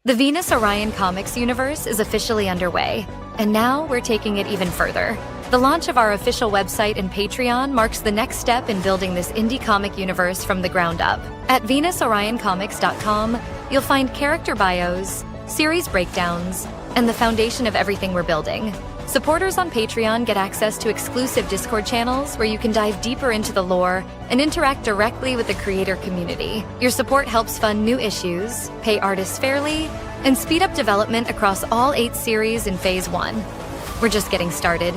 The Venus Orion Comics universe is officially underway, and now we're taking it even further. The launch of our official website and Patreon marks the next step in building this indie comic universe from the ground up. At VenusOrionComics.com, you'll find character bios, series breakdowns, and the foundation of everything we're building. Supporters on Patreon get access to exclusive Discord channels where you can dive deeper into the lore and interact directly with the creator community. Your support helps fund new issues, pay artists fairly, and speed up development across all 8 series in Phase 1. We're just getting started.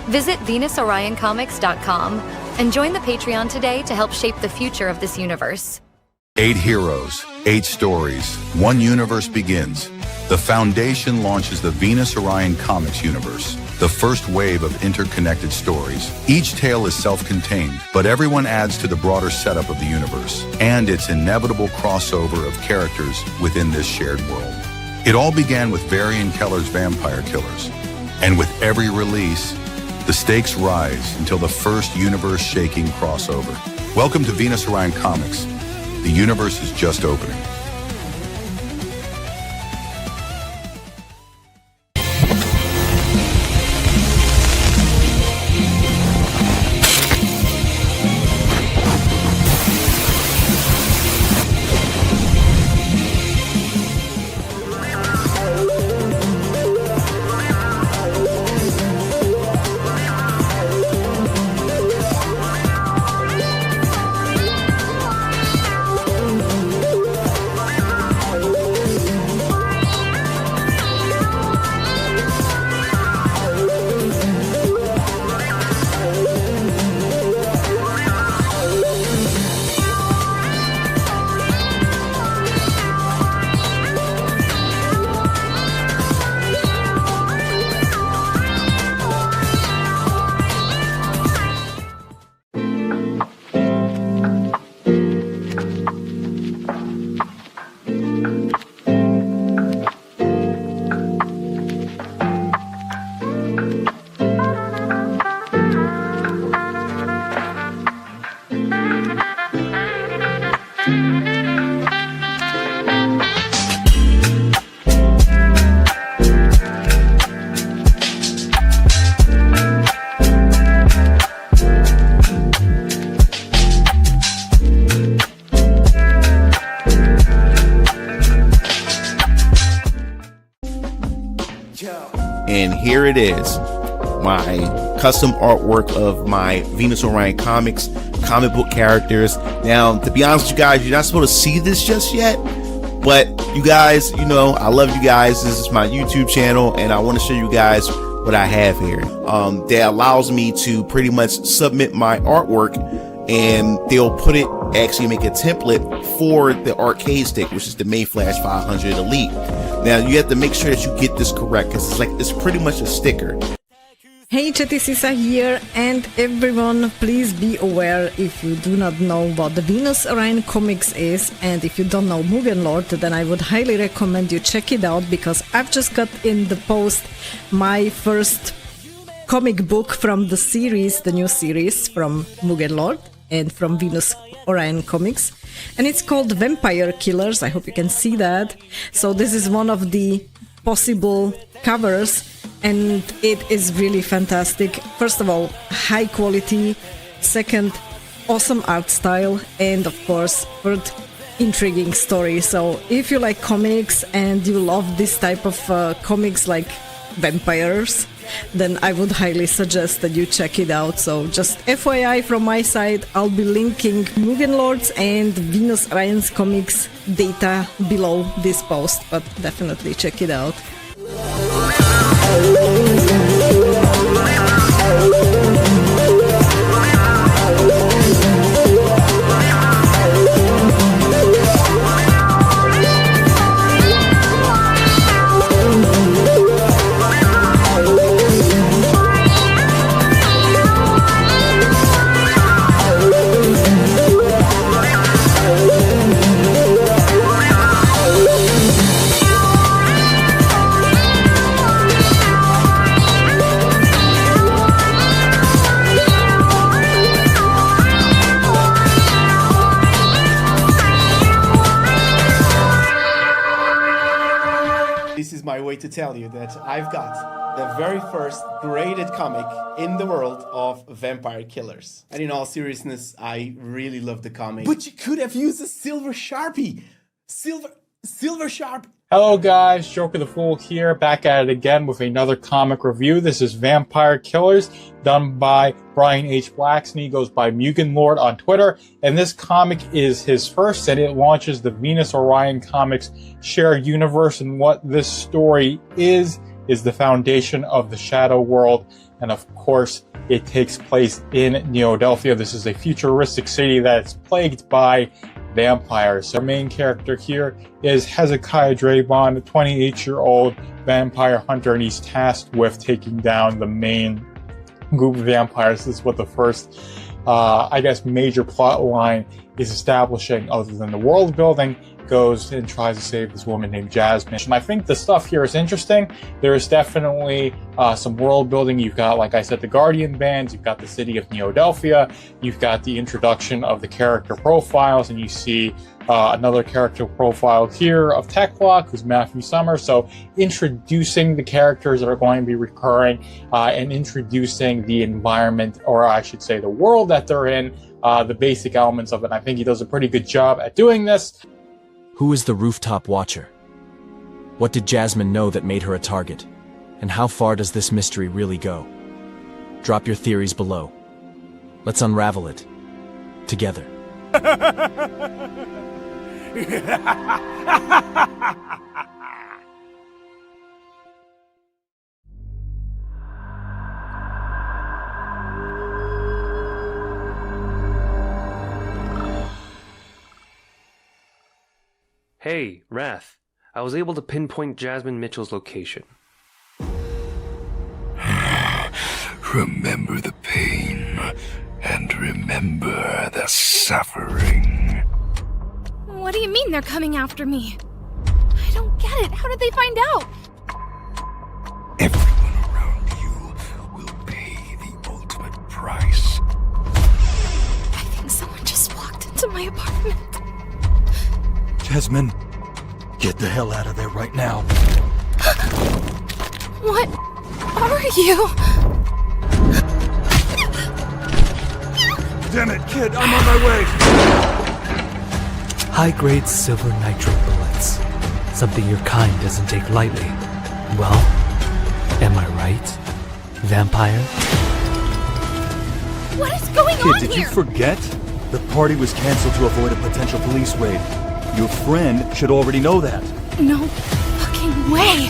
Visit VenusOrionComics.com and join the Patreon today to help shape the future of this universe. 8 heroes, 8 stories, 1 universe begins. The Foundation launches the Venus Orion Comics universe, the first wave of interconnected stories. Each tale is self-contained, but everyone adds to the broader setup of the universe and its inevitable crossover of characters within this shared world. It all began with Varian Keller's Vampire Killers, and with every release, the stakes rise until the first universe-shaking crossover. Welcome to Venus Orion Comics. The universe is just opening. And here it is, my custom artwork of my Venus Orion Comics comic book characters. Now, to be honest with you guys, you're not supposed to see this just yet, but you guys, you know, I love you guys. This is my YouTube channel, and I want to show you guys what I have here. That allows me to pretty much submit my artwork, and they'll put it, actually make a template for the arcade stick, which is the Mayflash 500 Elite. Now you have to make sure that you get this correct, because it's pretty much a sticker. Hey, Chatty Sisa here, and everyone, please be aware, if you do not know what the Venus Orion Comics is, and if you don't know Mugen Lord, then I would highly recommend you check it out, because I've just got in the post my first comic book from the series, the new series from Mugen Lord and from Venus Orion Comics, and it's called Vampire Killers. I hope you can see that. So this is one of the possible covers, and it is really fantastic. First of all, high quality. Second, awesome art style. And of course, third, intriguing story. So if you like comics and you love this type of comics like vampires, then I would highly suggest that you check it out. So just FYI from my side, I'll be linking Mugen Lords and Venus Orion's comics data below this post, but definitely check it out. wait to tell you that I've got the very first graded comic in the world of vampire killers. And in all seriousness, I really love the comic. But you could have used a silver Sharpie. Silver Sharp. Hello guys, Joker the Fool here, back at it again with another comic review. This is Vampire Killers, done by Brian H. Blacksney. He goes by Mugen Lord on Twitter, and this comic is his first, and it launches the Venus Orion Comics shared universe, and what this story is the foundation of the Shadow World, and of course, it takes place in Neodelphia. This is a futuristic city that is plagued by vampires. Our main character here is Hezekiah Draybon, a 28-year-old vampire hunter, and he's tasked with taking down the main group of vampires. This is what the first, major plot line is establishing, other than the world building. Goes and tries to save this woman named Jasmine. And I think the stuff here is interesting. There is definitely some world building. You've got, like I said, the Guardian bands. You've got the city of Neodelphia. You've got the introduction of the character profiles, and you see another character profile here of Techlock, who's Matthew Summers. So introducing the characters that are going to be recurring and introducing the environment, or I should say the world that they're in, the basic elements of it. And I think he does a pretty good job at doing this. Who is the rooftop watcher? What did Jasmine know that made her a target? And how far does this mystery really go? Drop your theories below. Let's unravel it. Together. Hey, Wrath. I was able to pinpoint Jasmine Mitchell's location. Remember the pain, and remember the suffering. What do you mean they're coming after me? I don't get it. How did they find out? Everyone around you will pay the ultimate price. I think someone just walked into my apartment. Jasmine, get the hell out of there right now. What are you? Damn it, kid, I'm on my way. High-grade silver nitrate bullets. Something your kind doesn't take lightly. Well, am I right, vampire? What is going on Kid, did here? you forget? The party was canceled to avoid a potential police raid. Your friend should already know that. No fucking way.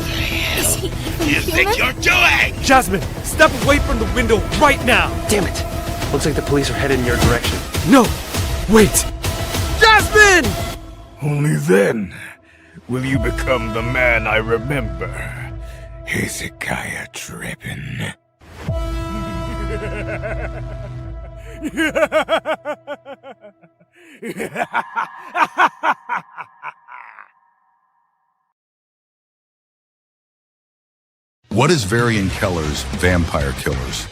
Is he even human? you're doing? Jasmine, step away from the window right now! Damn it! Looks like the police are headed in your direction. No! Wait! Jasmine! Only then will you become the man I remember. Hezekiah Draybon. What is Varian Keller's Vampire Killers?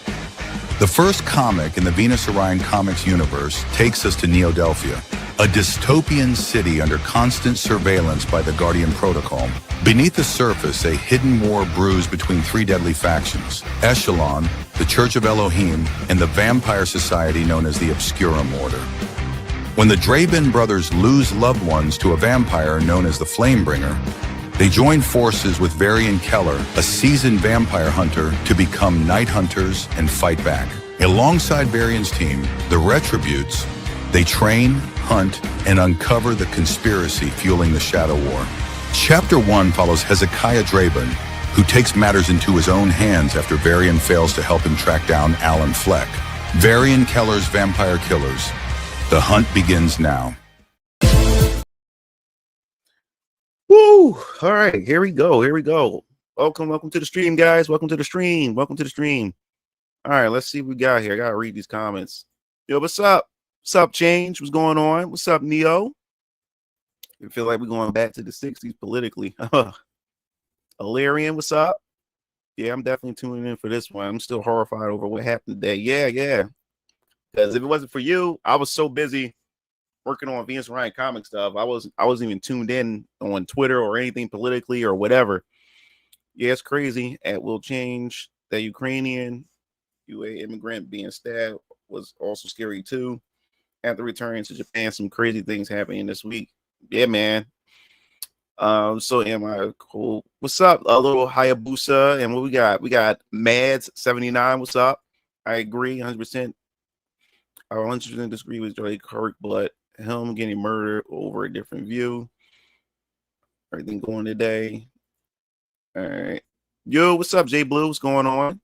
The first comic in the Venus Orion Comics universe takes us to Neodelphia, a dystopian city under constant surveillance by the Guardian Protocol. Beneath the surface, a hidden war brews between three deadly factions: Echelon, the Church of Elohim, and the vampire society known as the Obscurum Order. When the Draybon brothers lose loved ones to a vampire known as the Flamebringer, they join forces with Varian Keller, a seasoned vampire hunter, to become night hunters and fight back. Alongside Varian's team, the Retributes, they train, hunt, and uncover the conspiracy fueling the Shadow War. Chapter 1 follows Hezekiah Draybon, who takes matters into his own hands after Varian fails to help him track down Alan Fleck. Varian Keller's Vampire Killers. The hunt begins now. Woo! All right, here we go. Welcome to the stream, guys. Welcome to the stream. All right, let's see what we got here. I gotta read these comments. Yo, what's up? What's up, Change? What's going on? What's up, Neo? I feel like we're going back to the 60s politically. Illyrian, what's up? Yeah, I'm definitely tuning in for this one. I'm still horrified over what happened today. Yeah. Because if it wasn't for you, I was so busy working on Venus Orion comic stuff. I wasn't even tuned in on Twitter or anything politically or whatever. Yeah, it's crazy. At will change. That Ukrainian UA immigrant being stabbed was also scary too. After returning to Japan, some crazy things happening this week. Yeah, man. So am I cool? What's up? A little Hayabusa, and what we got? We got Mads 79. What's up? I agree 100%. I 100% disagree with Charlie Kirk, but him getting murdered over a different view. Everything going today. All right. Yo, what's up, Jay Blue? What's going on?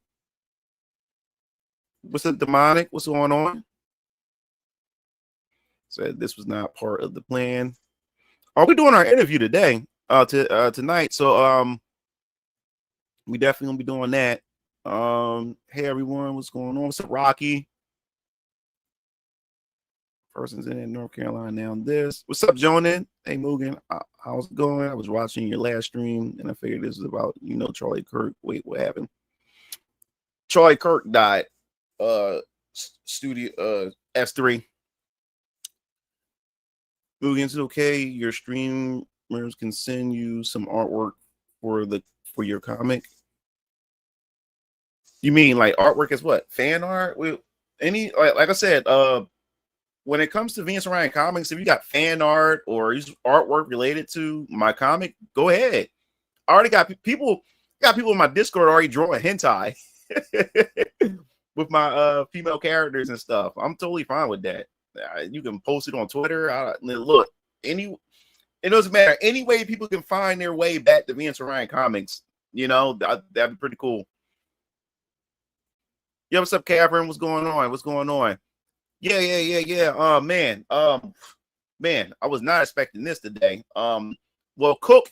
What's up, Demonic? What's going on? Said this was not part of the plan. Are we doing our interview today? Tonight. So we definitely gonna be doing that. Hey everyone, what's going on? What's up, Rocky? Person's in North Carolina now. What's up, Jonan? Hey Mugen, how's it going? I was watching your last stream and I figured this is about Charlie Kirk. Wait, what happened? Charlie Kirk died. Studio S3. Mugen, is it okay? Your streamers can send you some artwork for your comic. You mean like artwork is what? Fan art? Like I said, when it comes to Venus Orion Comics, if you got fan art or artwork related to my comic, go ahead. I already got people in my Discord already drawing hentai with my female characters and stuff. I'm totally fine with that. You can post it on Twitter. Look, it doesn't matter. Any way people can find their way back to Venus Orion Comics, that'd be pretty cool. Yo, what's up, Catherine? What's going on? Yeah. Man, I was not expecting this today. Well, Cook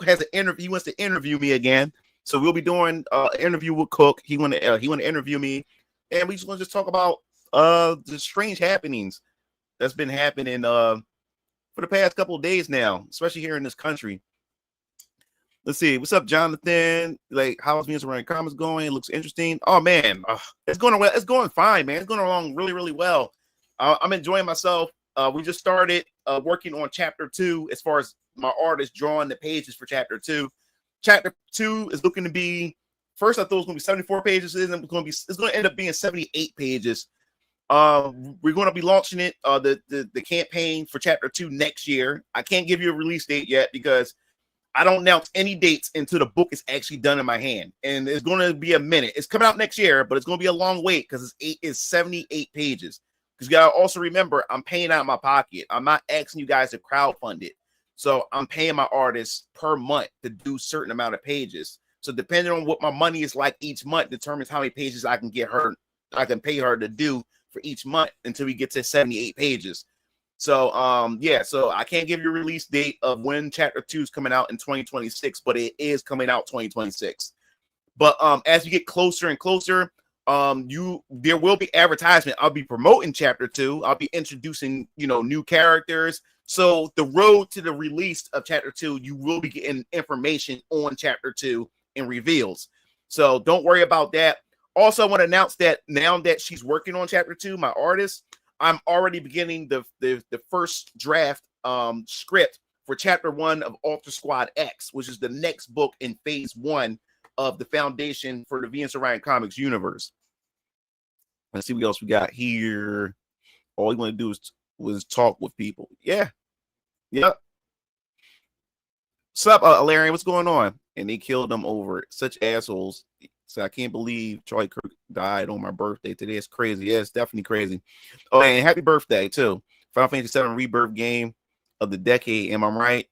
has an interview. He wants to interview me again, so we'll be doing an interview with Cook. He want to interview me, and we just want to talk about the strange happenings that's been happening for the past couple of days now, especially here in this country. Let's see. What's up, Jonathan? Like, how's Venus Orion Comics going? It looks interesting. Oh man, it's going well. It's going fine, man. It's going along really, really well. I'm enjoying myself. We just started working on chapter 2 as far as my artist drawing the pages for chapter 2. Chapter 2 is looking to be, first I thought it was going to be 74 pages. It's going to end up being 78 pages. We're going to be launching it, the campaign for chapter 2 next year. I can't give you a release date yet because I don't announce any dates until the book is actually done in my hand. And it's going to be a minute. It's coming out next year, but it's going to be a long wait because it's 78 pages. Because you got to also remember, I'm paying out of my pocket. I'm not asking you guys to crowdfund it. So I'm paying my artists per month to do a certain amount of pages. So depending on what my money is like each month determines how many pages I can pay her to do for each month until we get to 78 pages. So so I can't give you a release date of when chapter 2 is coming out in 2026, but it is coming out 2026. But as you get closer and closer, there will be advertisement. I'll be promoting chapter 2. I'll be introducing new characters. So the road to the release of chapter 2, you will be getting information on chapter 2 and reveals. So don't worry about that. Also, I want to announce that now that she's working on chapter 2, my artist, I'm already beginning the first draft script for chapter 1 of Alter Squad X, which is the next book in phase 1 of the foundation for the Venus Orion Comics universe. Let's see what else we got here. All we want to do was talk with people. Yeah. Yep. What's up, Alarian? What's going on? And they killed them over it. Such assholes. So I can't believe Charlie Kirk died on my birthday today. It's crazy. Yeah, it's definitely crazy. Oh, and happy birthday, too. Final Fantasy VII Rebirth game of the decade. Am I right?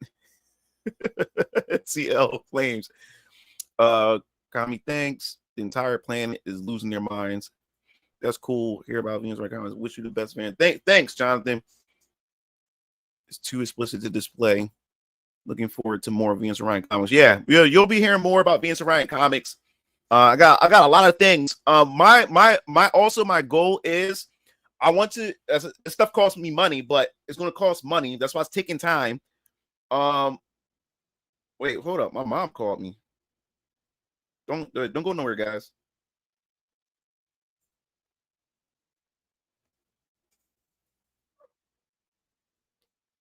CL Flames. Kami, thanks. The entire planet is losing their minds. That's cool. Hear about Venus right now. Wish you the best, man. Thanks, Jonathan. It's too explicit to display. Looking forward to more Venus Orion Comics. Yeah, you'll be hearing more about Venus Orion Comics. I got a lot of things. My goal is I want to, this stuff costs me money, but it's going to cost money. That's why it's taking time. Wait, hold up. My mom called me. Don't go nowhere, guys.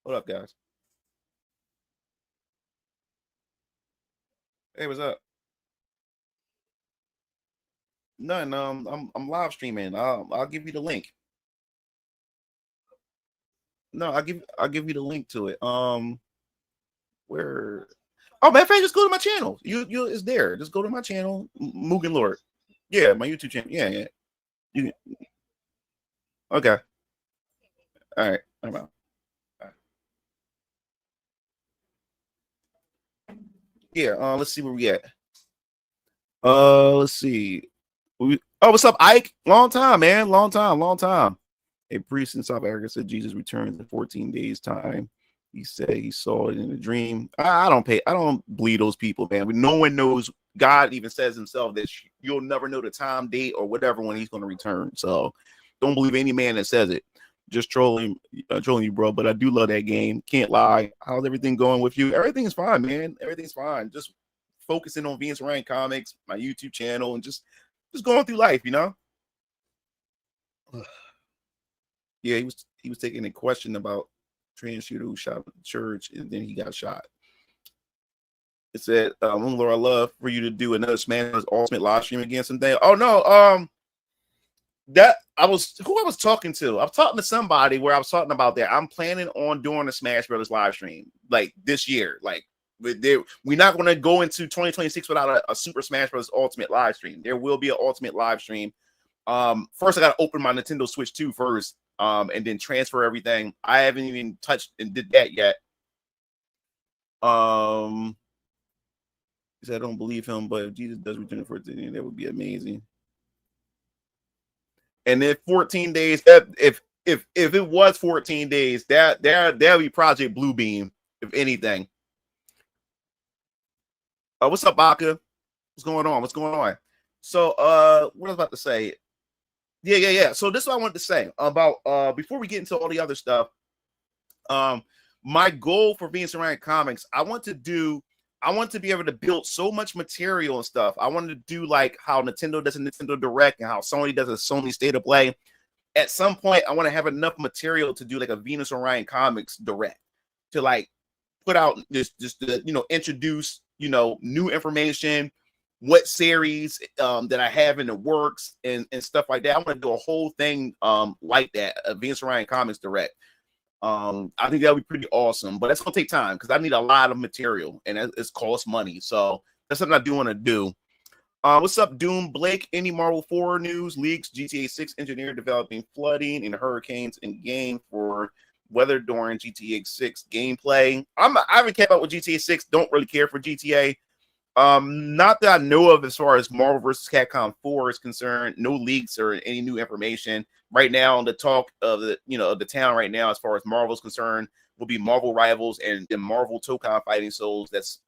Hold up, guys. Hey, what's up? None. I'm live streaming. I'll give you the link. No, I'll give you the link to it. Where? Oh, matter of fact, just go to my channel. You it's there. Just go to my channel, Mugen Lord. Yeah, my YouTube channel. Yeah. You okay? All right. I'm out. Yeah. Let's see where we at. Let's see. What's up, Ike? Long time, man. Long time. A priest in South Africa said Jesus returns in 14 days' time. He said he saw it in a dream. I don't believe those people, man. No one knows. God even says himself that you'll never know the time, date, or whatever when he's going to return. So don't believe any man that says it. Just trolling you, bro. But I do love that game. Can't lie. How's everything going with you? Everything is fine, man. Everything's fine. Just focusing on Venus Ryan Comics, my YouTube channel, and just going through life, you know. Yeah, he was taking a question about trans shooter who shot at the church and then he got shot. It said, Lord, I love for you to do another Smash Bros. Ultimate live stream again someday. Oh no, that I was talking to. I was talking to somebody where I was talking about that. I'm planning on doing a Smash Brothers live stream like this year. Like we're not going to go into 2026 without a Super Smash Bros. Ultimate live stream. There will be an Ultimate live stream. First I got to open my Nintendo Switch 2 first. And then transfer everything. I haven't even touched and did that yet. He said I don't believe him, but if Jesus does return for it, that would be amazing. And then 14 days, if it was 14 days, that'll be Project Bluebeam, if anything. What's up, Baka? What's going on? So what I was about to say. Yeah. So this is what I wanted to say about before we get into all the other stuff. My goal for Venus Ryan Comics, I want to be able to build so much material and stuff. I wanted to do like how Nintendo does a Nintendo Direct and how Sony does a Sony State of Play. At some point, I want to have enough material to do like a Venus Orion Comics Direct to like put out just introduce new information. What series that I have in the works and stuff like that. I want to do a whole thing like that, a Venus Ryan Comics Direct. I think that would be pretty awesome, but that's going to take time because I need a lot of material and it's cost money. So that's something I do want to do. What's up, Doom Blake? Any Marvel 4 news? Leaks, GTA 6 engineer developing flooding and hurricanes in game for weather during GTA 6 gameplay. I haven't kept up with GTA 6. Don't really care for GTA. Not that I know of as far as Marvel vs. Capcom 4 is concerned. No leaks or any new information right now. On the talk of the town right now, as far as Marvel is concerned, will be Marvel Rivals and the Marvel Tokon Fighting Souls. That's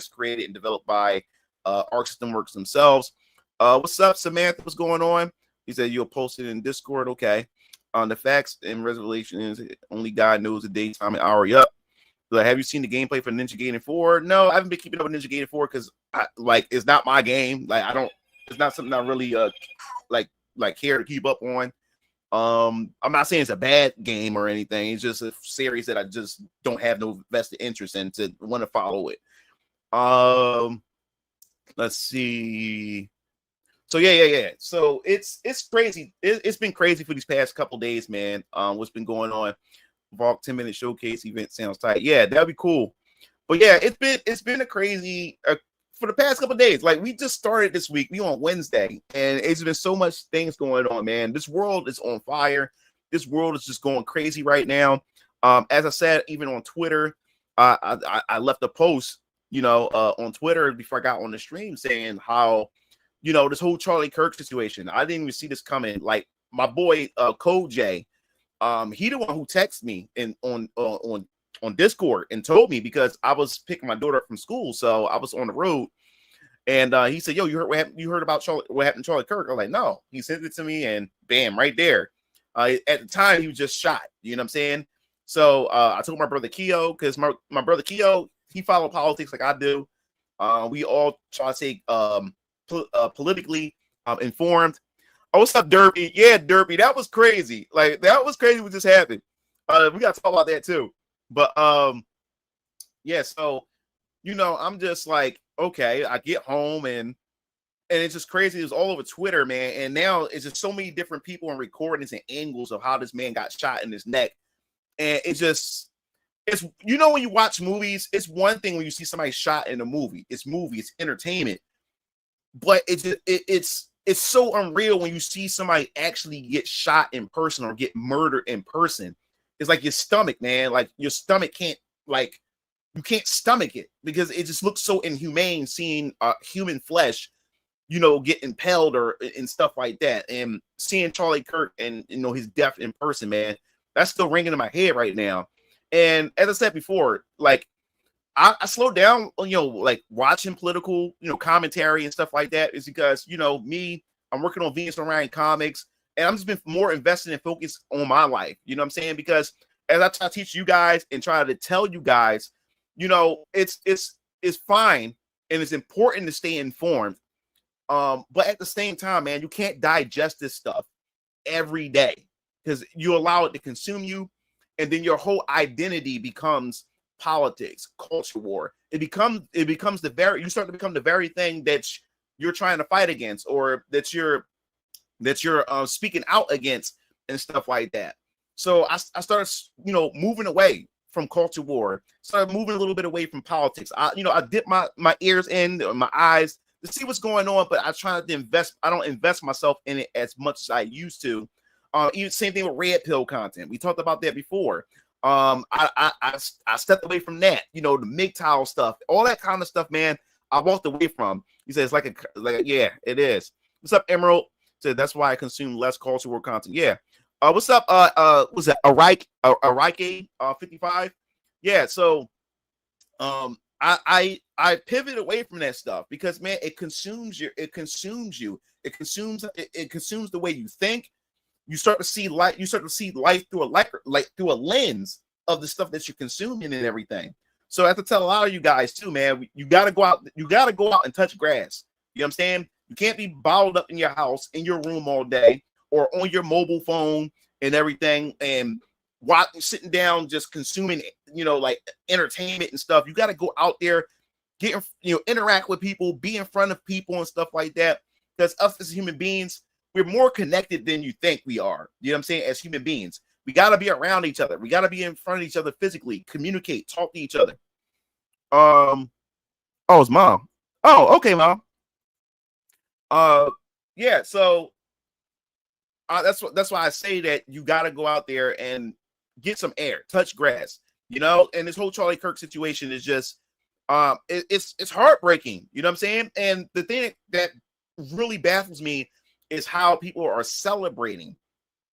created and developed by Arc System Works themselves. What's up, Samantha? What's going on? He said you'll post it in Discord. Okay. On the facts and revelations, only God knows the day, time, and hour. Yup. Like, have you seen the gameplay for Ninja Gaiden 4? No, I haven't been keeping up with Ninja Gaiden 4 because it's not my game. Like it's not something I really like care to keep up on. I'm not saying it's a bad game or anything. It's just a series that I just don't have no vested interest in to want to follow it. Let's see. So yeah. So it's crazy. It's been crazy for these past couple days, man. What's been going on? Valk 10-minute showcase event sounds tight. Yeah, that'd be cool. But yeah, it's been a crazy for the past couple of days. Like we just started this week. We on Wednesday, and it's been so much things going on, man. This world is on fire. This world is just going crazy right now. As I said, even on Twitter, I left a post, on Twitter before I got on the stream saying how, this whole Charlie Kirk situation. I didn't even see this coming. Like my boy Code J. He the one who texted me on Discord and told me because I was picking my daughter up from school, so I was on the road, and he said, "Yo, you heard what happened? You heard about what happened to Charlie Kirk?" I was like, "No." He sent it to me, and bam, right there. At the time, he was just shot. You know what I'm saying? So I told my brother Keo because my brother Keo, he followed politics like I do. We all try to stay politically informed. Oh, what's up, Derby? Yeah, Derby. That was crazy. Like, that was crazy what just happened. We got to talk about that, too. But, yeah, so, I'm just like, okay, I get home and and it's just crazy. It was all over Twitter, man. And now it's just so many different people and recordings and angles of how this man got shot in his neck. And it's you know, when you watch movies, it's one thing when you see somebody shot in a movie. It's entertainment. But it's so unreal when you see somebody actually get shot in person or get murdered in person. It's like your stomach, man. Like your stomach can't, like, you can't stomach it because it just looks so inhumane seeing human flesh, you know, get impaled and stuff like that. And seeing Charlie Kirk and, you know, his death in person, man, that's still ringing in my head right now. And as I said before, like, I slowed down, you know, like watching political, you know, commentary and stuff like that is because, you know, I'm working on Venus Orion Comics, and I'm just been more invested and focused on my life. You know what I'm saying? Because as I try to teach you guys and try to tell you guys, you know, it's fine and it's important to stay informed. But at the same time, man, you can't digest this stuff every day because you allow it to consume you, and then your whole identity becomes politics, culture war. It becomes you start to become the very thing that you're trying to fight against, or that you're speaking out against and stuff like that. So I started, you know, moving away from culture war, started moving a little bit away from politics. I dip my ears in, my eyes to see what's going on, but I try not to invest. I don't invest myself in it as much as I used to. Even same thing with red pill content. We talked about that before. I stepped away from that, you know, the MGTOW stuff, all that kind of stuff, man. I walked away from. He said it's yeah, it is. What's up, Emerald? Said that's why I consume less culture war content. Yeah. What's up? Was that Arike 55? Yeah. So, I pivot away from that stuff because, man, it consumes you. It consumes the way you think. You start to see life through a lens of the stuff that you're consuming and everything. So I have to tell a lot of you guys too, man, you gotta go out and touch grass. You know what I'm saying? You can't be bottled up in your house, in your room all day, or on your mobile phone and everything, and sitting down just consuming, you know, like entertainment and stuff. You got to go out there, interact with people, be in front of people and stuff like that. Because us as human beings, we're more connected than you think we are. You know what I'm saying? As human beings, we got to be around each other. We got to be in front of each other physically, communicate, talk to each other. Oh, it's Mom. Oh, okay, Mom. Yeah. So that's why I say that you got to go out there and get some air, touch grass. You know, and this whole Charlie Kirk situation is just, it's heartbreaking. You know what I'm saying? And the thing that really baffles me is how people are celebrating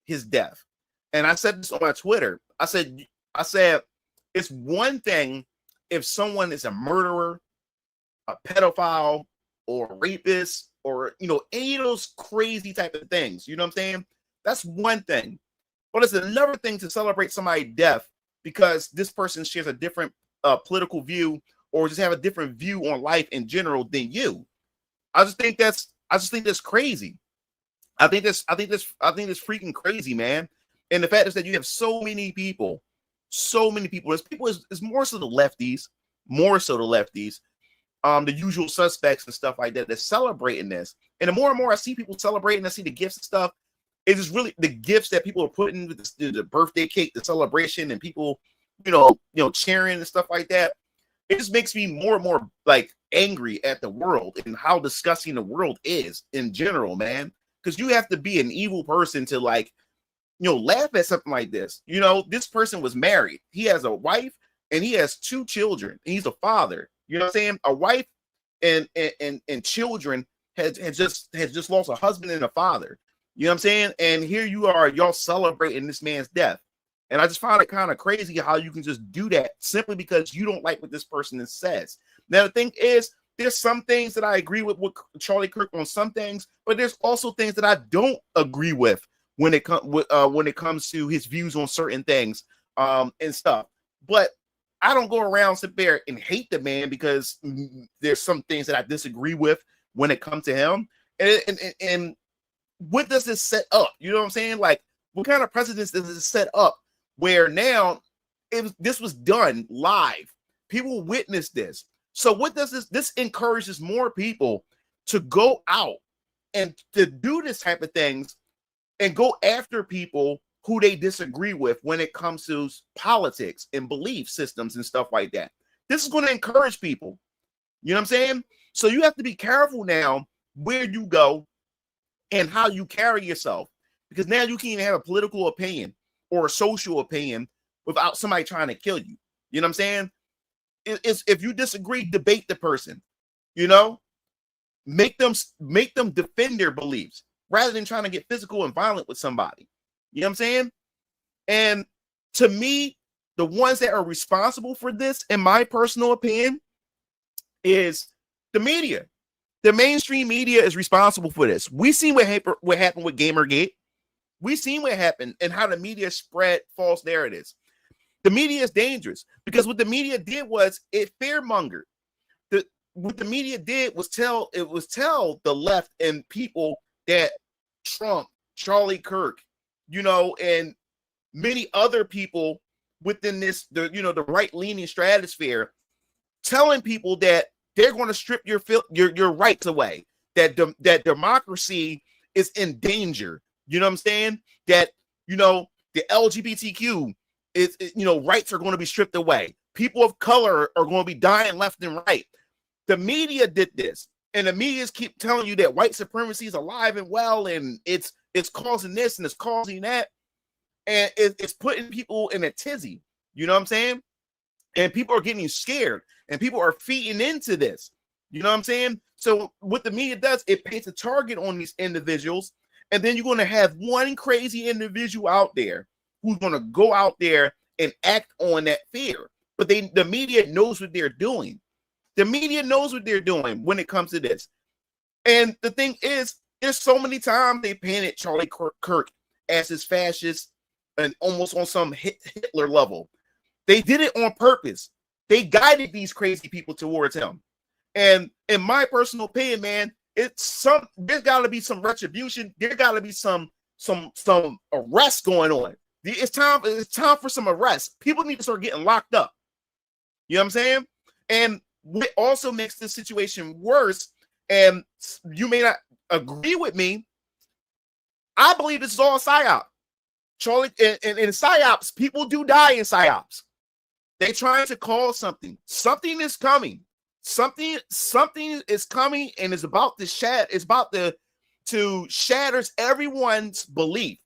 his death. And I said this on my Twitter. I said it's one thing if someone is a murderer, a pedophile, or a rapist, or, you know, any of those crazy type of things. You know what I'm saying? That's one thing. But it's another thing to celebrate somebody's death because this person shares a different political view or just have a different view on life in general than you. I just think that's crazy. I think that's freaking crazy, man. And the fact is that you have so many people. It's more so the lefties, the usual suspects and stuff like that, that's celebrating this. And the more and more I see people celebrating, I see the gifts and stuff. It's just really the gifts that people are putting with the birthday cake, the celebration, and people, you know, cheering and stuff like that. It just makes me more and more like angry at the world and how disgusting the world is in general, man. Because you have to be an evil person to, like, you know, laugh at something like this. You know, this person was married. He has a wife and he has 2 children. And he's a father. You know what I'm saying? A wife and children has just lost a husband and a father. You know what I'm saying? And here you are, y'all celebrating this man's death. And I just find it kind of crazy how you can just do that simply because you don't like what this person says. Now, the thing is, there's some things that I agree with Charlie Kirk on some things, but there's also things that I don't agree with when it comes to his views on certain things and stuff. But I don't go around sit there and hate the man because there's some things that I disagree with when it comes to him. And what does this set up? You know what I'm saying? Like, what kind of precedence does this set up where now this was done live? People witness this. So what does this encourages more people to go out and to do this type of things and go after people who they disagree with when it comes to politics and belief systems and stuff like that. This is going to encourage people. You know what I'm saying? So you have to be careful now where you go and how you carry yourself, because now you can't have a political opinion or a social opinion without somebody trying to kill you. You know what I'm saying? It's, if you disagree, debate the person, you know, make them defend their beliefs rather than trying to get physical and violent with somebody. You know what I'm saying? And to me, the ones that are responsible for this, in my personal opinion, is the media. The mainstream media is responsible for this. We seen what happened with Gamergate. We seen what happened and how the media spread false narratives. The media is dangerous because what the media did was it fearmongered. What the media did was tell the left and people that Trump, Charlie Kirk, you know, and many other people within this, the right-leaning stratosphere, telling people that they're going to strip your rights away, that democracy is in danger. You know what I'm saying? That, you know, the LGBTQ is, rights are going to be stripped away. People of color are going to be dying left and right. The media did this, and the media keep telling you that white supremacy is alive and well, and it's causing this and it's causing that, and it's putting people in a tizzy. You know what I'm saying? And people are getting scared, and people are feeding into this. You know what I'm saying? So what the media does, it paints a target on these individuals, and then you're going to have one crazy individual out there who's going to go out there and act on that fear. But the media knows what they're doing. The media knows what they're doing when it comes to this. And the thing is, there's so many times they painted Charlie Kirk as his fascist and almost on some Hitler level. They did it on purpose. They guided these crazy people towards him. And in my personal opinion, man, there's got to be some retribution. There got to be some arrests going on. It's time for some arrests. People need to start getting locked up. You know what I'm saying? And what also makes this situation worse, and you may not agree with me, I believe this is all a psyop. Charlie, in psyops, people do die in psyops. They trying to call something. Something is coming. Something is coming, and it's about to shatter. It's about to shatter everyone's belief.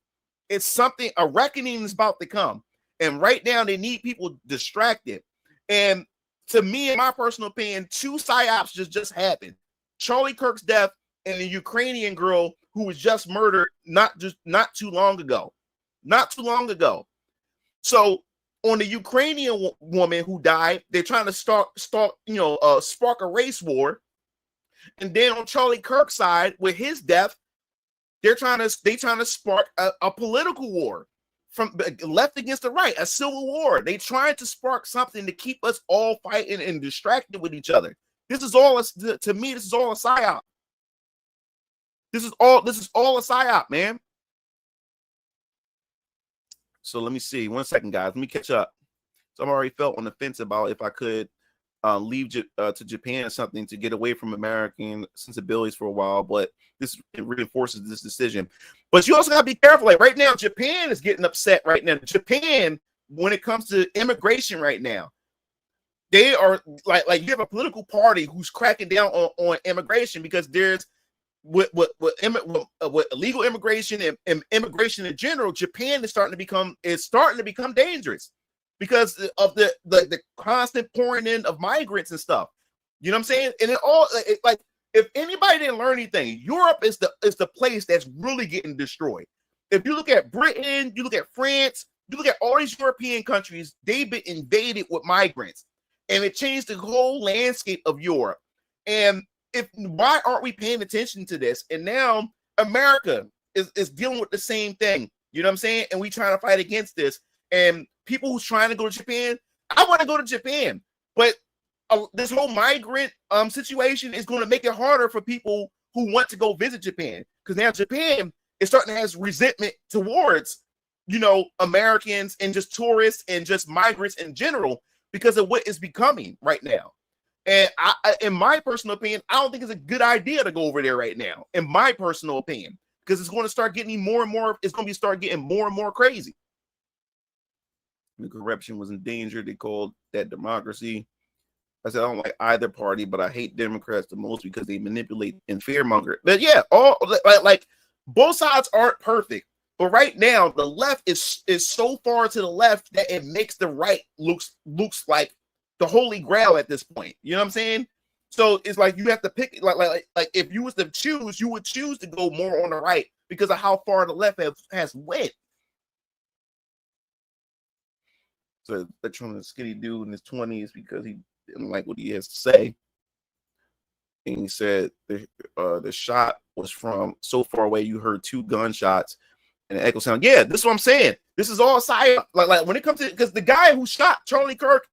It's something. A reckoning is about to come, and right now they need people distracted. And to me, in my personal opinion, two psyops just happened: Charlie Kirk's death and the Ukrainian girl who was just murdered not too long ago. Not too long ago. So on the Ukrainian woman who died, they're trying to spark a race war. And then on Charlie Kirk's side, with his death, they trying to spark a political war from left against the right, a civil war. They trying to spark something to keep us all fighting and distracted with each other. This is all to me. This is all a psyop. This is all a psyop, man. So let me see. 1 second, guys. Let me catch up. So I'm already felt on the fence about if I could leave to Japan or something to get away from American sensibilities for a while, but it reinforces this decision. But you also got to be careful. Like right now, Japan is getting upset right now. Japan, when it comes to immigration right now, they are like you have a political party who's cracking down on immigration because there's with illegal immigration and immigration in general. Japan is starting to become dangerous because of the constant pouring in of migrants and stuff. You know what I'm saying? And like if anybody didn't learn anything, Europe is the place that's really getting destroyed. If you look at Britain, you look at France, you look at all these European countries, they've been invaded with migrants, and it changed the whole landscape of Europe. And why aren't we paying attention to this? And now America is dealing with the same thing. You know what I'm saying? And we trying to fight against this. And people who's trying to go to Japan, I want to go to Japan, but this whole migrant situation is going to make it harder for people who want to go visit Japan, because now Japan is starting to have resentment towards, Americans and just tourists and just migrants in general because of what is becoming right now. And in my personal opinion, I don't think it's a good idea to go over there right now. In my personal opinion, because it's going to start getting more and more. It's going to start getting more and more crazy. The corruption was in danger. They called that democracy. I said I don't like either party, but I hate Democrats the most because they manipulate and fearmonger. But yeah, all like both sides aren't perfect. But right now, the left is so far to the left that it makes the right looks like the holy grail at this point. You know what I'm saying? So it's like you have to pick like if you was to choose, you would choose to go more on the right because of how far the left has went. So they're trying to skinny dude in his 20s because he didn't like what he has to say. And he said the shot was from so far away you heard 2 gunshots and an echo sound. Yeah, this is what I'm saying. This is all side. Like when it comes to, because the guy who shot Charlie Kirk,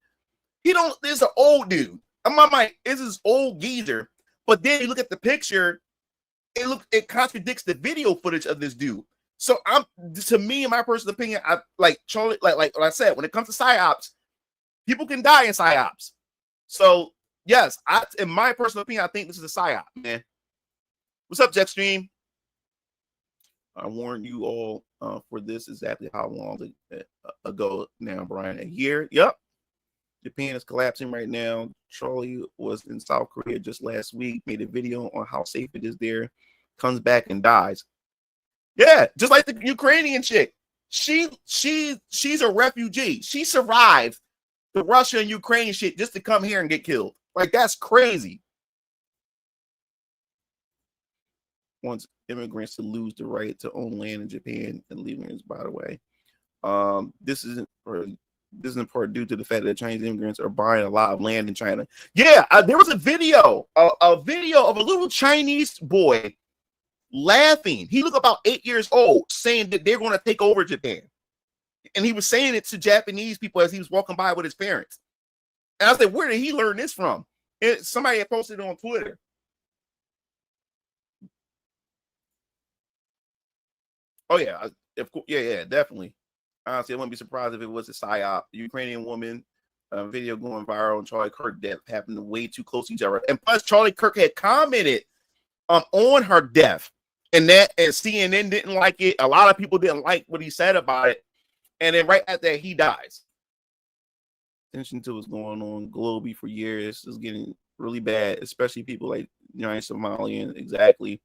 this is an old dude. I'm on my, this is old geezer. But then you look at the picture, it contradicts the video footage of this dude. So to me, in my personal opinion, I like Charlie, like I said, when it comes to psyops, people can die in psyops. So yes, in my personal opinion, I think this is a psyop, man. What's up, Jetstream? I warned you all for this exactly how long ago now, Brian? A year? Yep. Japan is collapsing right now. Charlie was in South Korea just last week, made a video on how safe it is there, comes back and dies. Yeah, just like the Ukrainian chick. She's a refugee. She survived the Russia and Ukraine shit just to come here and get killed. Like, that's crazy. Wants immigrants to lose the right to own land in Japan and leaving, by the way. This isn't part due to the fact that Chinese immigrants are buying a lot of land in China. Yeah, there was a video of a little Chinese boy laughing. He looked about 8 years old, saying that they're going to take over Japan. And he was saying it to Japanese people as he was walking by with his parents. And I said, where did he learn this from? Somebody had posted it on Twitter. Oh, yeah. Yeah, definitely. Honestly, I wouldn't be surprised if it was a psyop. The Ukrainian woman video going viral and Charlie Kirk death happened way too close to each other. And plus, Charlie Kirk had commented on her death. And CNN didn't like it. A lot of people didn't like what he said about it. And then right after that, he dies. Attention to what's going on globally for years is getting really bad, especially people like giant Somalian. Exactly.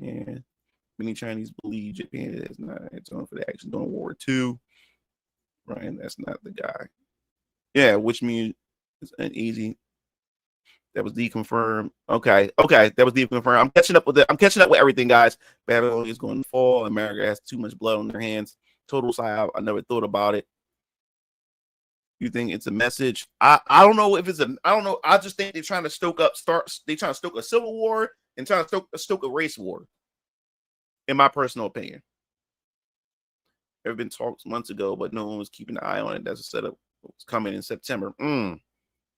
And many Chinese believe Japan is not on for the action during World War II. Ryan, that's not the guy. Yeah, which means it's uneasy. That was deconfirmed. Okay, that was deconfirmed. I'm catching up with everything, guys. Babylon is going to fall. America has too much blood on their hands. Total psyop. I never thought about it. You think it's a message? I don't know if it's I don't know. I just think they're trying to stoke a civil war and trying to stoke a race war. In my personal opinion. There have been talks months ago, but no one was keeping an eye on it. That's a setup. It's coming in September.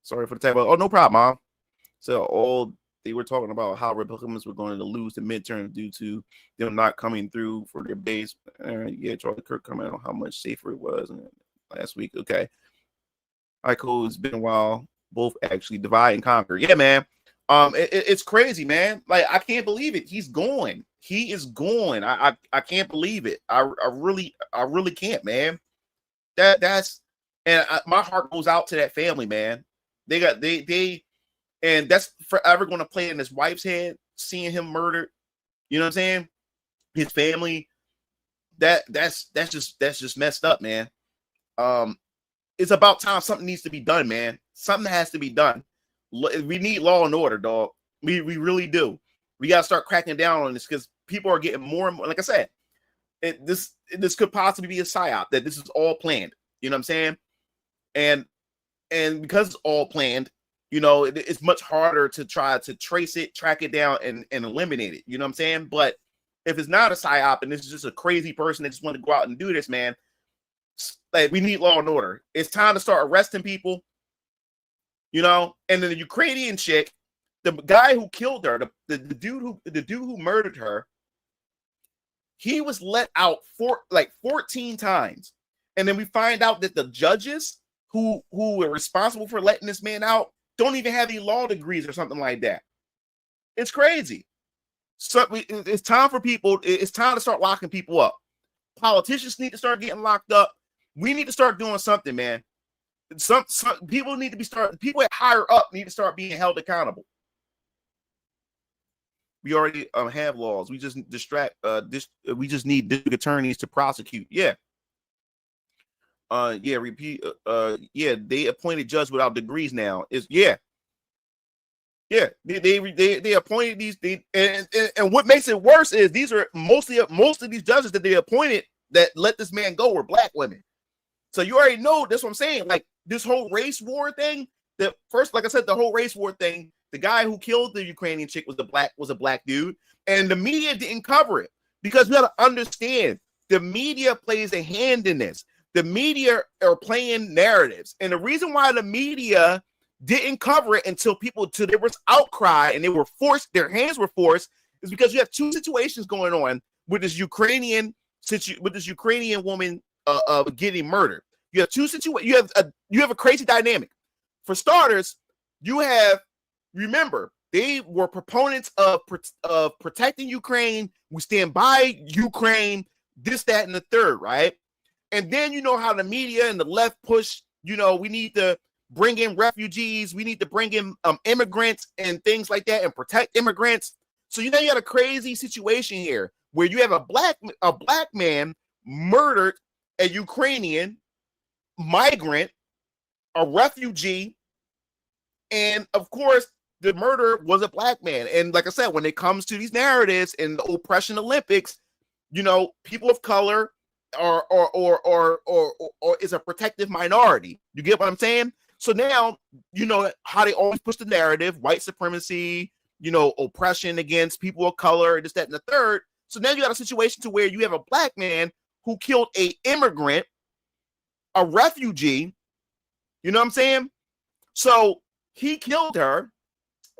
Sorry for the typo. Oh, no problem, Mom. So they were talking about how Republicans were going to lose the midterm due to them not coming through for their base. Yeah, Charlie Kirk commented on how much safer it was last week. Okay. Ico, it's been a while. Both actually divide and conquer. Yeah, man. It's crazy, man. Like, I can't believe it. He's going. He is going. I can't believe it. I really can't, man. My heart goes out to that family, man. And that's forever going to play in his wife's head, seeing him murdered. You know what I'm saying? His family. That's just messed up, man. It's about time something needs to be done, man. Something has to be done. We need law and order, dog. We really do. We got to start cracking down on this because people are getting more and more. Like I said, this could possibly be a psyop, that this is all planned. You know what I'm saying? And because it's all planned, you know, it's much harder to try to trace it, track it down, and eliminate it. You know what I'm saying? But if it's not a psyop and this is just a crazy person that just want to go out and do this, man, like, we need law and order. It's time to start arresting people. You know, and then the Ukrainian chick, the guy who killed her, the dude who murdered her, he was let out 14 times. And then we find out that the judges who were responsible for letting this man out don't even have any law degrees or something like that. It's crazy. So it's time for people. It's time to start locking people up. Politicians need to start getting locked up. We need to start doing something, man. Some people need to be people at higher up need to start being held accountable. We already have laws. We just we just need district attorneys to prosecute. Yeah. Repeat. They appointed judge without degrees now. They appointed these. And what makes it worse is these are most of these judges that they appointed that let this man go were black women. So you already know that's what I'm saying. Like this whole race war thing. The first, like I said, the whole race war thing. The guy who killed the Ukrainian chick was a black dude, and the media didn't cover it because we got to understand the media plays a hand in this. The media are playing narratives, and the reason why the media didn't cover it until there was outcry and they were forced, their hands were forced, is because you have two situations going on with this Ukrainian woman getting murdered. You have two situations. You have a crazy dynamic. For starters, remember, they were proponents of protecting Ukraine. We stand by Ukraine, this, that, and the third, right? And then you know how the media and the left push, we need to bring in refugees. We need to bring in immigrants and things like that and protect immigrants. So you got a crazy situation here where you have a black man murdered a Ukrainian migrant, a refugee, and of course, the murderer was a black man. And like I said, when it comes to these narratives and the oppression Olympics, people of color or is a protective minority. You get what I'm saying? So now, how they always push the narrative, white supremacy, oppression against people of color, this, that, and the third. So now you got a situation to where you have a black man who killed a immigrant, a refugee. You know what I'm saying? So he killed her.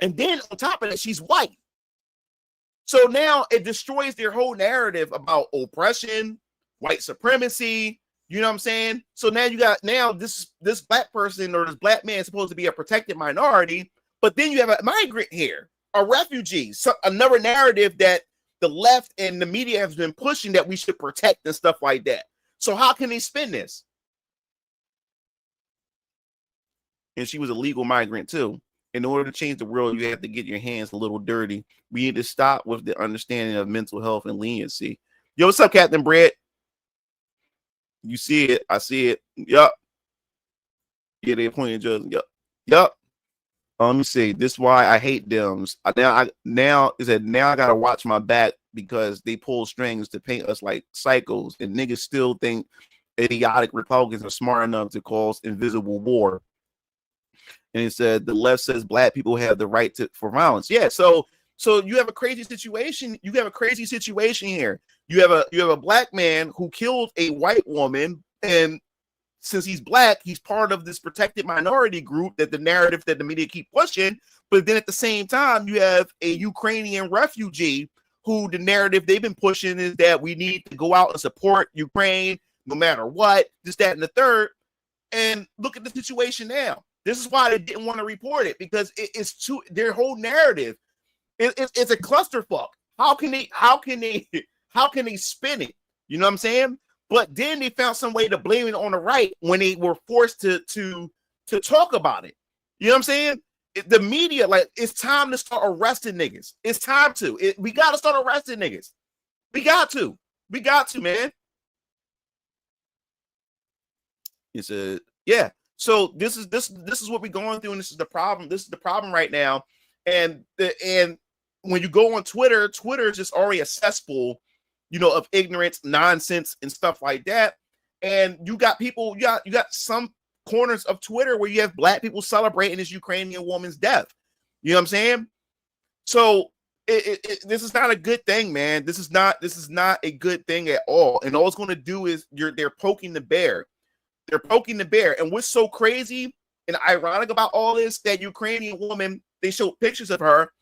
And then on top of that, she's white. So now it destroys their whole narrative about oppression, white supremacy. You know what I'm saying? So now you got this black person or this black man is supposed to be a protected minority, but then you have a migrant here, a refugee, another narrative that the left and the media has been pushing that we should protect and stuff like that. So how can they spin this? And she was a legal migrant too. In order to change the world, you have to get your hands a little dirty. We need to stop with the understanding of mental health and leniency. Yo, what's up, Captain Brett? You see it. I see it. Yup. Yeah, they appointed judge. Yup. Let me see. This is why I hate them. Now I gotta watch my back because they pull strings to paint us like psychos, and niggas still think idiotic Republicans are smart enough to cause invisible war. And it said the left says black people have the right for violence. Yeah, so you have a crazy situation. You have a crazy situation here. You have a black man who killed a white woman, and since he's black, he's part of this protected minority group that the narrative that the media keep pushing. But then at the same time, you have a Ukrainian refugee who the narrative they've been pushing is that we need to go out and support Ukraine no matter what, this, that, and the third. And look at the situation now. This is why they didn't want to report it, because it's their whole narrative. It's a clusterfuck. How can they spin it? You know what I'm saying? But then they found some way to blame it on the right when they were forced to talk about it. You know what I'm saying? The media, it's time to start arresting niggas. It's time to. We got to start arresting niggas. We got to, man. It's yeah. So this is what we're going through, and this is the problem. This is the problem right now. And when you go on Twitter, Twitter is just already a cesspool, of ignorance, nonsense, and stuff like that. And you got people, you got some corners of Twitter where you have black people celebrating this Ukrainian woman's death. You know what I'm saying? So this is not a good thing, man. This is not a good thing at all. And all it's going to do is they're poking the bear. They're poking the bear. And what's so crazy and ironic about all this, that Ukrainian woman, they showed pictures of her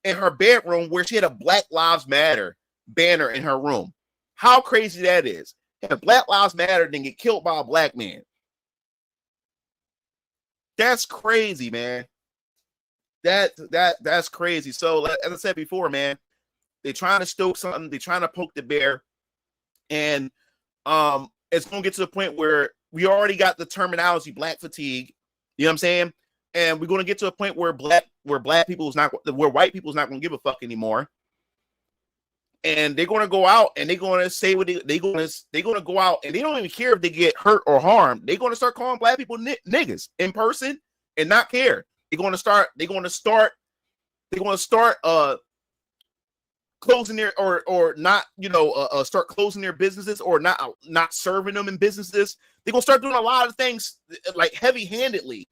in her bedroom where she had a Black Lives Matter banner in her room. How crazy that is. And Black Lives Matter didn't get killed by a black man. That's crazy, man. That's crazy. So as I said before, man, they're trying to stoke something. They're trying to poke the bear, and it's gonna get to the point where we already got the terminology black fatigue. You know what I'm saying? And we're gonna get to a point where white people's not gonna give a fuck anymore. And they're gonna go out and they're gonna say what they're gonna go out and they don't even care if they get hurt or harmed. They're gonna start calling black people niggas in person and not care. They're gonna start closing their or not, start closing their businesses or not serving them in businesses. They're gonna start doing a lot of things like heavy-handedly.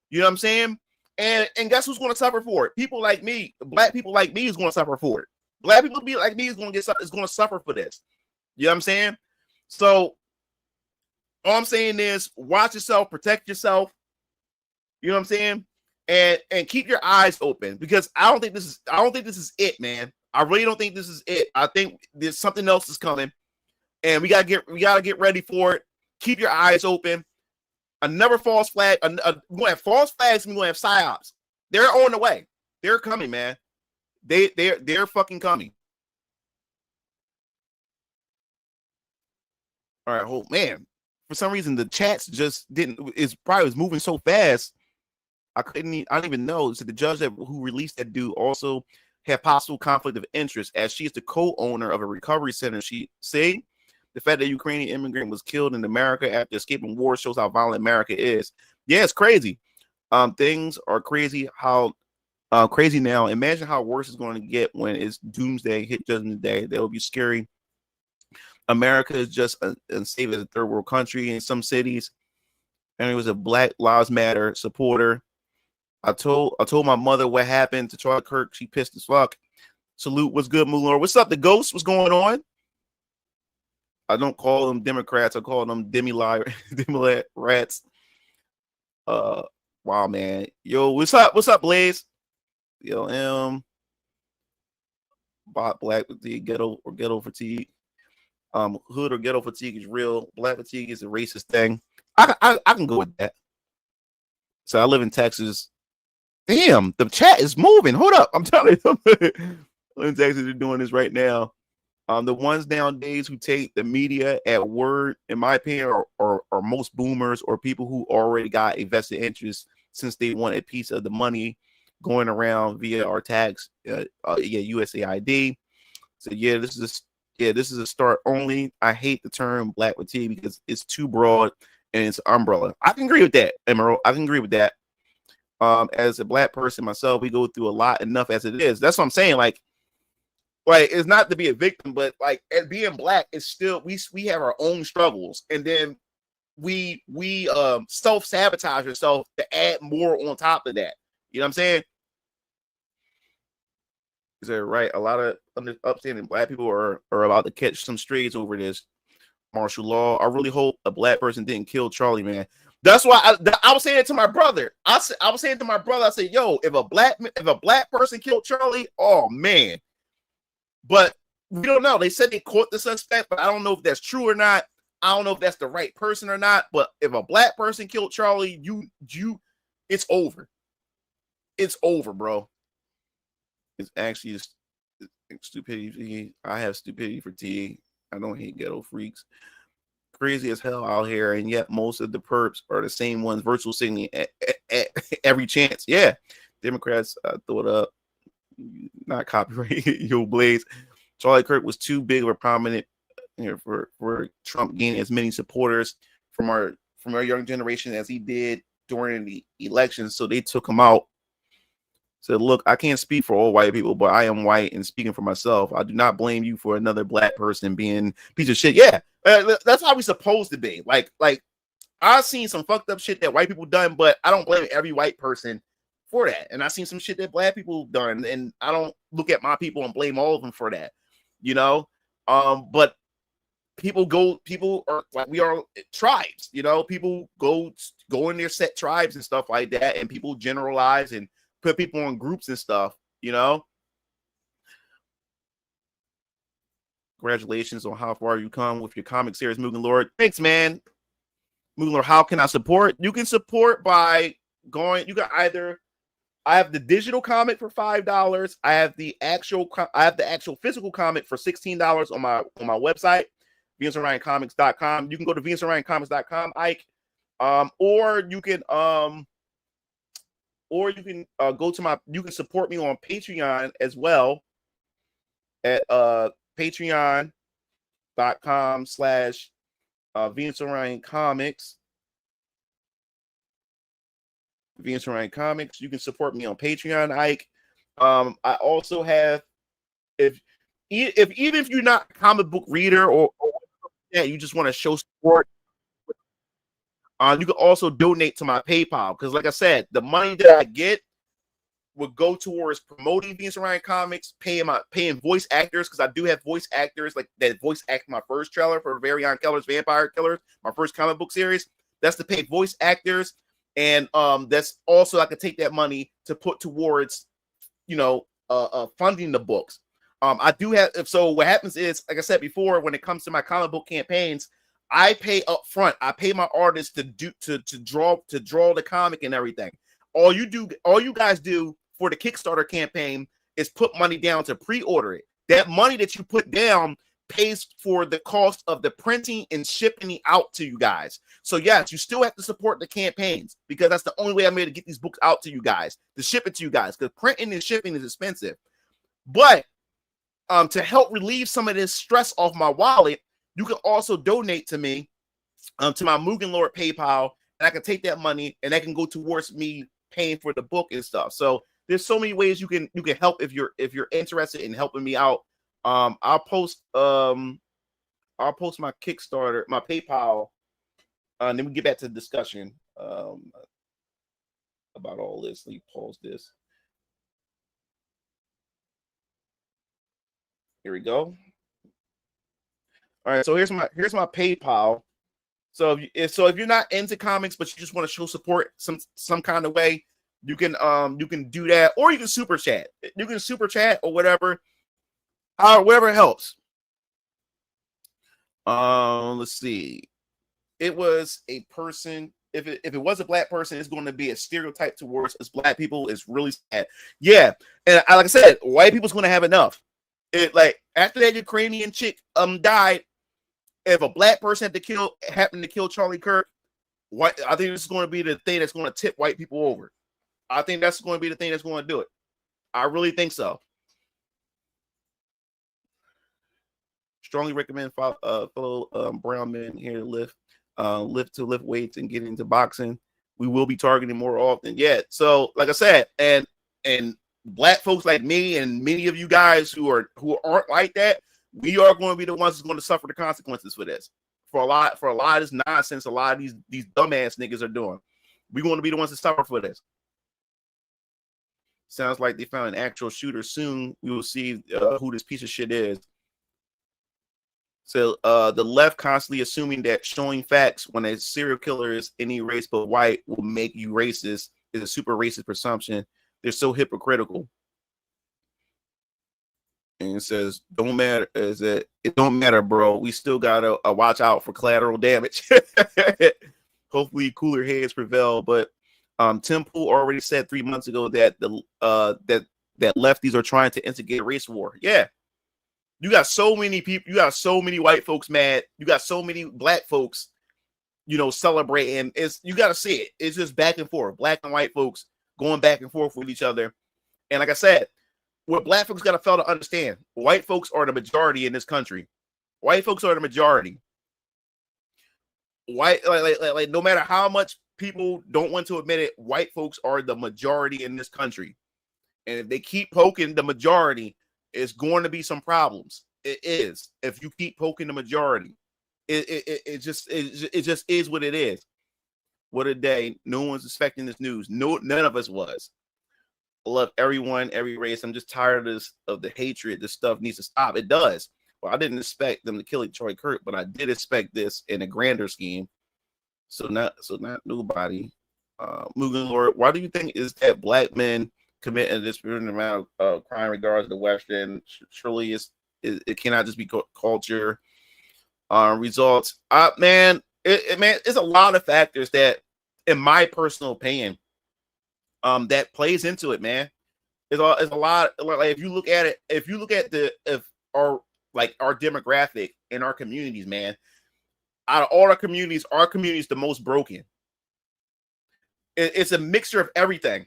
You know what I'm saying? And guess who's gonna suffer for it? People like me, black people like me is gonna suffer for it. Black people be like me is going to suffer for this. You know what I'm saying? So all I'm saying is watch yourself, protect yourself. You know what I'm saying? And keep your eyes open, because I don't think this is it, man. I really don't think this is it. I think there's something else is coming, and we gotta get ready for it. Keep your eyes open. Another false flag. We're gonna have false flags, and we're gonna have psyops. They're on the way. They're coming, man. They're fucking coming. All right, oh man. For some reason, the chats just was moving so fast. I didn't even know. So the judge who released that dude also had possible conflict of interest, as she is the co-owner of a recovery center. She said the fact that a Ukrainian immigrant was killed in America after escaping war shows how violent America is. Yeah, it's crazy. Things are crazy. Crazy now. Imagine how worse it's going to get when it's doomsday, hit judgment day. That will be scary. America is just unsafe as a third world country in some cities. And it was a Black Lives Matter supporter. I told my mother what happened to Charlie Kirk. She pissed as fuck. Salute. What's good, Moolor? What's up, the ghost? What's going on? I don't call them Democrats. I call them demi rats. Wow, man. Yo, what's up? What's up, Blaze? Yo, bot black fatigue, ghetto fatigue. Hood or ghetto fatigue is real. Black fatigue is a racist thing. I can go with that. So I live in Texas. Damn, the chat is moving. Hold up. I'm telling you. In Texas, they're doing this right now. The ones nowadays who take the media at word, in my opinion, are most boomers or people who already got a vested interest since they want a piece of the money going around via our tax, USAID. So this is a start only. I hate the term black fatigue because it's too broad and it's an umbrella. I can agree with that, Emerald. I can agree with that. As a black person myself, we go through a lot enough as it is. That's what I'm saying. Like it's not to be a victim, but like as being black, it's still we have our own struggles, and then we self-sabotage ourselves to add more on top of that. You know what I'm saying? Is that right? A lot of upstanding black people are about to catch some strays over this martial law. I really hope a black person didn't kill Charlie, man. That's why I was saying it to my brother. I was saying to my brother, I said, yo, if a black person killed Charlie, oh man. But we don't know. They said they caught the suspect, but I don't know if that's true or not. I don't know if that's the right person or not. But if a black person killed Charlie, it's over. It's over, bro. It's actually stupidity. I have stupidity fatigue. I don't hate ghetto freaks. Crazy as hell out here, and yet most of the perps are the same ones virtual signaling at every chance. Yeah, Democrats throw it up. Not copyright. Yo, Blaze. Charlie Kirk was too big of a prominent for Trump gaining as many supporters from our young generation as he did during the elections. So they took him out. Said, look, I can't speak for all white people, but I am white, and speaking for myself, I do not blame you for another black person being a piece of shit. Yeah, that's how we supposed to be. Like I've seen some fucked up shit that white people done, but I don't blame every white person for that. And I've seen some shit that black people done, and I don't look at my people and blame all of them for that. You know, but people are like, we are tribes. You know, people go in their set tribes and stuff like that, and people generalize and put people in groups and stuff, you know. Congratulations on how far you come with your comic series, Mugen Lord. Thanks, man. Mugen Lord, how can I support? You can support by going, you can either I have the digital comic for $5. I have the actual physical comic for $16 on my website, VinceOrionComics.com. You can go to VinceOrionComics.com, Ike. Or you can go to you can support me on Patreon as well at patreon.com/VinceOrionComics. Vince Ryan Comics. You can support me on Patreon, Ike. I also have, even if you're not a comic book reader or you just want to show support, you can also donate to my PayPal, because like I said, the money that I get would go towards promoting Vince Ryan Comics, paying voice actors, because I do have voice actors like that voice act my first trailer for Variant Killers, Vampire Killers, my first comic book series. That's to pay voice actors. And that's also, I could take that money to put towards, funding the books. I do have, so what happens is, like I said before, when it comes to my comic book campaigns, I pay up front. I pay my artists to draw the comic and everything. All you guys do for the Kickstarter campaign is put money down to pre-order it. That money that you put down pays for the cost of the printing and shipping it out to you guys. So yes, you still have to support the campaigns, because that's the only way I'm able to get these books out to you guys, to ship it to you guys, because printing and shipping is expensive. But to help relieve some of this stress off my wallet, you can also donate to me, to my Mugen Lord PayPal, and I can take that money and that can go towards me paying for the book and stuff. So there's so many ways you can help if you're interested in helping me out. I'll post my Kickstarter, my PayPal, and then we get back to the discussion about all this. Let me pause this. Here we go. All right, so here's my PayPal. So if you're not into comics but you just want to show support some kind of way, you can do that, or you can super chat. You can super chat or whatever. Whatever helps. Let's see. It was a person. If it was a black person, it's going to be a stereotype towards us black people. It's really sad. Yeah, and like I said, white people's going to have enough. Like after that Ukrainian chick died, if a black person happened to kill Charlie Kirk, I think this is going to be the thing that's going to tip white people over. I think that's going to be the thing that's going to do it. I really think so. Strongly recommend fellow brown men here to lift weights and get into boxing. We will be targeting more often. Yeah. So, like I said, and black folks like me and many of you guys who aren't like that, we are going to be the ones who's going to suffer the consequences for this. For a lot of this nonsense, a lot of these dumbass niggas are doing. We're going to be the ones that suffer for this. Sounds like they found an actual shooter soon. We will see who this piece of shit is. So the left constantly assuming that showing facts when a serial killer is any race but white will make you racist is a super racist presumption. They're so hypocritical. And it says, don't matter. It don't matter, bro. We still gotta watch out for collateral damage. Hopefully cooler heads prevail. But Tim Pool already said 3 months ago that that lefties are trying to instigate a race war. Yeah. You got so many people, you got so many white folks mad, you got so many black folks, celebrating. You got to see it. It's just back and forth. Black and white folks going back and forth with each other. And like I said, what black folks got to fail to understand, white folks are the majority in this country. White folks are the majority. White, like no matter how much people don't want to admit it, white folks are the majority in this country. And if they keep poking the majority, it's going to be some problems. It is. If you keep poking the majority, it just is what it is. What a day. No one's expecting this news. None of us was. I love everyone, every race. I'm just tired of the hatred. This stuff needs to stop. It does. Well, I didn't expect them to kill Charlie Kirk, but I did expect this in a grander scheme. So not nobody. Mugen Lord, why do you think is that black men commit a disproportionate amount of crime in regards to the Western? Surely it cannot just be culture. Results. Man, it's a lot of factors that, in my personal opinion, that plays into it, man. It's a lot. Like if you look at it, our demographic in our communities, man, out of all our communities is the most broken. It's a mixture of everything.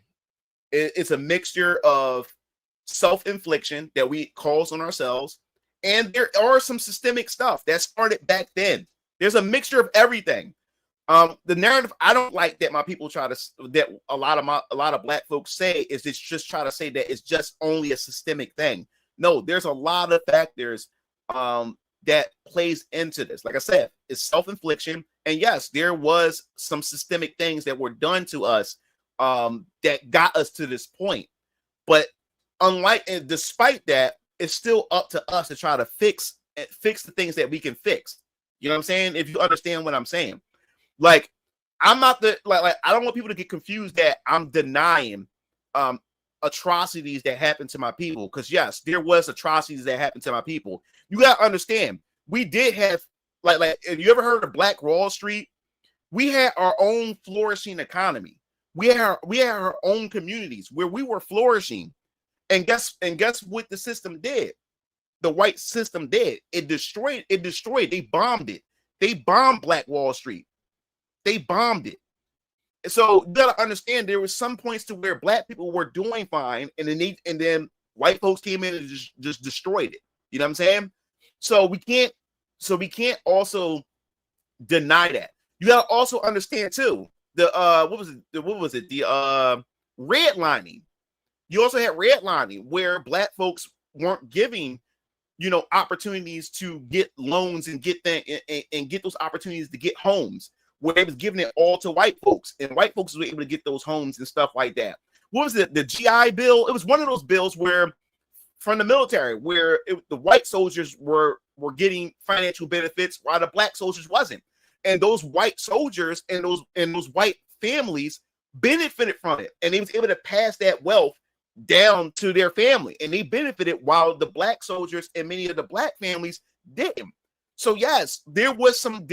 It's a mixture of self-infliction that we cause on ourselves, and there are some systemic stuff that started back then. There's a mixture of everything. The narrative I don't like that my people try to, that a lot of black folks say, is it's just try to say that it's just only a systemic thing. No, there's a lot of factors that plays into this. Like I said, it's self-infliction, and yes, there was some systemic things that were done to us that got us to this point. But despite that, it's still up to us to try to fix the things that we can fix. You know what I'm saying? If you understand what I'm saying. Like, I'm not I don't want people to get confused that I'm denying atrocities that happened to my people, because yes, there was atrocities that happened to my people. You gotta understand, we did have like have you ever heard of Black Wall Street? We had our own flourishing economy. We had our own communities where we were flourishing. And guess what the system did? The white system did. It destroyed. They bombed it. They bombed Black Wall Street. They bombed it. So you gotta understand, there was some points to where black people were doing fine, and then white folks came in and just destroyed it. You know what I'm saying? So we can't also deny that. You gotta also understand too, the redlining. You also had redlining where black folks weren't giving, opportunities to get loans and get those opportunities to get homes, where they was giving it all to white folks, and white folks were able to get those homes and stuff like that. What was it? The GI Bill? It was one of those bills where, from the military, where the white soldiers were getting financial benefits while the black soldiers wasn't, and those white soldiers and those white families benefited from it, and they was able to pass that wealth down to their family, and they benefited while the black soldiers and many of the black families didn't. So yes, there was some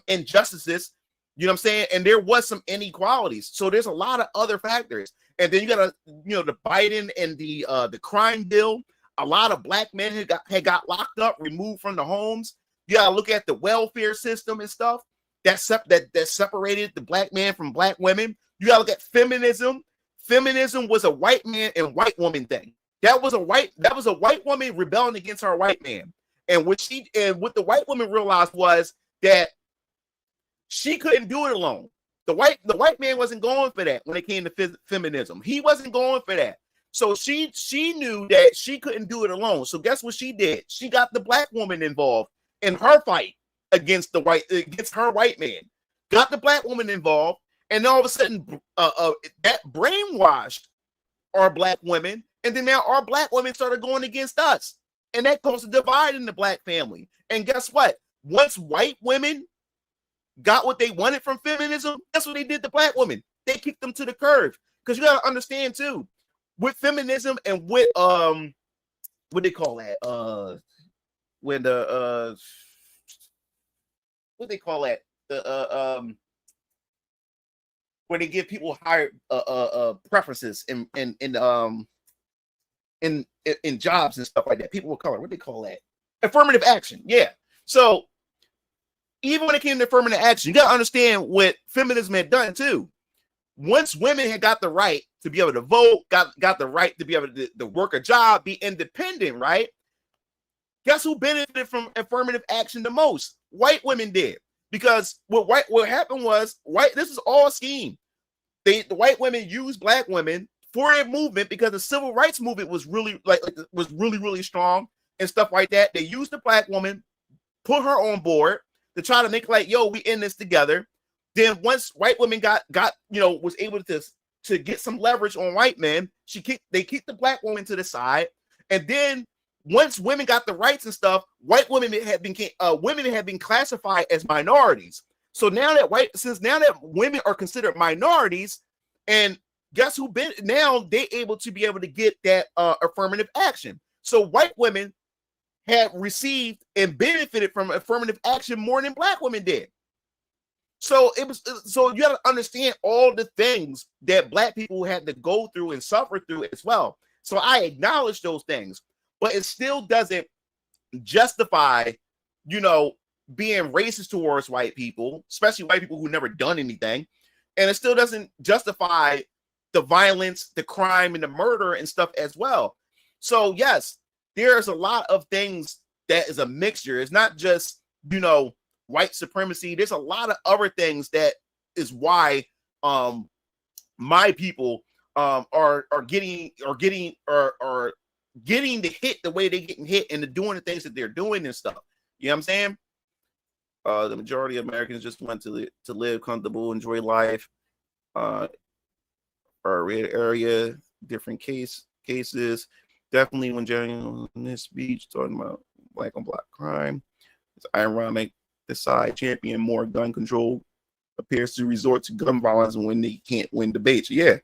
injustices, you know what I'm saying, and there was some inequalities. So there's a lot of other factors, and then you got the Biden and the crime bill. A lot of black men had got locked up, removed from the homes. You got to look at the welfare system and stuff that separated the black man from black women. You got to look at feminism. Feminism was a white man and white woman thing. That was a white woman rebelling against her white man. And what the white woman realized was that she couldn't do it alone. The white man wasn't going for that when it came to feminism. He wasn't going for that. So she knew that she couldn't do it alone. So guess what she did? She got the black woman involved in her fight against her white man. Got the black woman involved, and all of a sudden that brainwashed our black women, and then now our black women started going against us. And that caused a divide in the black family. And guess what? Once white women got what they wanted from feminism, that's what they did to black women. They kicked them to the curb. Because you got to understand too, with feminism and with what they call that? When the what they call that? The when they give people higher preferences in jobs and stuff like that. People will call it, what do they call that? Affirmative action. Yeah. So even when it came to affirmative action, you got to understand what feminism had done too. Once women had got the right to be able to vote, got the right to be able to work a job, be independent, right? Guess who benefited from affirmative action the most? White women did. Because what happened was, this is all a scheme. The white women used black women for their movement, because the civil rights movement was really really strong and stuff like that. They used the black woman, put her on board to try to make like, yo, we in this together. Then once white women was able to get some leverage on white men, they kicked the black woman to the side. And then once women got the rights and stuff, white women had been classified as minorities. So now that women are considered minorities, and guess who now they able to get that affirmative action. So white women had received and benefited from affirmative action more than black women did. So so you got to understand all the things that Black people had to go through and suffer through as well. So I acknowledge those things, but it still doesn't justify, being racist towards white people, especially white people who never done anything. And it still doesn't justify the violence, the crime, and the murder and stuff as well. So yes, there's a lot of things that is a mixture. It's not just, white supremacy. There's a lot of other things that is why my people are getting the hit the way they're getting hit and doing the things that they're doing and stuff. You know what I'm saying? The majority of Americans just want to live comfortable, enjoy life. Our red area, different cases. Definitely when Jerry in this speech talking about black on black crime, it's ironic the side champion more gun control appears to resort to gun violence when they can't win debates. Yeah.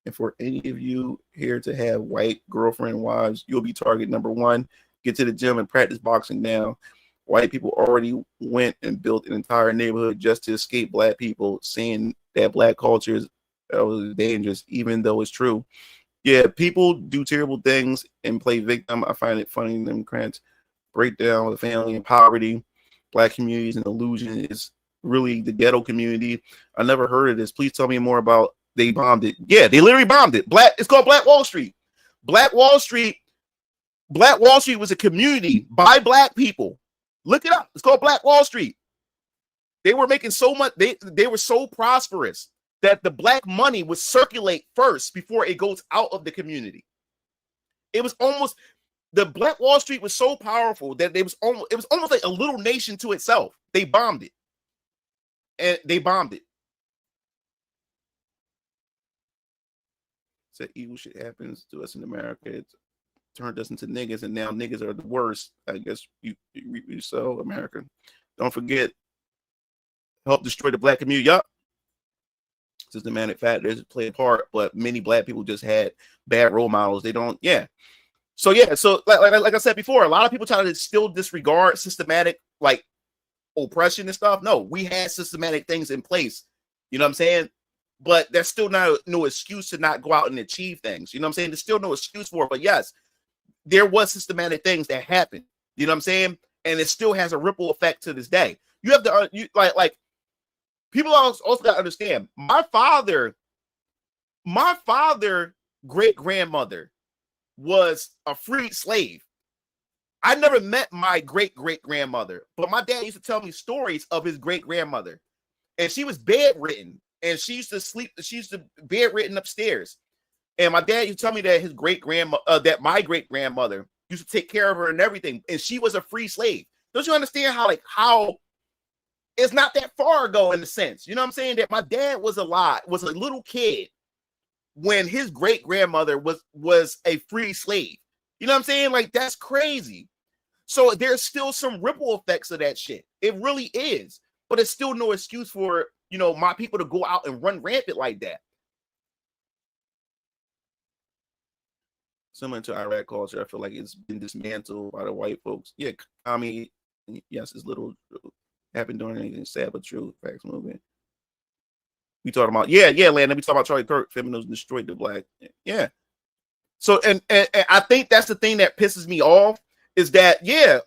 And for any of you here to have white girlfriend wives, you'll be target number one. Get to the gym and practice boxing now. White people already went and built an entire neighborhood just to escape Black people, saying that Black culture is dangerous, even though it's true. Yeah, people do terrible things and play victim. I find it funny. Democrats break down the family and poverty. Black communities and illusion is really the ghetto community. I never heard of this. Please tell me more about. They bombed it. Yeah, they literally bombed it. It's called Black Wall Street. Black Wall Street was a community by Black people. Look it up. It's called Black Wall Street. They were making so much. They were so prosperous that the Black money would circulate first before it goes out of the community. It was almost, the Black Wall Street was so powerful that it was almost like a little nation to itself. They bombed it. And they bombed it. Said evil shit happens to us in America. It's turned us into niggas, and now niggas are the worst. I guess you so America. Don't forget, help destroy the Black community. Yup. Systematic factors play a part, but many Black people just had bad role models. They don't, yeah. So yeah, so like I said before, a lot of people try to still disregard systematic like oppression and stuff. No, we had systematic things in place. You know what I'm saying? But there's still no excuse to not go out and achieve things. You know what I'm saying? There's still no excuse for it. But yes, there was systematic things that happened. You know what I'm saying? And it still has a ripple effect to this day. You have to like people also got to understand. My father great grandmother was a freed slave. I never met my great grandmother, but my dad used to tell me stories of his great grandmother, and she was bedridden. And she used to bedridden upstairs. And my dad used to tell me that that my great grandmother used to take care of her and everything. And she was a free slave. Don't you understand how it's not that far ago in a sense? You know what I'm saying? That my dad was a little kid when his great grandmother was a free slave. You know what I'm saying? Like, that's crazy. So there's still some ripple effects of that shit. It really is. But it's still no excuse for my people to go out and run rampant like that. Similar to Iraq culture, I feel like it's been dismantled by the white folks. Yeah, I mean, yes, it's little happened during anything sad but true. Facts movement. We talking about, Landon. We talking about Charlie Kirk. Feminism destroyed the Black. Yeah. So and I think that's the thing that pisses me off is that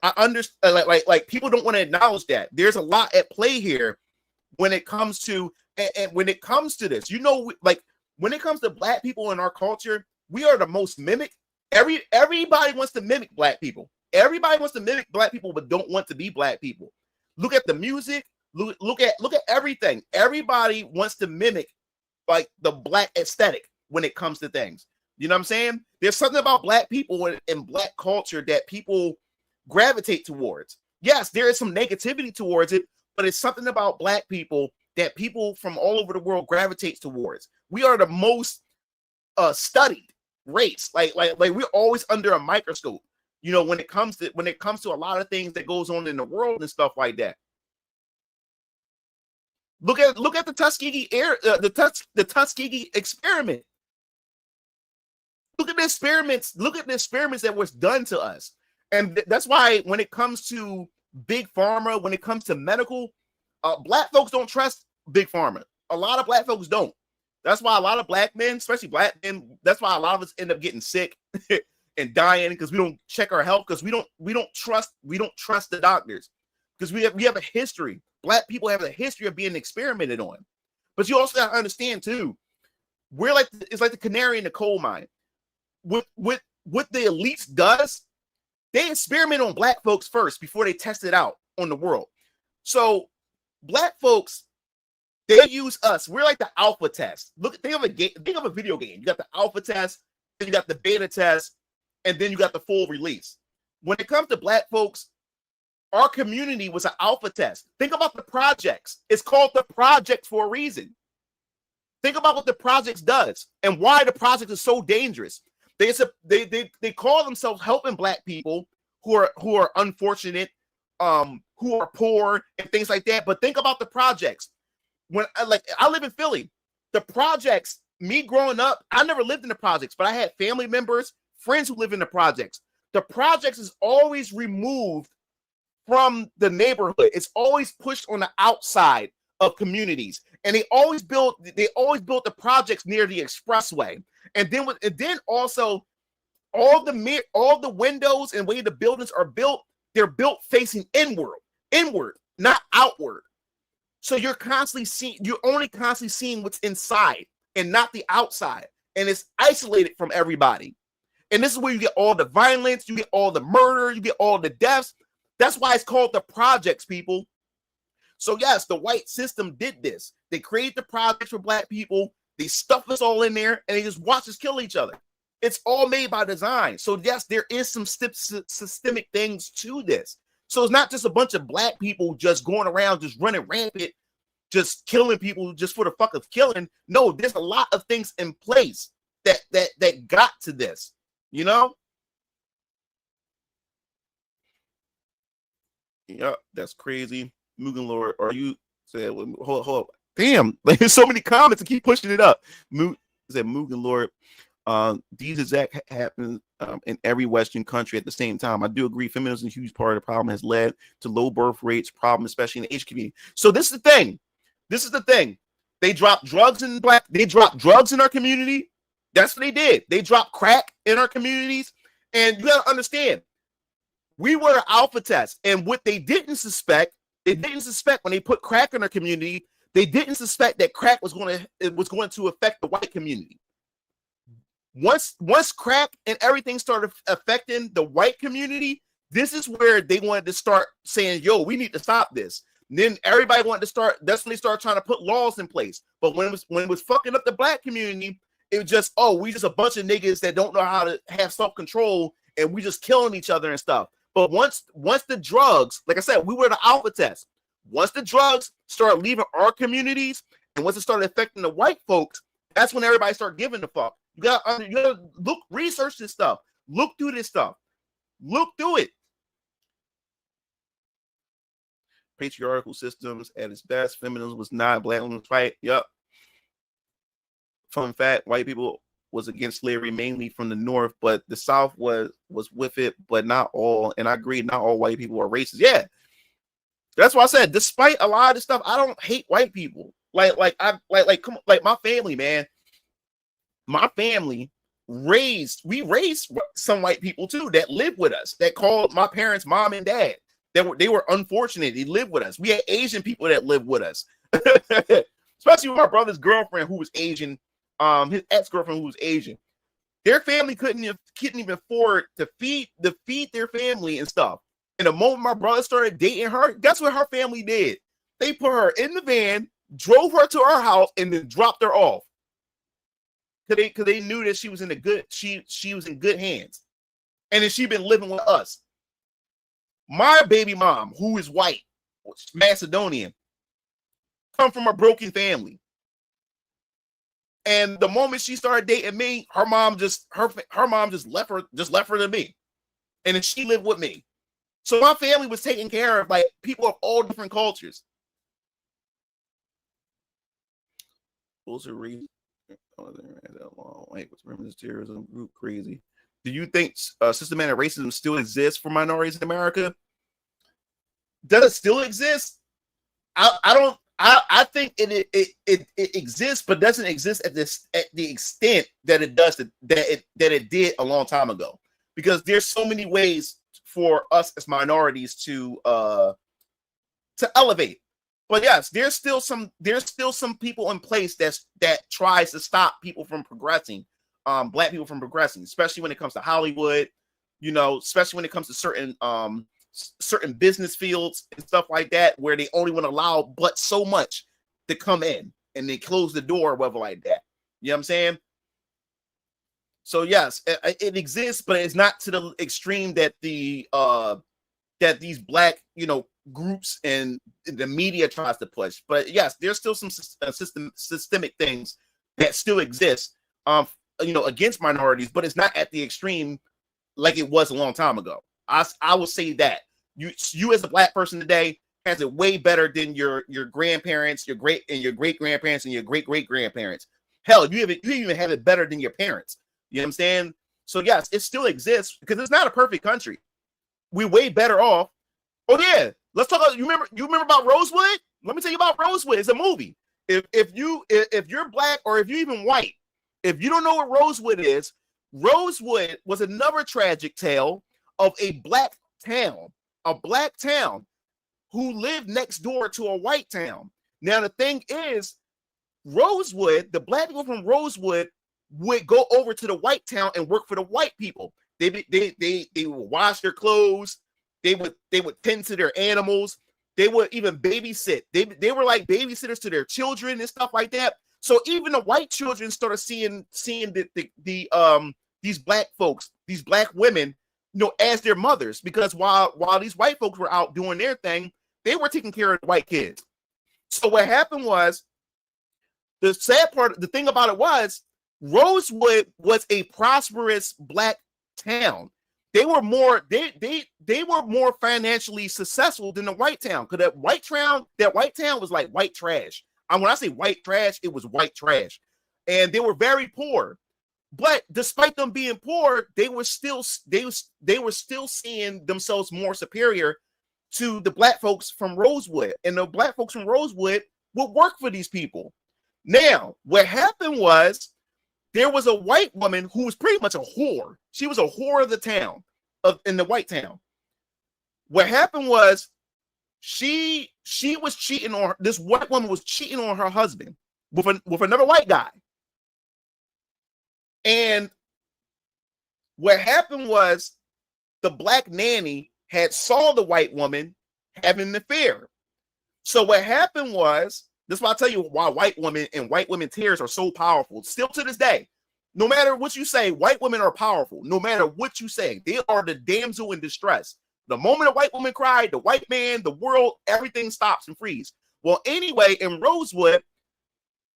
I understand like people don't want to acknowledge that there's a lot at play here. When it comes to when it comes to this, like when it comes to Black people in our culture, we are the most mimicked. Everybody wants to mimic Black people. Everybody wants to mimic Black people, but don't want to be Black people. Look at the music. Look at everything. Everybody wants to mimic like the Black aesthetic when it comes to things. You know what I'm saying? There's something about Black people and Black culture that people gravitate towards. Yes, there is some negativity towards it. But it's something about Black people that people from all over the world gravitates towards. We are the most studied race. Like we're always under a microscope. When it comes to a lot of things that goes on in the world and stuff like that. Look at the Tuskegee the Tuskegee experiment. Look at the experiments. Look at the experiments that was done to us, and that's why when it comes to big pharma, when it comes to medical, Black folks don't trust big pharma. A lot of black folks don't. That's why a lot of black men, especially black men, that's why a lot of us end up getting sick and dying, because we don't check our health, because we don't trust the doctors, because we have a history. Black people have a history of being experimented on. But you also got to understand too, it's like the canary in the coal mine. What the elites does, they experiment on black folks first before they test it out on the world. So black folks, they use us. We're like the alpha test. Think of a video game. You got the alpha test, then you got the beta test, and then you got the full release. When it comes to black folks, our community was an alpha test. Think about the projects. It's called the project for a reason. Think about what the projects does and why the project is so dangerous. They call themselves helping black people who are unfortunate, who are poor and things like that. But think about the projects. When I live in Philly, the projects, me growing up, I never lived in the projects, but I had family members, friends who live in the projects. The projects is always removed from the neighborhood. It's always pushed on the outside of communities, and they always built the projects near the expressway. And then also all the windows and way the buildings are built, they're built facing inward, not outward. So you're only constantly seeing what's inside and not the outside. And it's isolated from everybody. And this is where you get all the violence, you get all the murder, you get all the deaths. That's why it's called the projects, people. So yes, the white system did this. They created the projects for black people. They stuff us all in there, and they just watch us kill each other. It's all made by design. So yes, there is some systemic things to this. So it's not just a bunch of black people just going around, just running rampant, just killing people just for the fuck of killing. No, there's a lot of things in place that got to this, you know? Yeah, that's crazy. Mugen Lord, are you said hold up. Damn, like, there's so many comments and keep pushing it up. Said Mugen Lord. These exact happen in every Western country at the same time. I do agree. Feminism is a huge part of the problem, has led to low birth rates problem, especially in the Asian community. So this is the thing. They dropped drugs in our community. That's what they did. They dropped crack in our communities. And you gotta understand, we were an alpha test. And what they didn't suspect when they put crack in our community, they didn't suspect that crack was going to affect the white community. Once crack and everything started affecting the white community, this is where they wanted to start saying, yo, we need to stop this. And then everybody wanted to start, that's when they started trying to put laws in place. But when it was fucking up the black community, it was just, oh, we just a bunch of niggas that don't know how to have self-control, and we just killing each other and stuff. But once the drugs, like I said, we were the alpha test. Once the drugs started leaving our communities, and once it started affecting the white folks, that's when everybody started giving a fuck. You gotta research this stuff. Look through this stuff. Look through it. Patriarchal systems at its best. Feminism was not black women's fight. Yep. Fun fact: white people was against slavery mainly from the North, but the South was with it, but not all. And I agree, not all white people are racist. Yeah, that's why I said, despite a lot of this stuff, I don't hate white people. Like my family, man. My family raised some white people too that live with us, that called my parents mom and dad. They were unfortunate. They lived with us. We had Asian people that lived with us, especially with my brother's girlfriend who was Asian, his ex-girlfriend who was Asian. Their family couldn't even afford to feed their family and stuff. And the moment my brother started dating her, guess what her family did? They put her in the van, drove her to our house, and then dropped her off. Because they knew that she was in she was in good hands. And then she been living with us. My baby mom, who is white, Macedonian, come from a broken family. And the moment she started dating me, her mom just left her to me. And then she lived with me. So my family was taken care of by people of all different cultures. Those are reasons. What's terrorism group crazy? Do you think systematic racism still exists for minorities in America? Does it still exist? I think it exists, but doesn't exist at the extent that it does that it did a long time ago. Because there's so many ways for us as minorities to elevate. But yes, there's still some people in place that tries to stop people from progressing, black people from progressing, especially when it comes to Hollywood, especially when it comes to certain business fields and stuff like that, where they only want to allow but so much to come in, and they close the door or whatever like that. You know what I'm saying? So yes, it exists, but it's not to the extreme that that these black groups and the media tries to push. But yes, there's still some systemic things that still exist, against minorities, but it's not at the extreme like it was a long time ago. I will say that you as a black person today has it way better than your grandparents, your great grandparents, and your great grandparents. Hell, you even have it better than your parents. You know what I'm saying? So yes, it still exists because it's not a perfect country. We're way better off. Oh yeah, let's talk about. You remember about Rosewood? Let me tell you about Rosewood. It's a movie. If you're black or if you're even white, if you don't know what Rosewood is, Rosewood was another tragic tale of a black town who lived next door to a white town. Now the thing is, Rosewood, the black people from Rosewood would go over to the white town and work for the white people. They would wash their clothes. They would tend to their animals. They would even babysit. They were like babysitters to their children and stuff like that. So even the white children started seeing these black folks, these black women, as their mothers, because while these white folks were out doing their thing, they were taking care of the white kids. So what happened was, the sad part, the thing about it was, Rosewood was a prosperous black town. They were more financially successful than the white town, because that white town was like white trash. And when I say white trash, it was white trash, and they were very poor. But despite them being poor, they were still seeing themselves more superior to the black folks from Rosewood, and the black folks from Rosewood would work for these people. Now, what happened was, there was a white woman who was pretty much a whore. She was a whore of the town, in the white town. What happened was, she was cheating on this white woman was cheating on her husband with another white guy. And what happened was, the black nanny had saw the white woman having an affair. So what happened was, this is why I tell you why white women tears are so powerful. Still to this day, no matter what you say, white women are powerful. No matter what you say, they are the damsel in distress. The moment a white woman cried, the white man, the world, everything stops and freezes. Well, anyway, in Rosewood,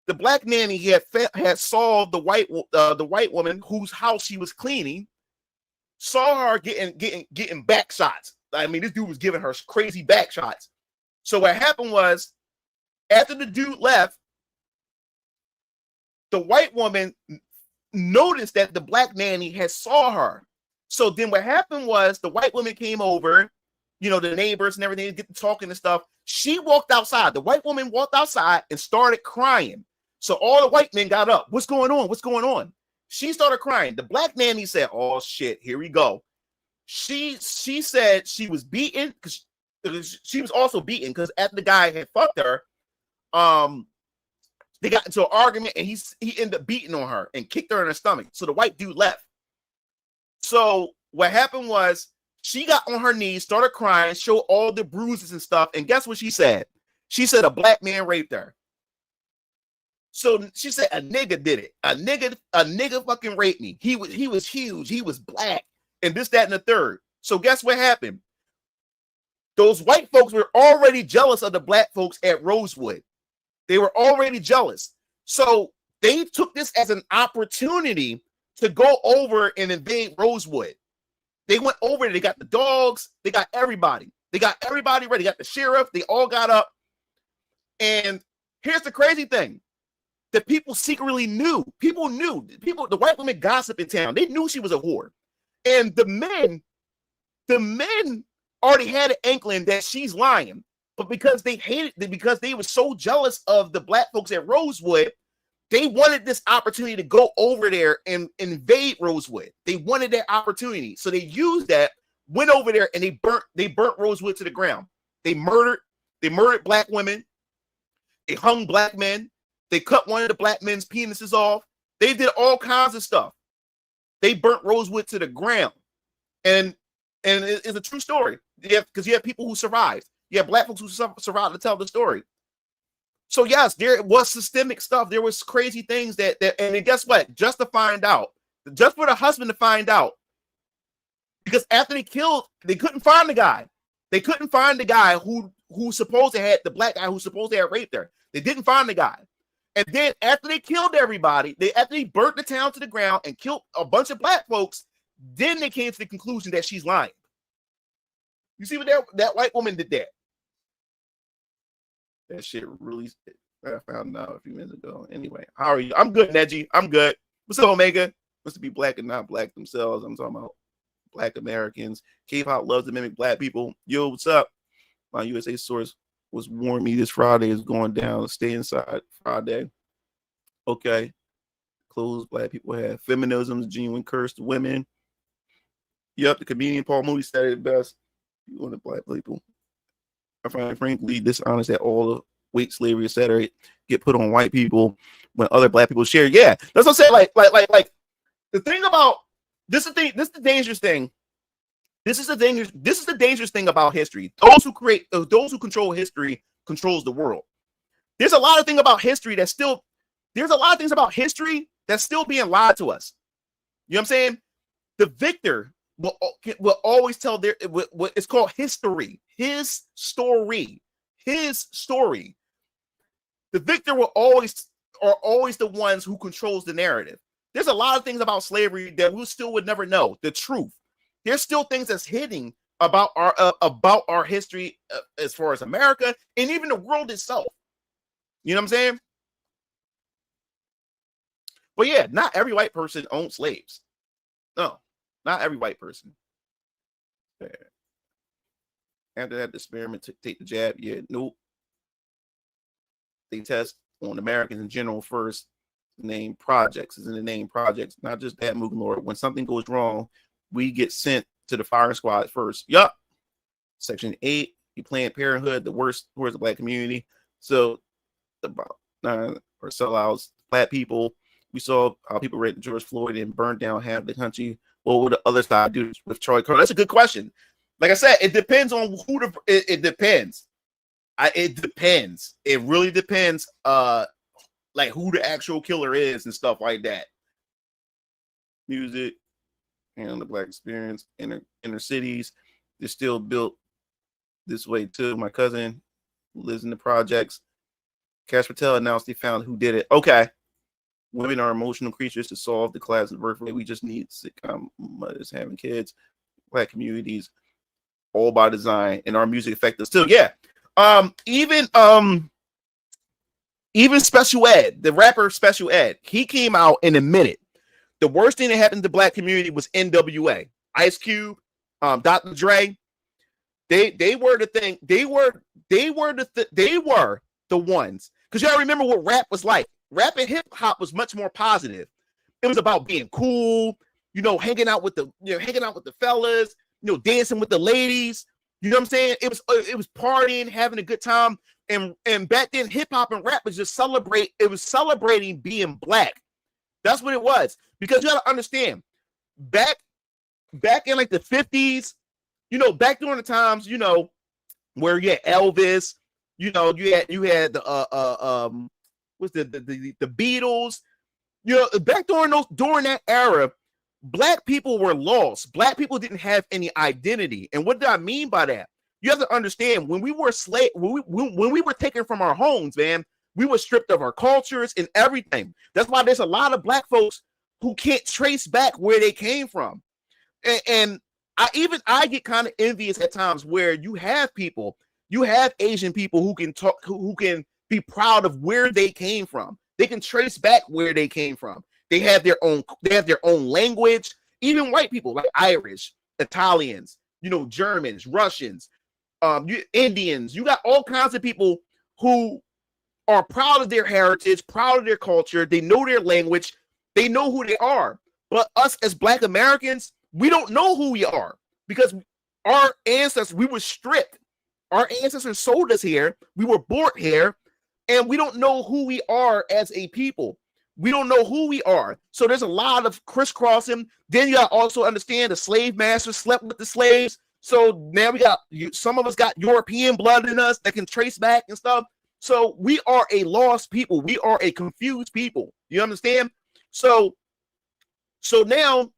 the black nanny had saw the white woman whose house she was cleaning, saw her getting back shots. I mean, this dude was giving her crazy back shots. So what happened was, after the dude left, the white woman noticed that the black nanny had saw her. So then what happened was, the white woman came over, the neighbors and everything, get to talking and stuff. She walked outside. The white woman walked outside and started crying. So all the white men got up. What's going on? What's going on? She started crying. The black nanny said, "Oh shit, here we go." She said she was beaten, because she was also beaten because after the guy had fucked her, they got into an argument, and he ended up beating on her and kicked her in her stomach. So the white dude left. So what happened was, she got on her knees, started crying, showed all the bruises and stuff, and guess what she said? She said a black man raped her. So she said a nigga did it. A nigga fucking raped me. He was huge. He was black, and this, that, and the third. So guess what happened? Those white folks were already jealous of the black folks at Rosewood. They were already jealous. So they took this as an opportunity to go over and invade Rosewood. They went over, they got the dogs, they got everybody. They got everybody ready. They got the sheriff, they all got up. And here's the crazy thing. The people secretly knew. People knew. The white women gossip in town. They knew she was a whore. And the men already had an inkling that she's lying. But because they hated it, because they were so jealous of the black folks at Rosewood, they wanted this opportunity to go over there and invade Rosewood. They wanted that opportunity. So they used that, went over there, and they burnt Rosewood to the ground. They murdered black women. They hung black men. They cut one of the black men's penises off. They did all kinds of stuff. They burnt Rosewood to the ground. And it's a true story. Because you have people who survived. You have black folks who survived to tell the story. So yes, there was systemic stuff. There was crazy things that and then guess what? Just to find out, just for the husband to find out, because after they killed, they couldn't find the guy. They couldn't find the guy who supposed to had the black guy who supposed to have raped her. They didn't find the guy. And then after they killed everybody, after they burnt the town to the ground and killed a bunch of black folks, then they came to the conclusion that she's lying. You see what that white woman did that? That shit really, I found out a few minutes ago. Anyway, how are you? I'm good, Neji. I'm good. What's up, Omega? Wants to be black and not black themselves. I'm talking about black Americans. K-pop loves to mimic black people. Yo, what's up? My USA source was warning me this Friday is going down. Stay inside Friday. Okay. Clothes black people have. Feminism's genuine curse to women. Yep, the comedian Paul Mooney said it best. You want the black people. I find it frankly dishonest that all the weight slavery, etc., get put on white people when other black people share. Yeah, that's what I'm saying. Like the thing about this is the dangerous thing. This is the dangerous thing about history. Those who control history controls the world. There's a lot of things about history that's still being lied to us. You know what I'm saying? The victor will always tell what it's called history. His story. The victor are always the ones who controls the narrative. There's a lot of things about slavery that we still would never know the truth. There's still things that's hidden about our history as far as America and even the world itself. You know what I'm saying? But yeah, not every white person owned slaves. No, not every white person. After that experiment to take the jab, yeah, nope. They test on Americans in general first. Name projects is in the name projects, not just that, Mugen Lord. When something goes wrong, we get sent to the firing squad first. Yup. Section 8, Planned Parenthood, the worst towards the black community. So about or sellouts, black people. We saw how people raped George Floyd and burned down half of the country. What would the other side do with Charlie Kirk? That's a good question. Like I said, it depends on who it depends. It depends. It really depends. Like who the actual killer is and stuff like that. Music and the black experience in inner cities, they're still built this way too. My cousin lives in the projects. Cash Patel announced they found who did it. Okay. Women are emotional creatures to solve the class and birth rate. We just need sitcom mothers having kids, black communities, all by design, and our music affects us too. Yeah. Even Special Ed, the rapper Special Ed, he came out in a minute. The worst thing that happened to the black community was NWA. Ice Cube, Dr. Dre. They were the thing. They were the ones. Because y'all remember what rap was like. Rap and hip hop was much more positive. It was about being cool, hanging out with the fellas, dancing with the ladies. You know what I'm saying? It was partying, having a good time. And back then, hip hop and rap was just celebrating being black. That's what it was. Because you gotta understand, back in like the 50s, back during the times, where you had Elvis, you had the what's the Beatles, back during that era, black people were lost. Black people didn't have any identity. And what do I mean by that? You have to understand, when we were when we were taken from our homes, man, we were stripped of our cultures and everything. That's why there's a lot of black folks who can't trace back where they came from. And I get kind of envious at times where you have Asian people who can talk, who can be proud of where they came from. They can trace back where they came from. They have their own language. Even white people like Irish, Italians, Germans, Russians. Indians. You got all kinds of people who are proud of their heritage, proud of their culture. They know their language. They know who they are. But us as Black Americans, we don't know who we are because our ancestors, we were stripped. Our ancestors sold us here. We were born here, and we don't know who we are as a people. We don't know who we are. So there's a lot of crisscrossing. Then you got to also understand the slave masters slept with the slaves. So now we got, some of us got European blood in us that can trace back and stuff. So we are a lost people. We are a confused people. You understand? So now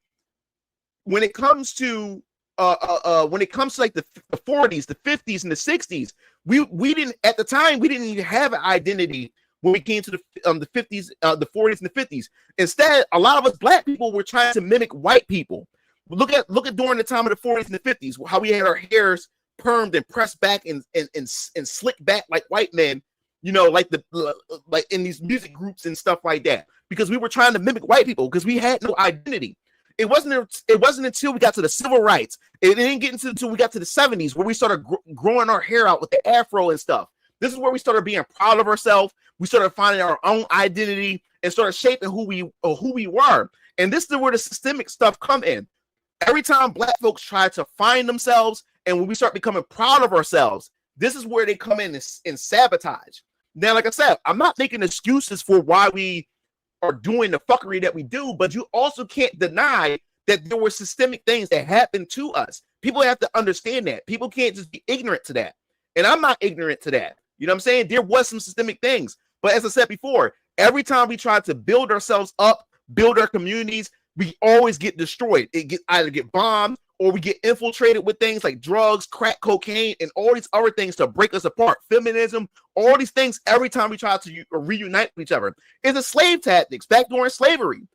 when it comes to like the 40s, the 50s, and the 60s, we didn't, at the time, we didn't even have an identity when we came to the 50s, the 40s, and the 50s. Instead, a lot of us Black people were trying to mimic white people. Look at during the time of the 40s and the 50s, how we had our hairs permed and pressed back and slicked back like white men, you know, like in these music groups and stuff like that, because we were trying to mimic white people because we had no identity. It wasn't until we got to the civil rights. It didn't get until we got to the 70s where we started growing our hair out with the afro and stuff. This is where we started being proud of ourselves. We started finding our own identity and started shaping who we were. And this is where the systemic stuff come in. Every time Black folks try to find themselves, and when we start becoming proud of ourselves, this is where they come in and sabotage. Now, like I said, I'm not making excuses for why we are doing the fuckery that we do, but you also can't deny that there were systemic things that happened to us. People have to understand that. People can't just be ignorant to that. And I'm not ignorant to that. You know what I'm saying? There was some systemic things. But as I said before, every time we try to build ourselves up, build our communities, we always get destroyed. Either get bombed or we get infiltrated with things like drugs, crack cocaine, and all these other things to break us apart. Feminism, all these things. Every time we try to reunite with each other, it's a slave tactics back during slavery.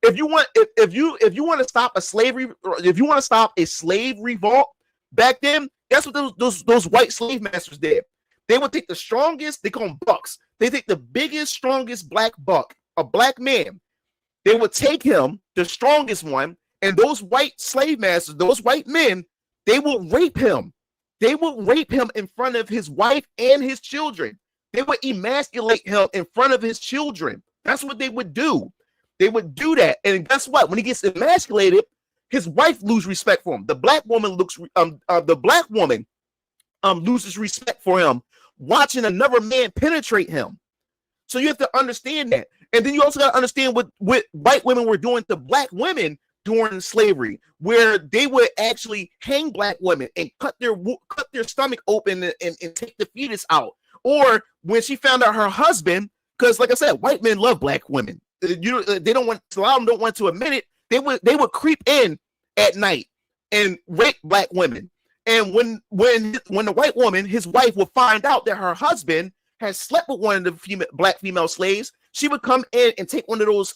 If you want to stop a slavery, or if you want to stop a slave revolt back then, that's what those white slave masters did. They would take the strongest, they call them bucks. They take the biggest, strongest Black buck, a Black man. They would take him, the strongest one, and those white slave masters, those white men, they would rape him. They would rape him in front of his wife and his children. They would emasculate him in front of his children. That's what they would do. They would do that. And guess what? When he gets emasculated, his wife loses respect for him. The black woman loses respect for him, watching another man penetrate him. So you have to understand that. And then you also got to understand what white women were doing to black women during slavery, where they would actually hang black women and cut their stomach open and take the fetus out. Or when she found out her husband, because like I said, white men love black women. They don't want, a lot of them don't want to admit it. They would creep in at night and rape black women. And when the white woman, his wife, would find out that her husband has slept with one of the black female slaves, she would come in and take one of those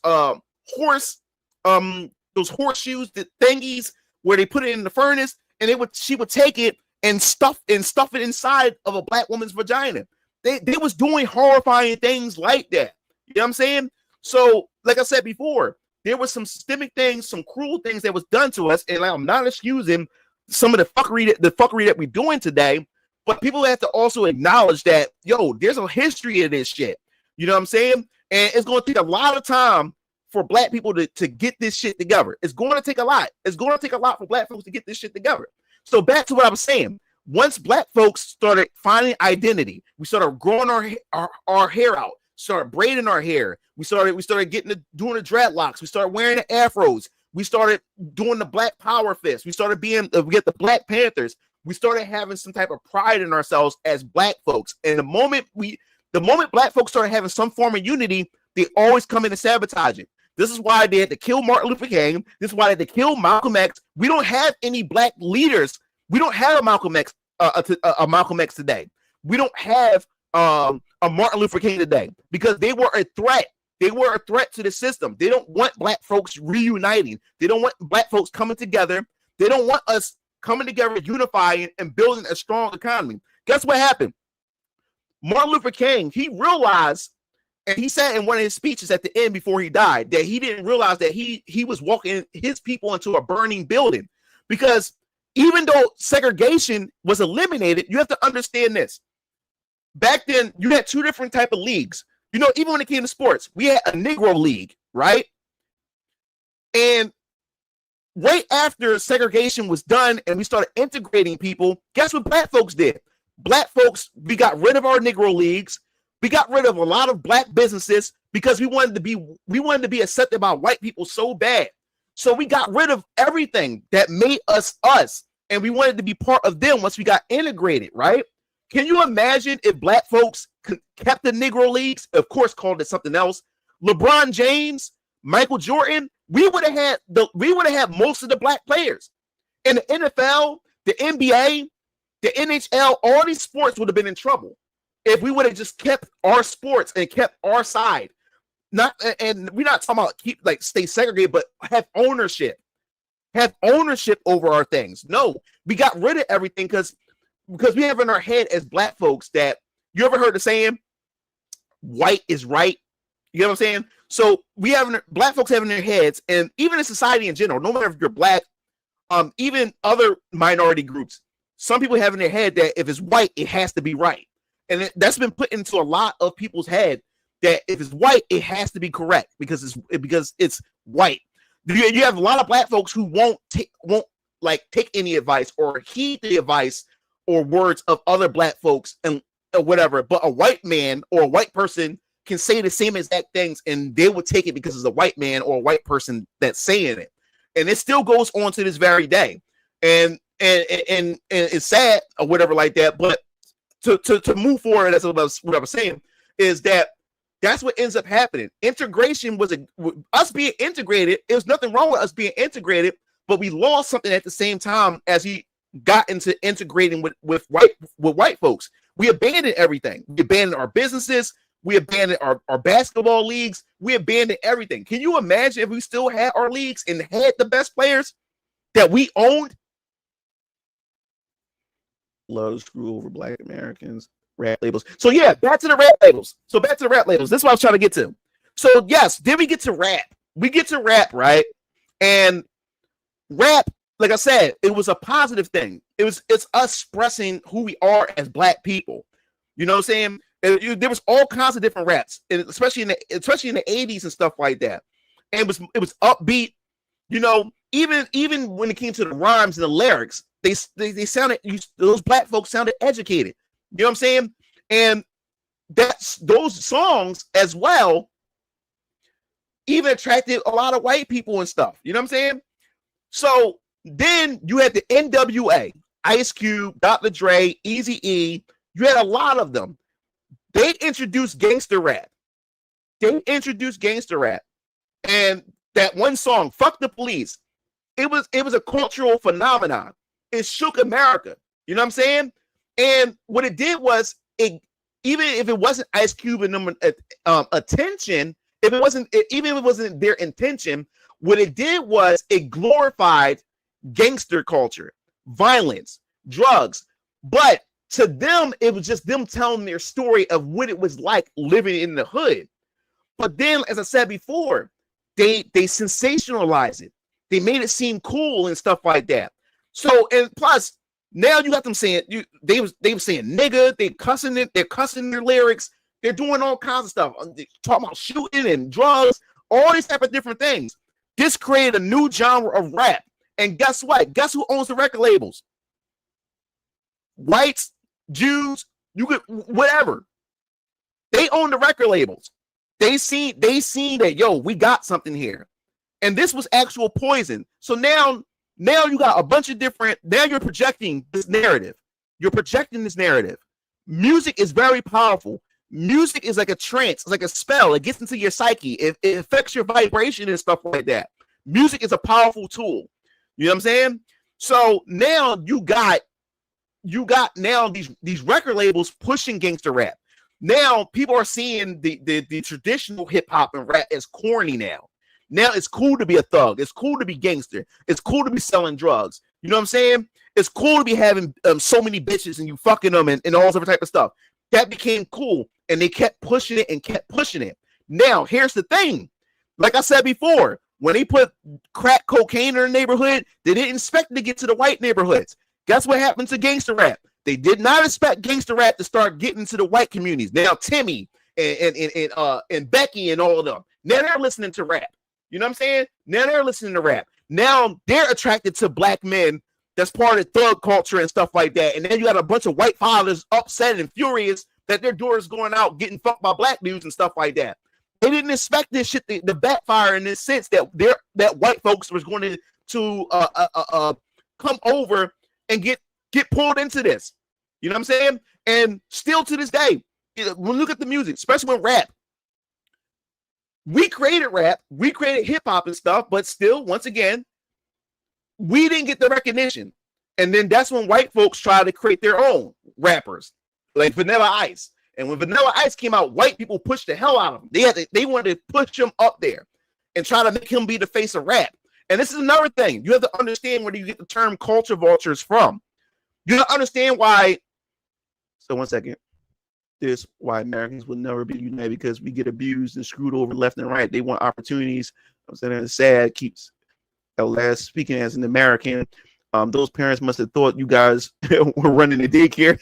those horseshoes, the thingies where they put it in the furnace, and she would take it and stuff it inside of a black woman's vagina. They was doing horrifying things like that. You know what I'm saying? So, like I said before, there was some systemic things, some cruel things that was done to us, and I'm not excusing some of the fuckery that we're doing today, but people have to also acknowledge that, yo, there's a history of this shit. You know what I'm saying? And it's going to take a lot of time for black people to get this shit together. It's going to take a lot. It's going to take a lot for black folks to get this shit together. So back to what I was saying. Once black folks started finding identity, we started growing our hair out, started braiding our hair. We started doing the dreadlocks. We started wearing the afros. We started doing the Black Power fist. We started we get the Black Panthers. We started having some type of pride in ourselves as black folks. And the moment black folks started having some form of unity, they always come in and sabotage it. This is why they had to kill Martin Luther King. This is why they had to kill Malcolm X. We don't have any black leaders. We don't have a Malcolm X today. We don't have a Martin Luther King today because they were a threat. They were a threat to the system. They don't want black folks reuniting. They don't want black folks coming together. They don't want us coming together, unifying, and building a strong economy. Guess what happened? Martin Luther King, he realized, and he said in one of his speeches at the end before he died, that he didn't realize that he was walking his people into a burning building. Because even though segregation was eliminated, you have to understand this. Back then, you had two different type of leagues. You know, even when it came to sports, we had a Negro league, right? And right after segregation was done and we started integrating people, guess what black folks did? Black folks, we got rid of our Negro leagues. We got rid of a lot of black businesses because we wanted to be accepted by white people so bad. So we got rid of everything that made us us, and we wanted to be part of them once we got integrated, right? Can you imagine if black folks kept the Negro leagues, of course, called it something else? LeBron James, Michael Jordan, we would have had most of the black players in the NFL, the NBA, the NHL. All these sports would have been in trouble if we would have just kept our sports and kept our side. And we're not talking about stay segregated, but have ownership over our things. No, we got rid of everything because we have in our head as black folks that, you ever heard the saying, white is right? You know what I'm saying? So black folks have in their heads, and even in society in general, no matter if you're black, even other minority groups, some people have in their head that if it's white, it has to be right. And that's been put into a lot of people's head, that if it's white, it has to be correct because it's white. You have a lot of black folks who won't take any advice or heed the advice or words of other black folks and whatever. But a white man or a white person can say the same exact things, and they would take it because it's a white man or a white person that's saying it. And it still goes on to this very day. And it's sad or whatever like that. But to move forward, that's what I was saying, is that's what ends up happening. Integration was us being integrated. There was nothing wrong with us being integrated, but we lost something at the same time as we got into integrating with white folks. We abandoned everything. We abandoned our businesses. We abandoned our basketball leagues. We abandoned everything. Can you imagine if we still had our leagues and had the best players that we owned? Love to screw over black Americans. Rap labels. So yeah, back to the rap labels. This is what I was trying to get to. So yes, then we get to rap. We get to rap, right? And rap, like I said, it was a positive thing. It's us expressing who we are as black people. You know what I'm saying? There was all kinds of different raps, especially in the 80s and stuff like that. And it was upbeat. You know, even when it came to the rhymes and the lyrics, they sounded, those black folks sounded educated. You know what I'm saying? And those songs as well even attracted a lot of white people and stuff. You know what I'm saying? So then you had the NWA, Ice Cube, Dr. Dre, Eazy-E. You had a lot of them. They introduced gangster rap. And that one song, Fuck the Police, it was a cultural phenomenon. It shook America. You know what I'm saying? And what it did was, even if it wasn't Ice Cube and them attention, even if it wasn't their intention, what it did was it glorified gangster culture, violence, drugs. But to them, it was just them telling their story of what it was like living in the hood. But then, as I said before, they sensationalized it. They made it seem cool and stuff like that. So, and plus, now you got them saying they were saying nigga, they're cussing their lyrics, they're doing all kinds of stuff, they're talking about shooting and drugs, all these type of different things. This created a new genre of rap. And guess what? Guess who owns the record labels? Whites, Jews, you could whatever. They own the record labels. They seen that, yo, we got something here. And this was actual poison. So now you got a bunch of different, now you're projecting this narrative. Music is very powerful. Music is like a trance, it's like a spell. It gets into your psyche. It affects your vibration and stuff like that. Music is a powerful tool. You know what I'm saying? So now you got now these record labels pushing gangster rap. Now people are seeing the traditional hip hop and rap as corny now. Now it's cool to be a thug. It's cool to be gangster. It's cool to be selling drugs. You know what I'm saying? It's cool to be having so many bitches and you fucking them and all different type of stuff. That became cool, and they kept pushing it and kept pushing it. Now, here's the thing. Like I said before, When they put crack cocaine in their neighborhood, they didn't expect to get to the white neighborhoods. Guess what happened to gangster rap? They did not expect gangster rap to start getting to the white communities. Now Timmy and Becky and all of them, now they're listening to rap. You know what I'm saying? Now they're listening to rap. Now they're attracted to black men that's part of thug culture and stuff like that. And then you got a bunch of white fathers upset and furious that their daughters going out getting fucked by black dudes and stuff like that. They didn't expect this shit to backfire in this sense that white folks was going to come over and get pulled into this. You know what I'm saying? And still to this day, when we look at the music, especially when rap, we created hip hop and stuff, but still, once again, we didn't get the recognition. And then that's when white folks try to create their own rappers, like Vanilla Ice. And when Vanilla Ice came out, white people pushed the hell out of him. They wanted to push him up there and try to make him be the face of rap. And this is another thing. You have to understand where you get the term culture vultures from. You have to understand why. So 1 second. This why Americans will never be united, because we get abused and screwed over left and right. They want opportunities. I'm saying it's sad. Keeps last speaking as an American. Those parents must have thought you guys were running the daycare.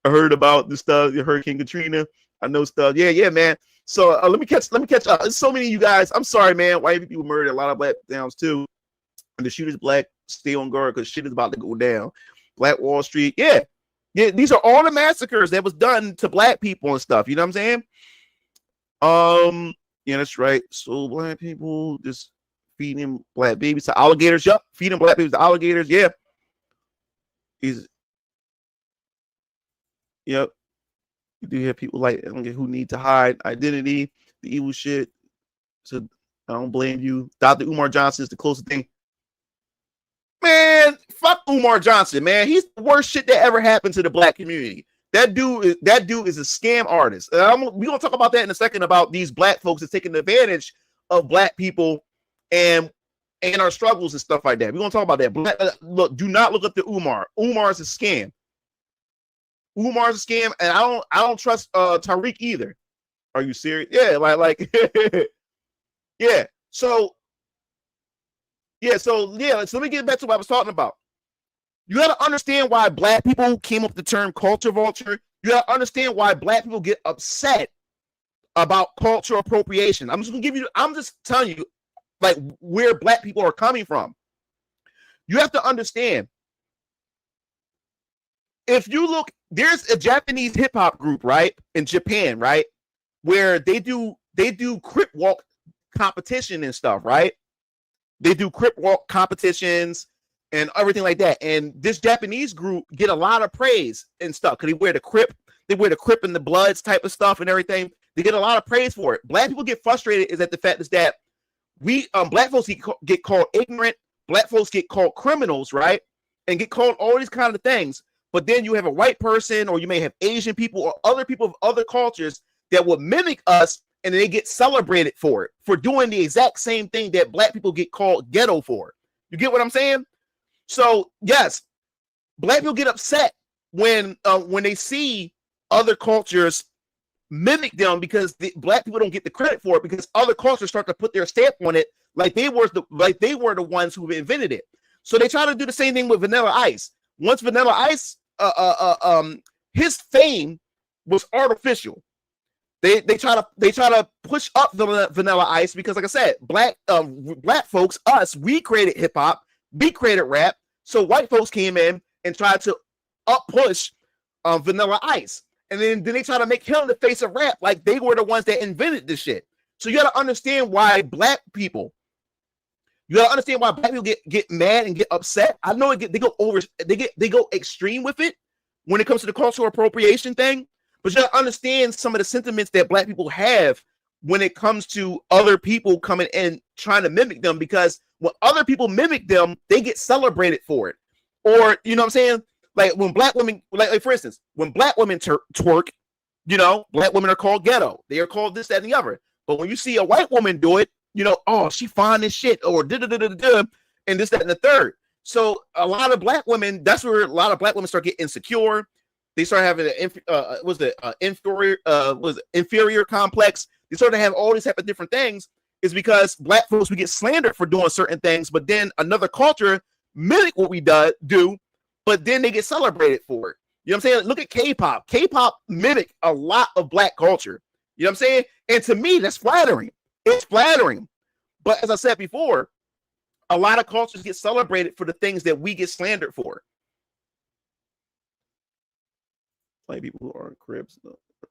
I heard about the stuff, Hurricane Katrina. I know stuff. Yeah, man. So let me catch up. There's so many of you guys. I'm sorry, man. White people murdered a lot of black towns too. And the shooter's black. Stay on guard because shit is about to go down. Black Wall Street. Yeah. These are all the massacres that was done to black people and stuff. You know what I'm saying? Yeah, that's right. So black people just feeding black babies to alligators. Yup, feeding black babies to alligators. Yeah. Yep. You do have people like who need to hide identity, the evil shit. So I don't blame you. Dr. Umar Johnson is the closest thing. Man, fuck Umar Johnson, man. He's the worst shit that ever happened to the black community. That dude is a scam artist. We're gonna talk about that in a second, about these black folks that's taking advantage of black people and our struggles and stuff like that. We're gonna talk about that. Look, do not look up to Umar. Umar is a scam. Umar's a scam, and I don't trust Tariq either. Are you serious? Yeah, like yeah. So let me get back to what I was talking about. You got to understand why black people came up with the term culture vulture. You got to understand why black people get upset about cultural appropriation. I'm just telling you, like, where black people are coming from. You have to understand. If you look, there's a Japanese hip hop group, right, in Japan, right, where they do crip walk competition and stuff, right? They do crip walk competitions and everything like that. And this Japanese group get a lot of praise and stuff because they wear the crip and the Bloods type of stuff and everything. They get a lot of praise for it. Black people get frustrated is that the fact is that we black folks get called ignorant. Black folks get called criminals, right, and get called all these kind of things. But then you have a white person, or you may have Asian people or other people of other cultures that will mimic us, and they get celebrated for it, for doing the exact same thing that black people get called ghetto for. You get what I'm saying? So yes, black people get upset when they see other cultures mimic them, because black people don't get the credit for it, because other cultures start to put their stamp on it, like they were the ones who invented it. So they try to do the same thing with Vanilla Ice. Once Vanilla Ice, his fame was artificial. They try to push up the Vanilla Ice because, like I said, black folks, us, we created hip hop, we created rap. So white folks came in and tried to up push Vanilla Ice, and then they try to make him the face of rap, like they were the ones that invented this shit. So you got to understand why black people. You gotta understand why black people get mad and get upset. I know they go extreme with it when it comes to the cultural appropriation thing, but you gotta understand some of the sentiments that black people have when it comes to other people coming in trying to mimic them, because when other people mimic them, they get celebrated for it. Or, you know what I'm saying? Like when black women, like for instance, when black women twerk, you know, black women are called ghetto. They are called this, that, and the other. But when you see a white woman do it, you know, oh, she fine as shit, or da-da-da-da-da, and this, that, and the third. So a lot of black women, that's where a lot of black women start getting insecure. They start having inferior complex. They start to have all these type of different things. is because black folks, we get slandered for doing certain things, but then another culture mimic what we do, but then they get celebrated for it. You know what I'm saying? Look at K-pop. K-pop mimic a lot of black culture. You know what I'm saying? And to me, that's flattering. It's flattering. But as I said before, a lot of cultures get celebrated for the things that we get slandered for. Like people who aren't Cribs,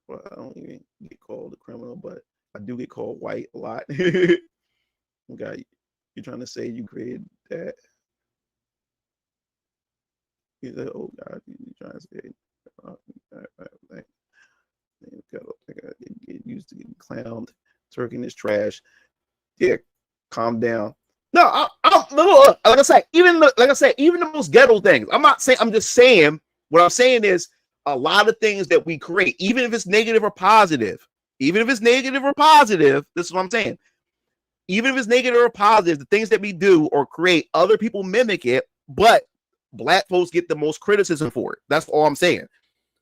well, I don't even get called a criminal, but I do get called white a lot. Okay, you're trying to say you created that? You said, oh God, you're trying to say, get used to getting clowned, twerking is trash. Yeah, calm down. No, like I said, even the most ghetto things. I'm not saying. I'm just saying. What I'm saying is a lot of things that we create, even if it's negative or positive. Even if it's negative or positive, this is what I'm saying. Even if it's negative or positive, the things that we do or create, other people mimic it, but black folks get the most criticism for it. That's all I'm saying.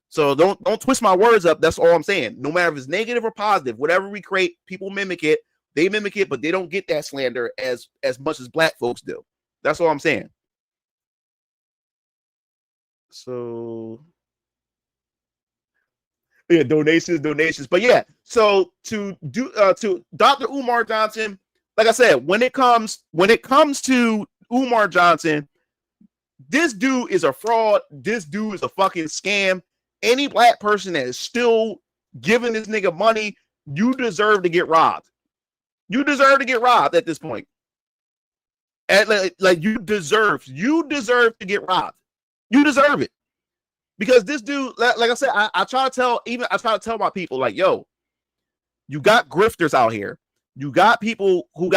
So don't twist my words up. That's all I'm saying. No matter if it's negative or positive, whatever we create, people mimic it. They mimic it, but they don't get that slander as much as black folks do. That's all I'm saying. So yeah, donations. But yeah, so to Dr. Umar Johnson, like I said, when it comes to Umar Johnson, this dude is a fraud. This dude is a fucking scam. Any black person that is still giving this nigga money, you deserve to get robbed. You deserve to get robbed at this point. And like you deserve to get robbed. You deserve it. Because this dude, like I said, I try to tell my people, like, yo, you got grifters out here. You got people who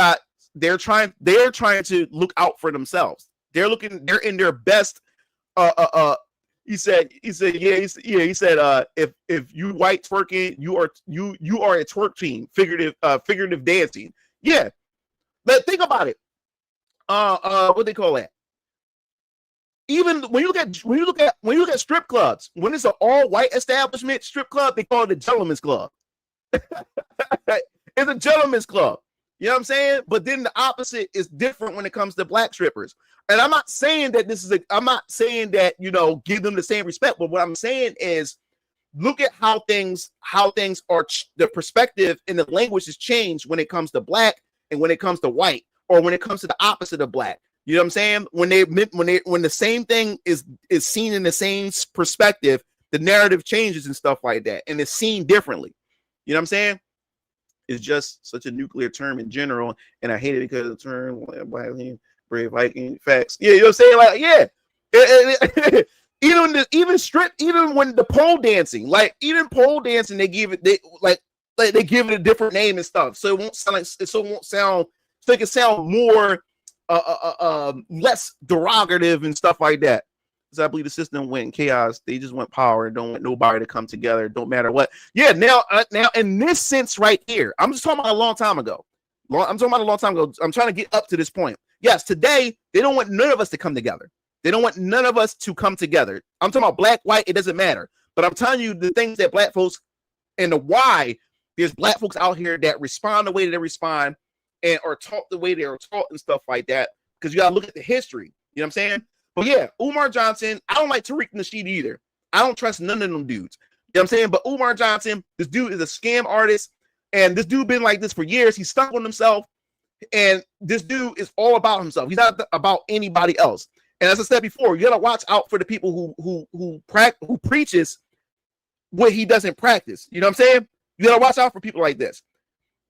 they're trying to look out for themselves. They're in their best. He said, if you white twerking, you are a twerk team, figurative dancing. Yeah. But think about it. What they call that? Even when you look at strip clubs, when it's an all white establishment strip club, they call it a gentleman's club. It's a gentleman's club. You know what I'm saying? But then the opposite is different when it comes to black strippers. And I'm not saying that I'm not saying that, give them the same respect. But what I'm saying is look at how things are, the perspective and the language has changed when it comes to black and when it comes to white, or when it comes to the opposite of black. You know what I'm saying? When the same thing is seen in the same perspective, the narrative changes and stuff like that, and it's seen differently. You know what I'm saying? It's just such a nuclear term in general, and I hate it because of the term brave Viking facts. Yeah, you know what I'm saying? Like, yeah. Even when the pole dancing, they give it a different name and stuff, so it can sound more less derogative and stuff like that. Because I believe the system went in chaos. They just want power and don't want nobody to come together. Don't matter what. Yeah, now in this sense right here, I'm just talking about a long time ago. I'm trying to get up to this point. Yes, today they don't want none of us to come together. They don't want none of us to come together. I'm talking about black, white. It doesn't matter. But I'm telling you the things that black folks and the why there's black folks out here that respond the way that they respond and are taught the way they are taught and stuff like that. Because you got to look at the history. You know what I'm saying? But yeah, Umar Johnson, I don't like Tariq Nasheed either. I don't trust none of them dudes. You know what I'm saying? But Umar Johnson, this dude is a scam artist. And this dude been like this for years. He's stuck on himself. And this dude is all about himself. He's not about anybody else. And as I said before, you got to watch out for the people who preaches what he doesn't practice. You know what I'm saying? You got to watch out for people like this.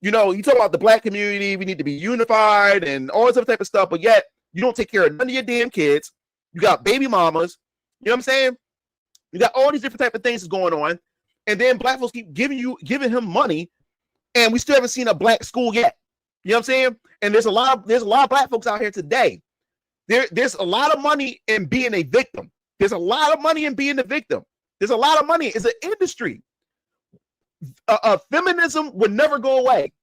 You talk about the black community. We need to be unified and all this other type of stuff. But yet you don't take care of none of your damn kids. You got baby mamas. You know what I'm saying? You got all these different type of things going on. And then black folks keep giving him money. And we still haven't seen a black school yet. You know what I'm saying? And there's a lot of black folks out here today. There's a lot of money in being a victim. There's a lot of money in being a victim. There's a lot of money. It's an industry. Feminism would never go away.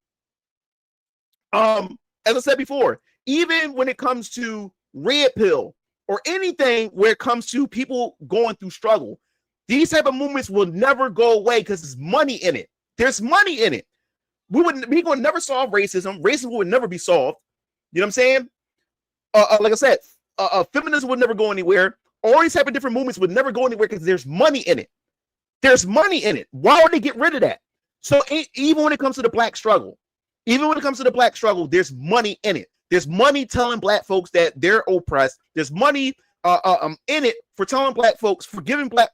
As I said before, even when it comes to red pill or anything where it comes to people going through struggle, these type of movements will never go away because there's money in it. There's money in it. we would never solve racism. Racism would never be solved. You know what I'm saying? Like I said, feminism would never go anywhere. All these type of different movements would never go anywhere because there's money in it. There's money in it. Why would they get rid of that? So even when it comes to the black struggle, there's money in it. There's money telling black folks that they're oppressed. There's money in it for telling black folks, telling black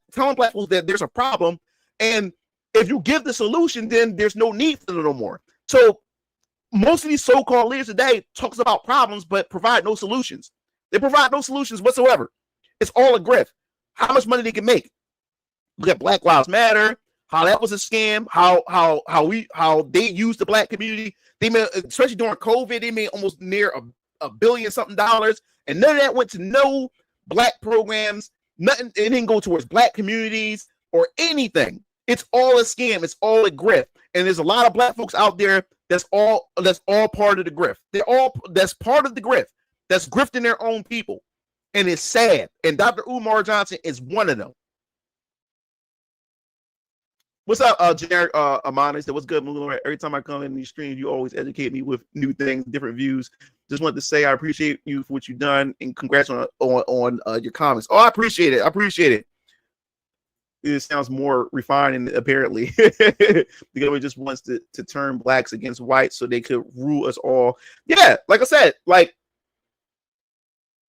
folks that there's a problem. And if you give the solution, then there's no need for them no more. So most of these so-called leaders today talks about problems, but provide no solutions. They provide no solutions whatsoever. It's all a grift. How much money they can make. Look at Black Lives Matter, how that was a scam, how they used the black community. They made, especially during COVID, they made almost near a billion something dollars, and none of that went to no black programs. Nothing, it didn't go towards black communities or anything. It's all a scam. It's all a grift. And there's a lot of black folks out there that's all part of the grift. That's part of the grift. That's grifting their own people. And it's sad. And Dr. Umar Johnson is one of them. What's up, generic Amanis? What's good, Moon? Every time I come in these streams, you always educate me with new things, different views. Just wanted to say I appreciate you for what you've done, and congrats on your comments. Oh, I appreciate it. It sounds more refined, apparently. The government just wants to turn blacks against whites so they could rule us all. Yeah, like I said, like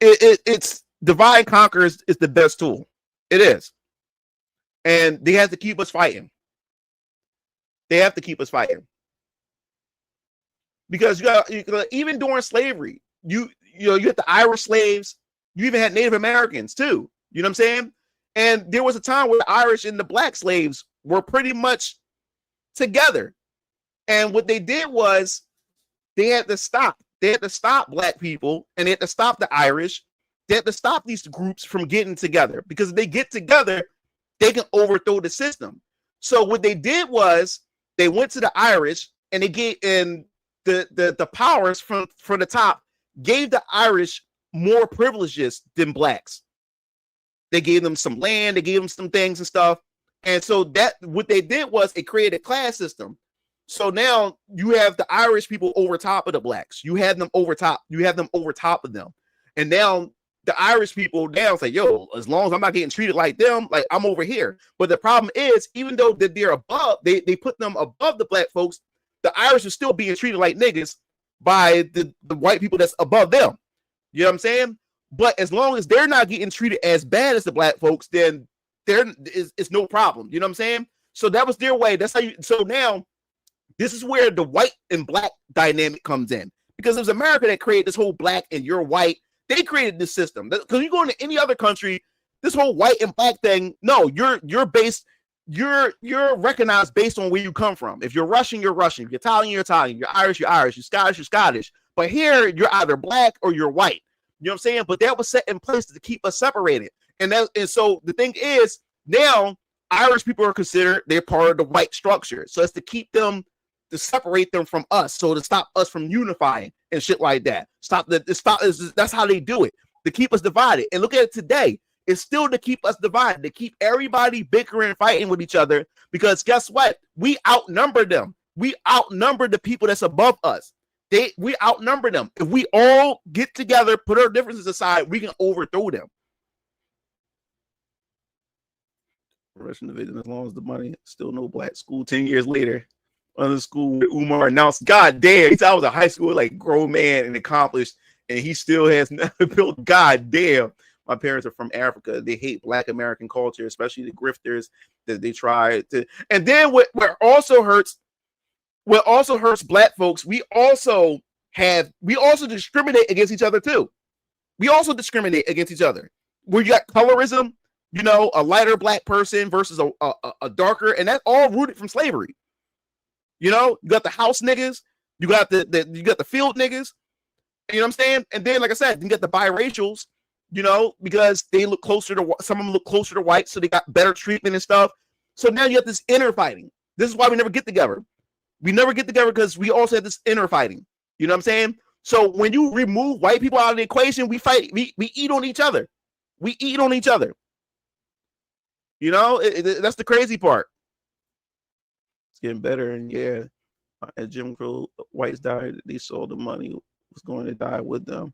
it's divide and conquer is the best tool. It is, and they have to keep us fighting. They have to keep us fighting because you got even during slavery, you had the Irish slaves. You even had Native Americans too. You know what I'm saying? And there was a time where the Irish and the black slaves were pretty much together. And what they did was they had to stop. They had to stop black people, and they had to stop the Irish. They had to stop these groups from getting together, because if they get together, they can overthrow the system. So what they did was they went to the Irish, and they gave the powers from the top gave the Irish more privileges than blacks. They gave them some land, they gave them some things and stuff. And so that what they did was it created a class system. So now you have the Irish people over top of the blacks. You have them over top. You have them over top of them. And now the Irish people now say, yo, as long as I'm not getting treated like them, like I'm over here. But the problem is, even though that they're above, they put them above the black folks, the Irish are still being treated like niggas by the white people that's above them. You know what I'm saying? But as long as they're not getting treated as bad as the black folks, then it's no problem. You know what I'm saying? So that was their way. That's how you. So now this is where the white and black dynamic comes in, because it was America that created this whole black and you're white. They created this system. Because you go into any other country, this whole white and black thing. No, you're based. You're recognized based on where you come from. If you're Russian, you're Russian. If you're Italian, you're Italian. You're Irish, you're Irish. You're Scottish, you're Scottish. But here, you're either black or you're white. You know what I'm saying? But that was set in place to keep us separated. And so the thing is, now Irish people are considered, they're part of the white structure. So it's to keep them, to separate them from us, so to stop us from unifying and shit like that. That's how they do it, to keep us divided. And look at it today. It's still to keep us divided, to keep everybody bickering and fighting with each other, because guess what? We outnumber them. We outnumber the people that's above us. We outnumber them. If we all get together, put our differences aside, we can overthrow them. Russian division, as long as the money, still no black school. 10 years later, under school where Umar announced, God damn, he said I was a high school like grown man and accomplished, and he still has never built. God damn. My parents are from Africa. They hate black American culture, especially the grifters that they try to. And then what also hurts black folks, we also discriminate against each other too. We also discriminate against each other. Where you got colorism, you know, a lighter black person versus a darker, and that's all rooted from slavery. You know, you got the house niggas, you got the field niggas, you know what I'm saying? And then, like I said, you got the biracials, you know, because they look closer to, some of them look closer to white, so they got better treatment and stuff. So now you have this inner fighting. This is why we never get together. We never get together, because we also have this inner fighting. You know what I'm saying? So when you remove white people out of the equation, we fight. We eat on each other. We eat on each other. You know, that's the crazy part. It's getting better, and yeah, As Jim Crow whites died, they saw the money was going to die with them.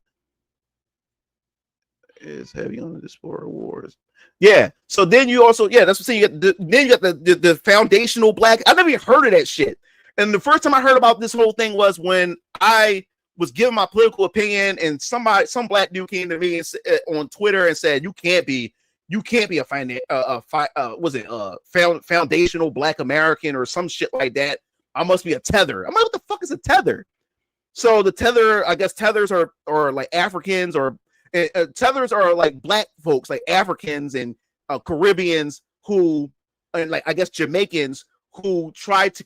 Is heavy on the diaspora wars. Yeah. So then you also, that's what I'm saying. Then you got the foundational black. I never even heard of that shit. And the first time I heard about this whole thing was when I was giving my political opinion, and some black dude came to me and, on Twitter and said, "You can't be a foundational black American or some shit like that. I must be a tether." I'm like, what the fuck is a tether? So the tether, I guess tethers are like Africans, or tethers are like black folks, like Africans and Caribbeans who, and like I guess Jamaicans who try to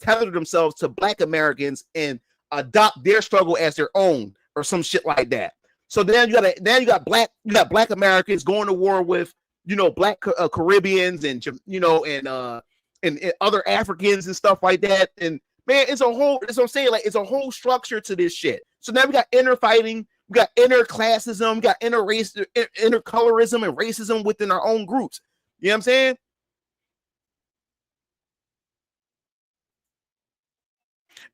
tether themselves to black Americans and adopt their struggle as their own or some shit like that. So then you got black Americans going to war with, black Caribbeans and, and other Africans and stuff like that. And man, it's what I'm saying. Like, it's a whole structure to this shit. So now we got inner fighting, we got inner classism, we got inner colorism and racism within our own groups. You know what I'm saying?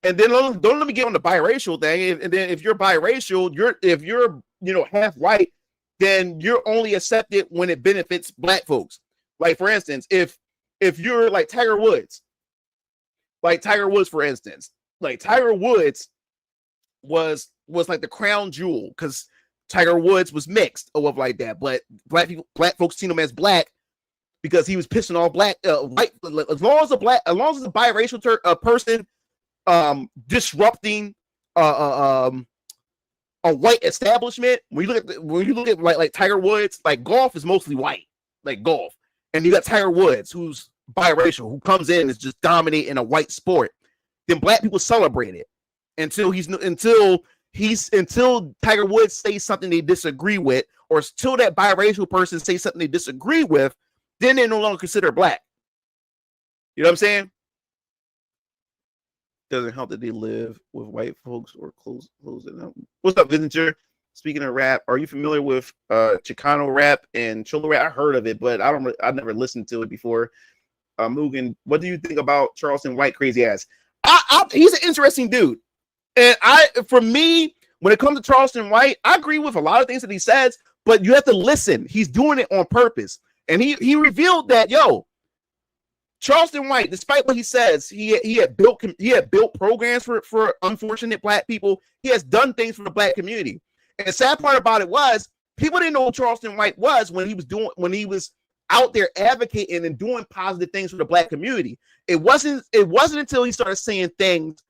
And then don't let me get on the biracial thing. And then if you're biracial, if you're half white, then you're only accepted when it benefits black folks. Like, for instance, if you're like Tiger Woods, for instance, like Tiger Woods was like the crown jewel because Tiger Woods was mixed or whatever like that. But black folks seen him as black because he was pissing off white. As long as a biracial person disrupting a white establishment. When you look at like Tiger Woods, like golf is mostly white, like golf, and you got Tiger Woods who's biracial, who comes in and is just dominating a white sport. Then black people celebrate it until Tiger Woods says something they disagree with, or until that biracial person says something they disagree with. Then they're no longer considered black. You know what I'm saying? Doesn't help that they live with white folks or close enough. What's up, Vincent? Speaking of rap, are you familiar with Chicano rap and Cholo rap? I heard of it, but I never listened to it before. Mugen, what do you think about Charleston White crazy ass? He's an interesting dude, and for me, when it comes to Charleston White, I agree with a lot of things that he says, but you have to listen. He's doing it on purpose, and he revealed that Charleston White, despite what he says, he had built programs for unfortunate black people. He has done things for the black community. And the sad part about it was people didn't know who Charleston White was when he was out there advocating and doing positive things for the black community. It wasn't until he started saying things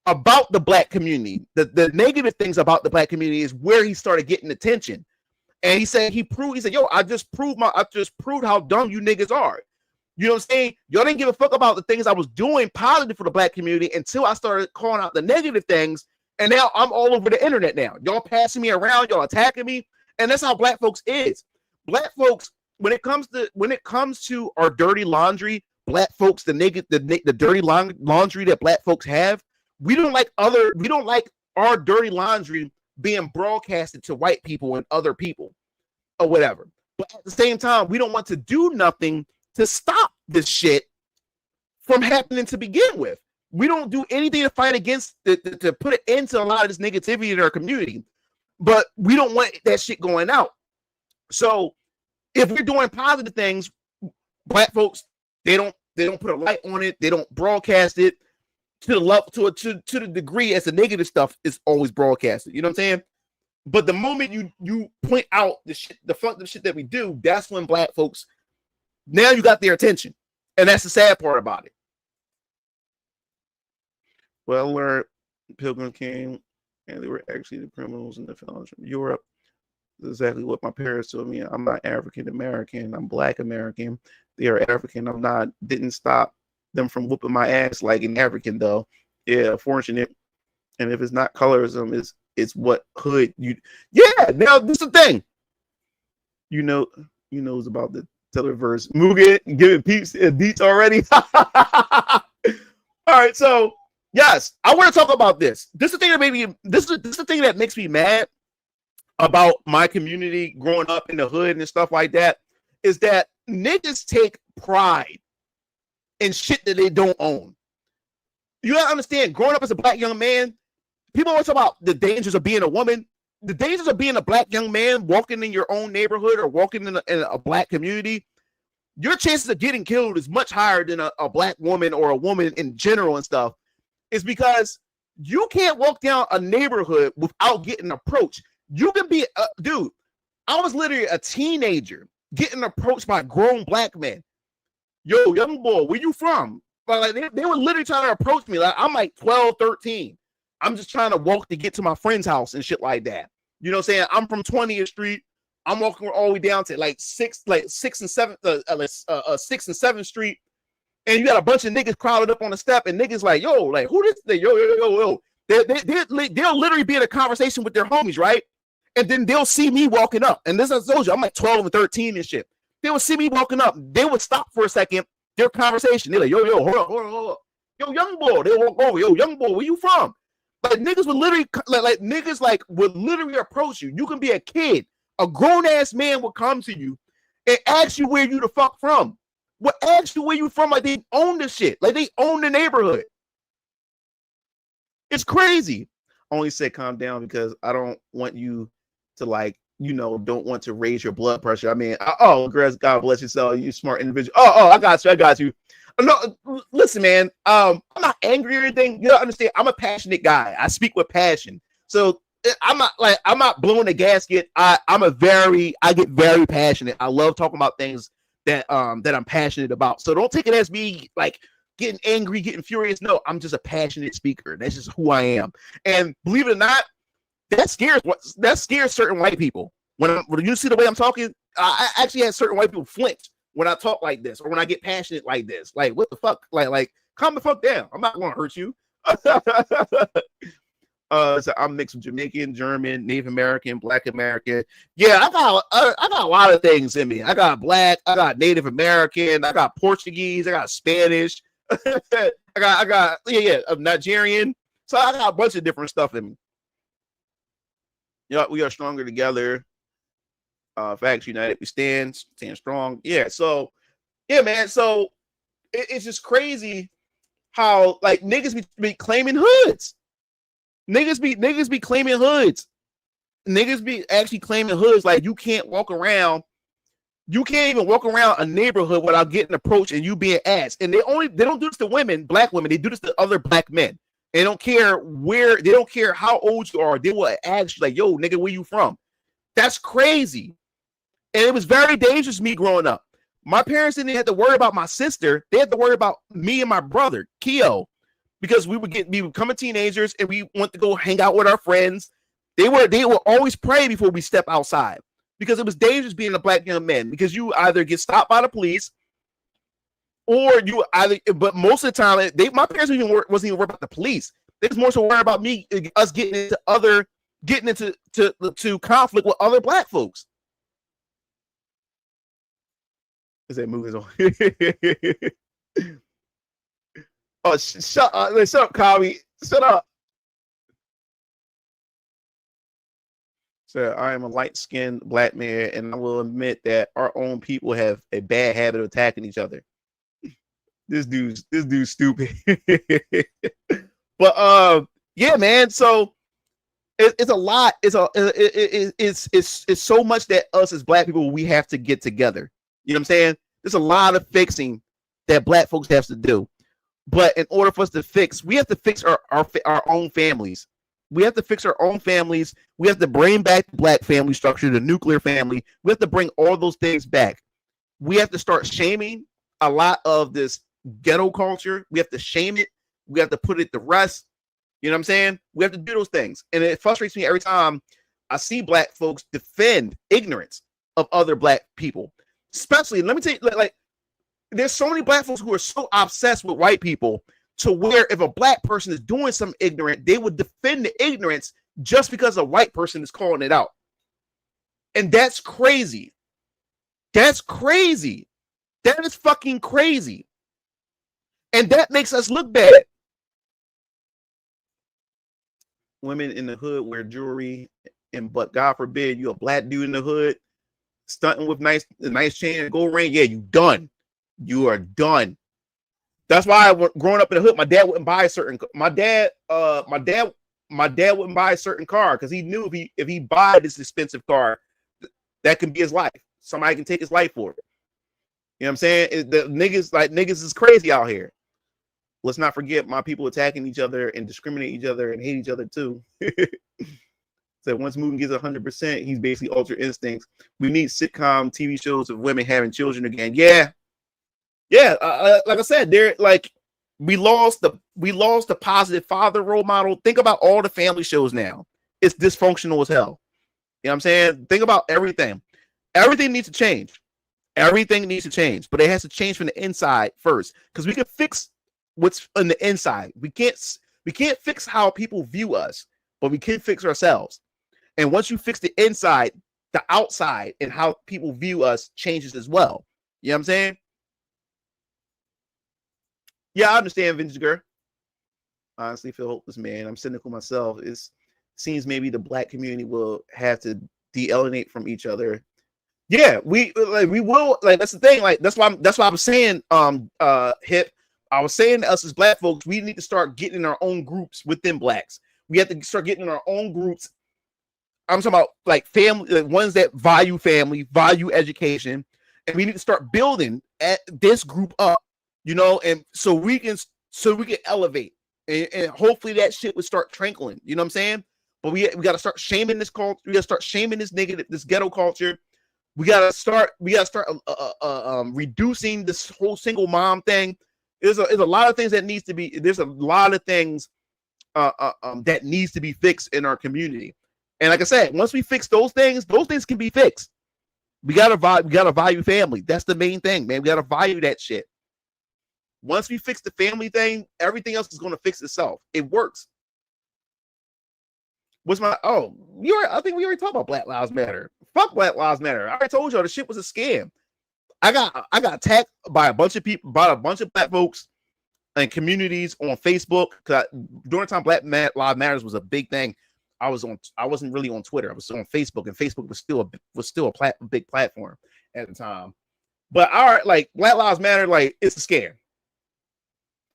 about the black community, the negative things about the black community, is where he started getting attention. And he said, I just proved how dumb you niggas are. You know what I'm saying? Y'all didn't give a fuck about the things I was doing positive for the black community until I started calling out the negative things. And now I'm all over the internet now. Y'all passing me around, y'all attacking me. And that's how black folks is. Black folks, when it comes to our dirty laundry, black folks, the dirty laundry that black folks have, we don't like our dirty laundry being broadcasted to white people and other people or whatever. But at the same time, we don't want to do nothing to stop this shit from happening to begin with. We don't do anything to fight against to put an end to a lot of this negativity in our community, but we don't want that shit going out. So if we're doing positive things, black folks, they don't put a light on it. They don't broadcast it to the degree as the negative stuff is always broadcasted. You know what I'm saying? But the moment you point out the fucked up shit that we do, that's when black folks, now you got their attention. And that's the sad part about it. Well, where Pilgrim came and they were actually the criminals in the films from Europe. That's exactly what my parents told me. I'm not African American. I'm Black American. They are African. Didn't stop them from whooping my ass like an African though. Yeah, fortunate. And if it's not colorism, it's what hood you. Yeah. Now this is the thing. You knows about the Televerse. Mugen giving peeps and beats already. All right, so yes, I want to talk about this. This is the thing that this is the thing that makes me mad about my community growing up in the hood and stuff like that, is that niggas take pride in shit that they don't own. You gotta understand, growing up as a black young man, people always talk about the dangers of being a woman. The dangers of being a black young man walking in your own neighborhood or walking in a black community, your chances of getting killed is much higher than a black woman or a woman in general and stuff. Is because you can't walk down a neighborhood without getting approached. You can be, dude, I was literally a teenager getting approached by grown black men. Yo, young boy, where you from? Like they were literally trying to approach me. Like I'm like 12, 13. I'm just trying to walk to get to my friend's house and shit like that. You know what I'm saying? I'm from 20th Street. I'm walking all the way down to like 6th and 7th Street. And you got a bunch of niggas crowded up on the step, and niggas like, yo, like who this thing? Yo. They'll literally be in a conversation with their homies, right? And then they'll see me walking up. And this is I told you, I'm like 12 and 13 and shit. They would see me walking up. They would stop for a second, their conversation. They're like, yo, hold up. Yo, young boy. They walk over. Yo, young boy, where you from? Like niggas would literally would literally approach you. You can be a kid. A grown-ass man will come to you and ask you where you the fuck from. Will ask you where you from, like they own the shit. Like they own the neighborhood. It's crazy. I only said calm down because I don't want you to don't want to raise your blood pressure. I mean, God bless you, so you smart individual. I got you. No, listen, man. I'm not angry or anything. You don't understand. I'm a passionate guy. I speak with passion. So I'm not blowing the gasket. I get very passionate. I love talking about things that I'm passionate about. So don't take it as me like getting angry, getting furious. No, I'm just a passionate speaker. That's just who I am. And believe it or not, that scares certain white people. When you see the way I'm talking, I actually had certain white people flinch when I talk like this or when I get passionate like this. Like, what the fuck? Like calm the fuck down. I'm not gonna hurt you. So I'm mixed with Jamaican, German, Native American, Black American. Yeah, I got a lot of things in me. I got Black, I got Native American, I got Portuguese, I got Spanish, I got Nigerian. So I got a bunch of different stuff in me. Yeah, we are stronger together. Facts united, we stand strong. Yeah, so yeah, man. So it's just crazy how like niggas be claiming hoods. Niggas be claiming hoods. Niggas be actually claiming hoods. Like you can't even walk around a neighborhood without getting approached and you being asked. And they don't do this to women, black women. They do this to other black men. They don't care how old you are. They will ask you like, yo, nigga, where you from? That's crazy. And it was very dangerous me growing up. My parents didn't have to worry about my sister. They had to worry about me and my brother, Keo. Because we would becoming teenagers and we want to go hang out with our friends. They would always pray before we step outside because it was dangerous being a black young man because you either get stopped by the police or but most of the time my parents wasn't even worried about the police. They was more so worried about us getting into conflict with other black folks. Is that moving on? Oh, shut up, Kami. Shut up. So I am a light-skinned black man, and I will admit that our own people have a bad habit of attacking each other. This dude's stupid. But yeah, man. So it's a lot. It's so much that us as black people we have to get together. You know what I'm saying? There's a lot of fixing that black folks have to do. But in order for us to fix, we have to fix our own families. We have to fix our own families. We have to bring back the black family structure, the nuclear family. We have to bring all those things back. We have to start shaming a lot of this ghetto culture. We have to shame it. We have to put it to rest. You know what I'm saying? We have to do those things. And it frustrates me every time I see black folks defend ignorance of other black people. Especially, let me tell you, like there's so many black folks who are so obsessed with white people to where if a black person is doing something ignorant, they would defend the ignorance just because a white person is calling it out. And that's crazy. That's crazy. That is fucking crazy. And that makes us look bad. Women in the hood wear jewelry, but God forbid you a black dude in the hood stunting with nice chain and gold ring. Yeah, you done. You are done. That's why growing up in the hood, my dad wouldn't buy a certain. My dad wouldn't buy a certain car because he knew if he buy this expensive car, that can be his life. Somebody can take his life for it. You know what I'm saying? The niggas is crazy out here. Let's not forget my people attacking each other and discriminate each other and hate each other too. So once Mugen gets 100%, he's basically Ultra Instincts. We need sitcom TV shows of women having children again. Yeah. Like I said, they're like we lost the positive father role model. Think about all the family shows now. It's dysfunctional as hell. You know what I'm saying? Think about everything. Everything needs to change. Everything needs to change, but it has to change from the inside first, because we can fix what's on the inside. We can't fix how people view us, but we can fix ourselves. And once you fix the inside, the outside and how people view us changes as well. You know what I'm saying? Yeah, I understand, Vintage Girl. Honestly, feel hopeless, man. I'm cynical myself. It seems maybe the black community will have to de-alienate from each other. Yeah, we will. Like, that's the thing. Like, that's why I was saying, Hip. I was saying to us as black folks, we need to start getting in our own groups within blacks. We have to start getting in our own groups. I'm talking about like family, like ones that value family, value education, and we need to start building at this group up, you know, and so we can elevate, and hopefully that shit would start trickling. You know what I'm saying? But we got to start shaming this culture. We got to start shaming this this ghetto culture. We got to start reducing this whole single mom thing. There's a lot of things that needs to be. There's a lot of things that needs to be fixed in our community. And like I said, once we fix those things can be fixed. We gotta value family. That's the main thing, man. We gotta value that shit. Once we fix the family thing, everything else is gonna fix itself. It works. I think we already talked about Black Lives Matter. Fuck Black Lives Matter. I already told y'all the shit was a scam. I got attacked by a bunch of people, by a bunch of black folks and communities on Facebook. Cause during the time Black Lives Matters was a big thing, I wasn't really on Twitter. I was on Facebook, and Facebook was still a big platform at the time. But like Black Lives Matter, like it's a scam.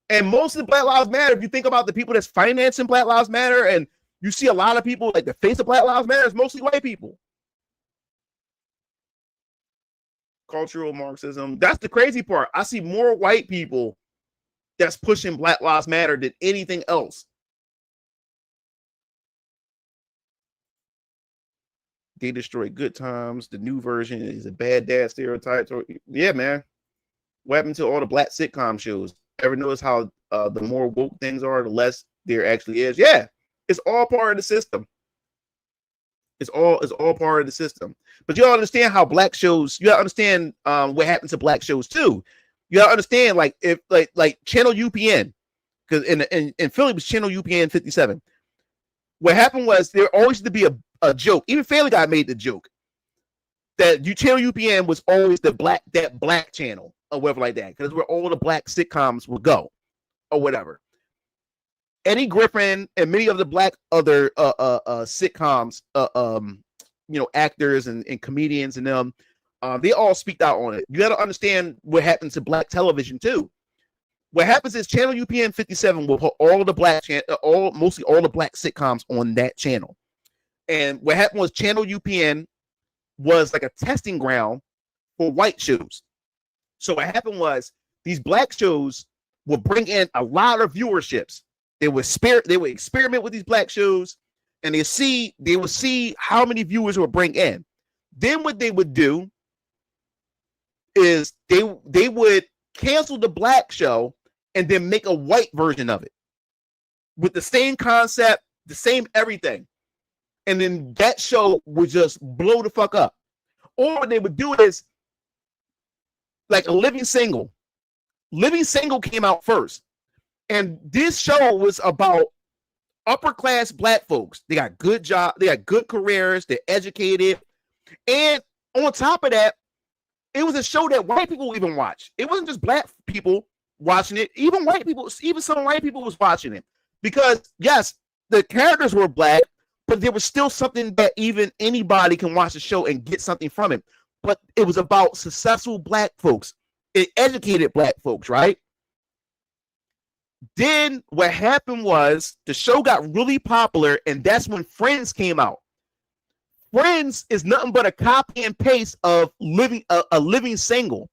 And most of the Black Lives Matter, if you think about the people that's financing Black Lives Matter, and you see a lot of people like the face of Black Lives Matter is mostly white people. Cultural Marxism. That's the crazy part. I see more white people that's pushing Black Lives Matter than anything else. They destroy good times. The new version is a bad dad stereotypes. Yeah, man. What happened to all the black sitcom shows? Ever notice how the more woke things are, the less there actually is? Yeah, it's all part of the system. It's all part of the system. But you all understand how black shows. You gotta understand what happened to black shows too. You gotta understand, like if like Channel UPN, because in Philly it was Channel UPN 57. What happened was there always used to be a joke. Even Family Guy made the joke that Channel UPN was always that black channel or whatever like that, because where all the black sitcoms would go or whatever. Eddie Griffin and many of the black other sitcoms, actors and comedians and them, they all speak out on it. You got to understand what happened to black television too. What happens is Channel UPN 57 will put all the mostly all the black sitcoms on that channel. And what happened was Channel UPN was like a testing ground for white shows. So what happened was these black shows would bring in a lot of viewerships. They would experiment with these black shows, and they would see how many viewers would bring in. Then what they would do is they would cancel the black show and then make a white version of it with the same concept, the same everything. And then that show would just blow the fuck up. Or what they would do is like a Living Single. Living Single came out first. And this show was about upper class black folks. They got good jobs, they got good careers, they're educated. And on top of that, it was a show that white people even watch. It wasn't just black people watching it. Even some white people was watching it. Because yes, the characters were black, but there was still something that even anybody can watch the show and get something from it. But it was about successful black folks. It educated black folks, right? Then what happened was the show got really popular, and that's when Friends came out. Friends is nothing but a copy and paste of a living single.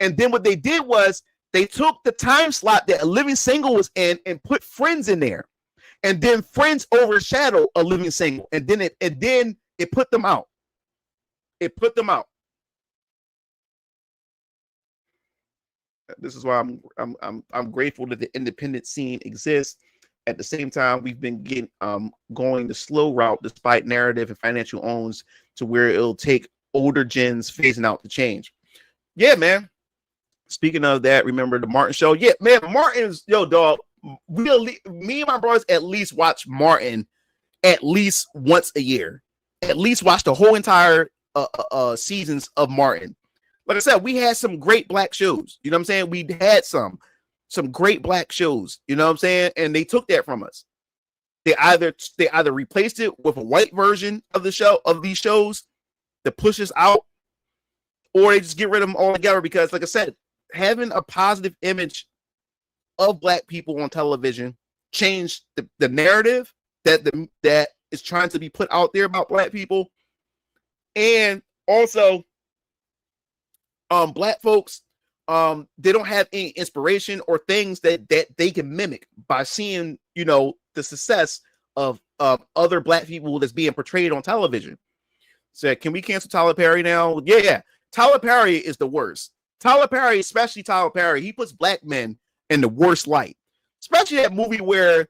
And then what they did was they took the time slot that a living single was in and put Friends in there. And then Friends overshadowed a living single. And then it put them out. It put them out. This is why I'm grateful that the independent scene exists. At the same time, we've been getting going the slow route despite narrative and financial owns to where it'll take older gens phasing out to change. Yeah, man. Speaking of that, remember the Martin show? Yeah, man, Martin's dog. Me and my brothers at least watch Martin at least once a year. At least watch the whole entire seasons of Martin. Like I said, we had some great black shows. You know what I'm saying? We had some great black shows. You know what I'm saying? And they took that from us. They either replaced it with a white version of the show of these shows that push us out, or they just get rid of them altogether. Because, like I said, having a positive image of black people on television changed the narrative that is trying to be put out there about black people, and also black folks, they don't have any inspiration or things that they can mimic by seeing, the success of other black people that's being portrayed on television. So can we cancel Tyler Perry now? Yeah. Tyler Perry is the worst. Tyler Perry, especially Tyler Perry, he puts black men in the worst light. Especially that movie where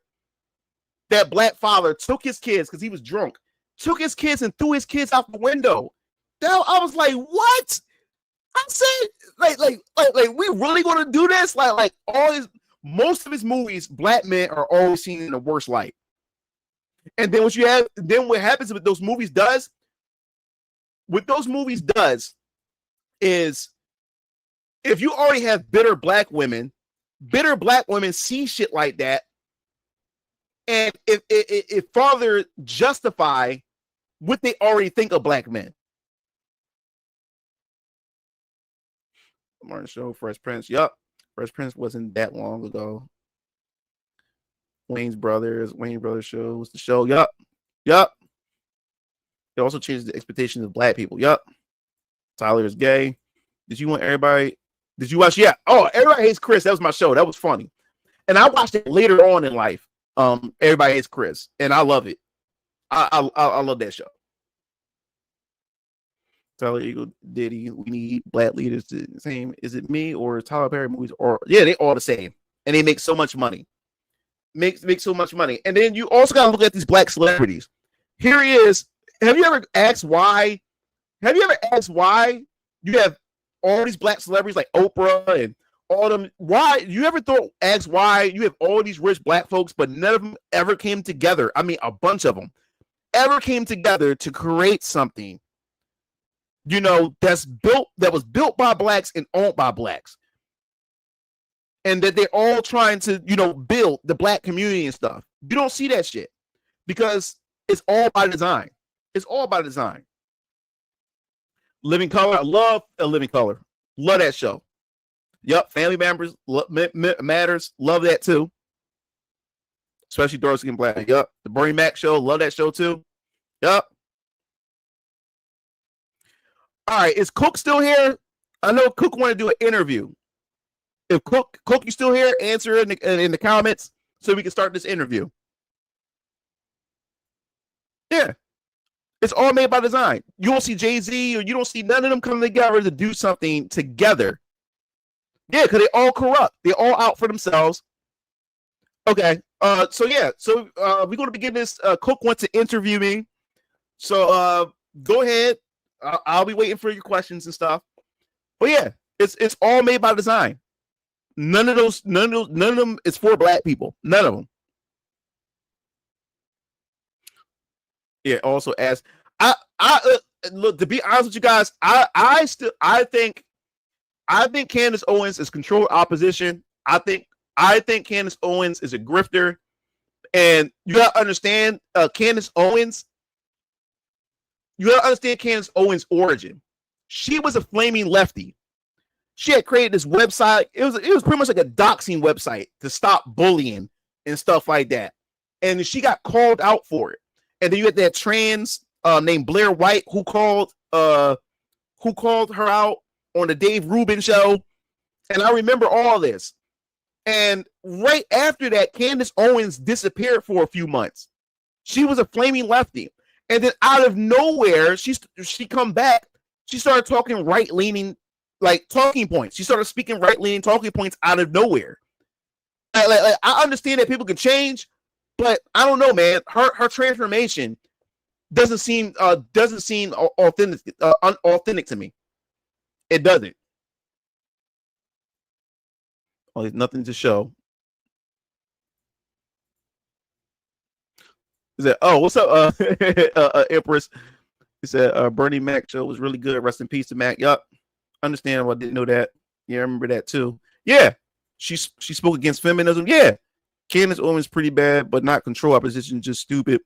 that black father took his kids because he was drunk, took his kids and threw his kids out the window. I was like, what? I said, like, we really gonna do this? Like most of his movies, black men are always seen in the worst light. And then what happens with those movies is if you already have bitter black women see shit like that, and it further justify what they already think of black men. Martin show, Fresh Prince. Yup. Fresh Prince wasn't that long ago. Wayne Brothers show was the show. Yup. It also changed the expectations of black people. Yup. Tyler is gay. Did you watch? Yeah. Oh, Everybody Hates Chris. That was my show. That was funny. And I watched it later on in life. Everybody Hates Chris. And I love it. I love that show. Tyler Eagle, Diddy, we need black leaders the same. Is it me or Tyler Perry movies? Or yeah, they all the same, and they make so much money. Make so much money, and then you also gotta look at these black celebrities. Here he is. Have you ever asked why you have all these black celebrities like Oprah and all them? Why you ever ask why you have all these rich black folks, but none of them ever came together? I mean, a bunch of them ever came together to create something, that was built by blacks and owned by blacks. And that they're all trying to, build the black community and stuff. You don't see that shit because it's all by design. It's all by design. Living Color. I love A Living Color. Love that show. Yup. Family Members Matters. Love that too. Especially dark skin black. Yup. The Bernie Mac show. Love that show too. Yup. All right, is Cook still here? I know Cook want to do an interview. If Cook, you still here? Answer in the comments so we can start this interview. Yeah, it's all made by design. You don't see Jay-Z or you don't see none of them coming together to do something together. Yeah, because they all corrupt. They're all out for themselves. Okay. So we're going to begin this. Cook wants to interview me. So go ahead. I'll be waiting for your questions and stuff. But yeah, it's all made by design. None of them is for black people. None of them. Yeah. Also, look, to be honest with you guys, I think Candace Owens is controlled opposition. I think Candace Owens is a grifter, and you gotta understand Candace Owens. You gotta understand Candace Owens' origin. She was a flaming lefty. she had created this website. It was pretty much like a doxing website to stop bullying and stuff like that. And she got called out for it. And then you had that trans named Blair White who called her out on the Dave Rubin show. And I remember all this. And right after that, Candace Owens disappeared for a few months. She was a flaming lefty. And then out of nowhere, she come back. She started talking right-leaning, like talking points. She started speaking right-leaning talking points out of nowhere. Like, I understand that people can change, but I don't know, man. Her transformation doesn't seem authentic to me. It doesn't. Well, there's nothing to show. He said, "Oh, what's up, Empress?" He said, "Bernie Mac show was really good. Rest in peace to Mac." Yup, understandable. I didn't know that. Yeah, I remember that too. Yeah, she spoke against feminism. Yeah, Candace Owens pretty bad, but not control opposition. Just stupid.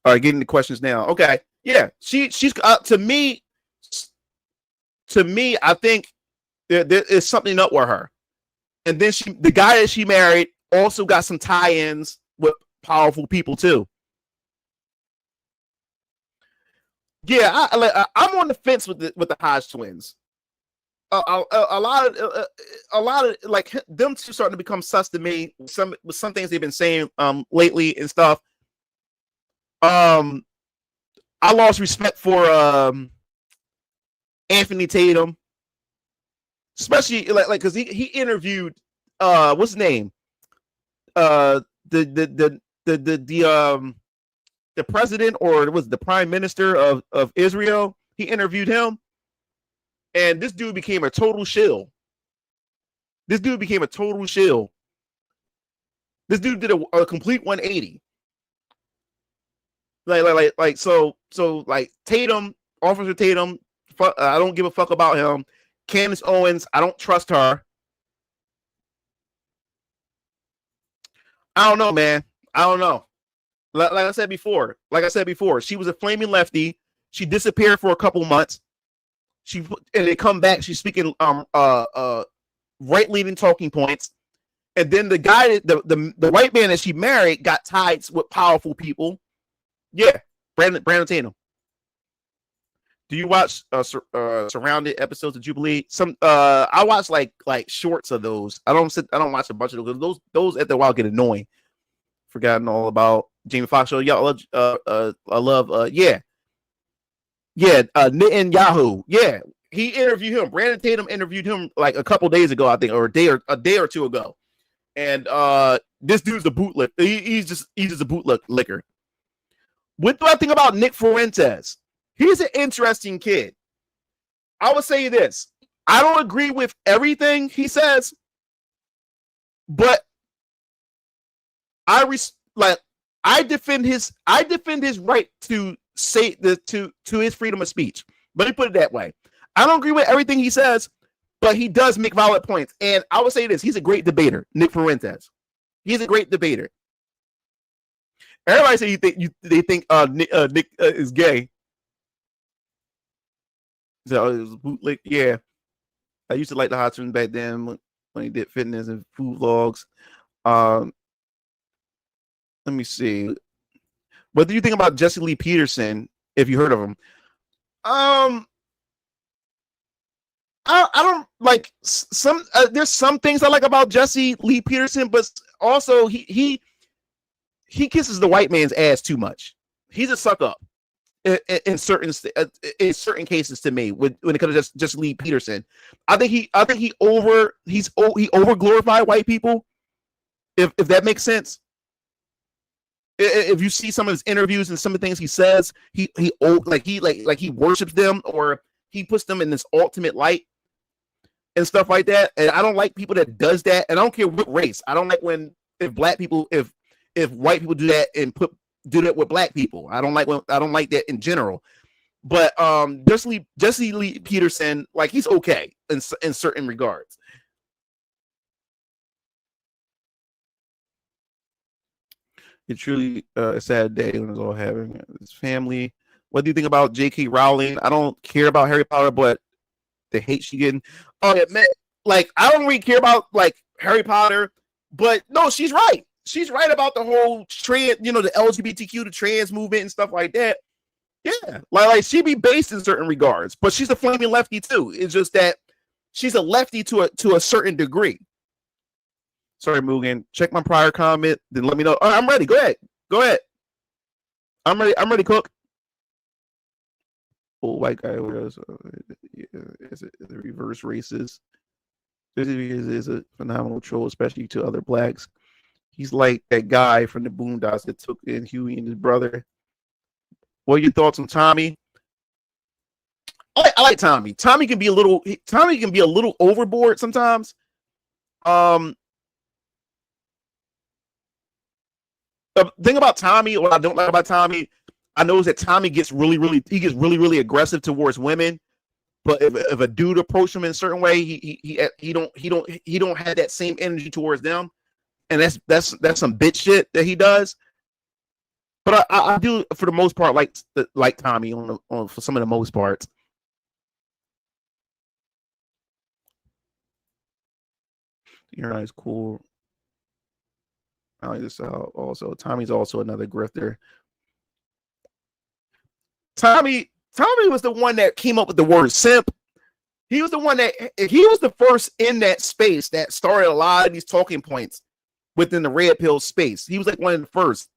All right, getting the questions now. Okay, yeah, she's to me. I think there is something up with her. And then the guy that she married also got some tie-ins with powerful people too. Yeah, I'm on the fence with the Hodge twins. A lot of like them two starting to become sus to me. With some things they've been saying lately and stuff. I lost respect for Anthony Tatum, especially like because he interviewed what's his name, the president, or it was the prime minister of Israel. He interviewed him, and this dude became a total shill. This dude did a complete 180. Like Tatum, Officer Tatum, I don't give a fuck about him. Candace Owens, I don't trust her. I don't know, man. I don't know. Like I said before, she was a flaming lefty. She disappeared for a couple months. And they come back. She's speaking right-leaning talking points. And then the guy, the white man that she married, got tied with powerful people. Yeah, Brandon Tatum. Do you watch surrounded episodes of Jubilee? I watch like shorts of those. I don't watch a bunch of those. Those after a while get annoying. Forgotten all about Jamie Foxx show. Y'all, I love Netanyahu. Yeah, he interviewed him. Brandon Tatum interviewed him like a couple days ago, I think, or a day or two ago. And this dude's a bootlicker. He's just a bootlicker. What do I think about Nick Fuentes? He's an interesting kid. I would say this. I don't agree with everything he says, but I defend his right to say to his freedom of speech. Let me put it that way. I don't agree with everything he says, but he does make valid points. And I would say this. He's a great debater, Nick Fuentes. He's a great debater. Everybody say they think Nick is gay. So it was bootleg. Yeah, I used to like the Hot Twins back then when he did fitness and food vlogs. Let me see. What do you think about Jesse Lee Peterson? If you heard of him, I don't like some. There's some things I like about Jesse Lee Peterson, but also he kisses the white man's ass too much. He's a suck up in certain cases to me. When it comes to just Lee Peterson, I think he over glorified white people. If that makes sense. If you see some of his interviews and some of the things he says, he worships them, or he puts them in this ultimate light and stuff like that. And I don't like people that does that. And I don't care what race. I don't like if white people do that and do that with black people. I don't like that in general. But Jesse Lee Peterson, like, he's okay in certain regards. It's truly a sad day when it's all having his family. What do you think about J.K. Rowling? I don't care about Harry Potter, but the hate she getting. Oh yeah, man. Like I don't really care about like Harry Potter, but no, she's right. She's right about the whole trans, the LGBTQ, the trans movement and stuff like that. Yeah, like she be based in certain regards, but she's a flaming lefty too. It's just that she's a lefty to a certain degree. Sorry, Mugen. Check my prior comment, then let me know. I'm ready. Go ahead. I'm ready, Cook. Oh, white guy wears is it the reverse races. This is a phenomenal troll, especially to other blacks. He's like that guy from the Boondocks that took in Huey and his brother. What are your thoughts on Tommy? I like Tommy. Tommy can be a little overboard sometimes. The thing about Tommy, what I don't like about Tommy, I know is that Tommy gets really aggressive towards women. But if a dude approaches him in a certain way, he don't have that same energy towards them, and that's some bitch shit that he does. But I do for the most part like Tommy on for some of the most parts. You're nice, cool. I like this also. Tommy's also another grifter. Tommy was the one that came up with the word simp. He was the first in that space that started a lot of these talking points within the red pill space. He was like one of the first.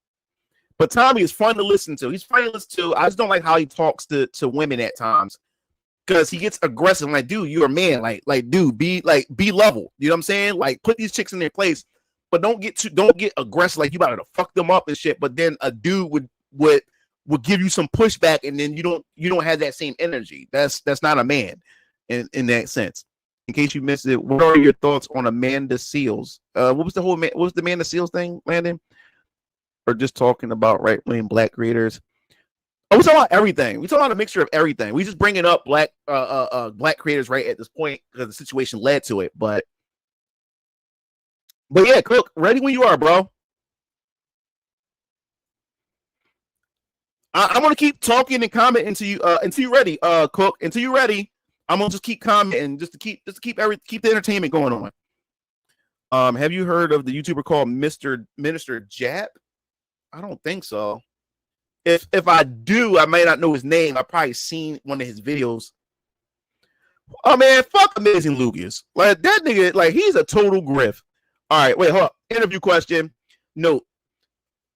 But Tommy is fun to listen to. He's fun to listen to. I just don't like how he talks to women at times. Because he gets aggressive. Like, dude, you're a man. Like, dude, be level. You know what I'm saying? Like, put these chicks in their place, but don't get aggressive. Like you about to fuck them up and shit. But then a dude would give you some pushback, and then you don't have that same energy. That's not a man in that sense. In case you missed it, what are your thoughts on Amanda Seals? What was the Amanda Seals thing, Landon? Or just talking about right-wing black creators? Oh, we're talking about everything. We're talking about a mixture of everything. We just bringing up black creators right at this point because the situation led to it. But yeah, Cook, ready when you are, bro. I'm gonna keep talking and commenting until you're ready, Cook. Until you're ready, I'm gonna just keep commenting just to keep the entertainment going on. Have you heard of the YouTuber called Minister Jap? I don't think so. If I do, I may not know his name. I've probably seen one of his videos. Oh man, fuck Amazing Lucas. Like that nigga, like he's a total griff. All right, wait, hold up. Interview question. Note.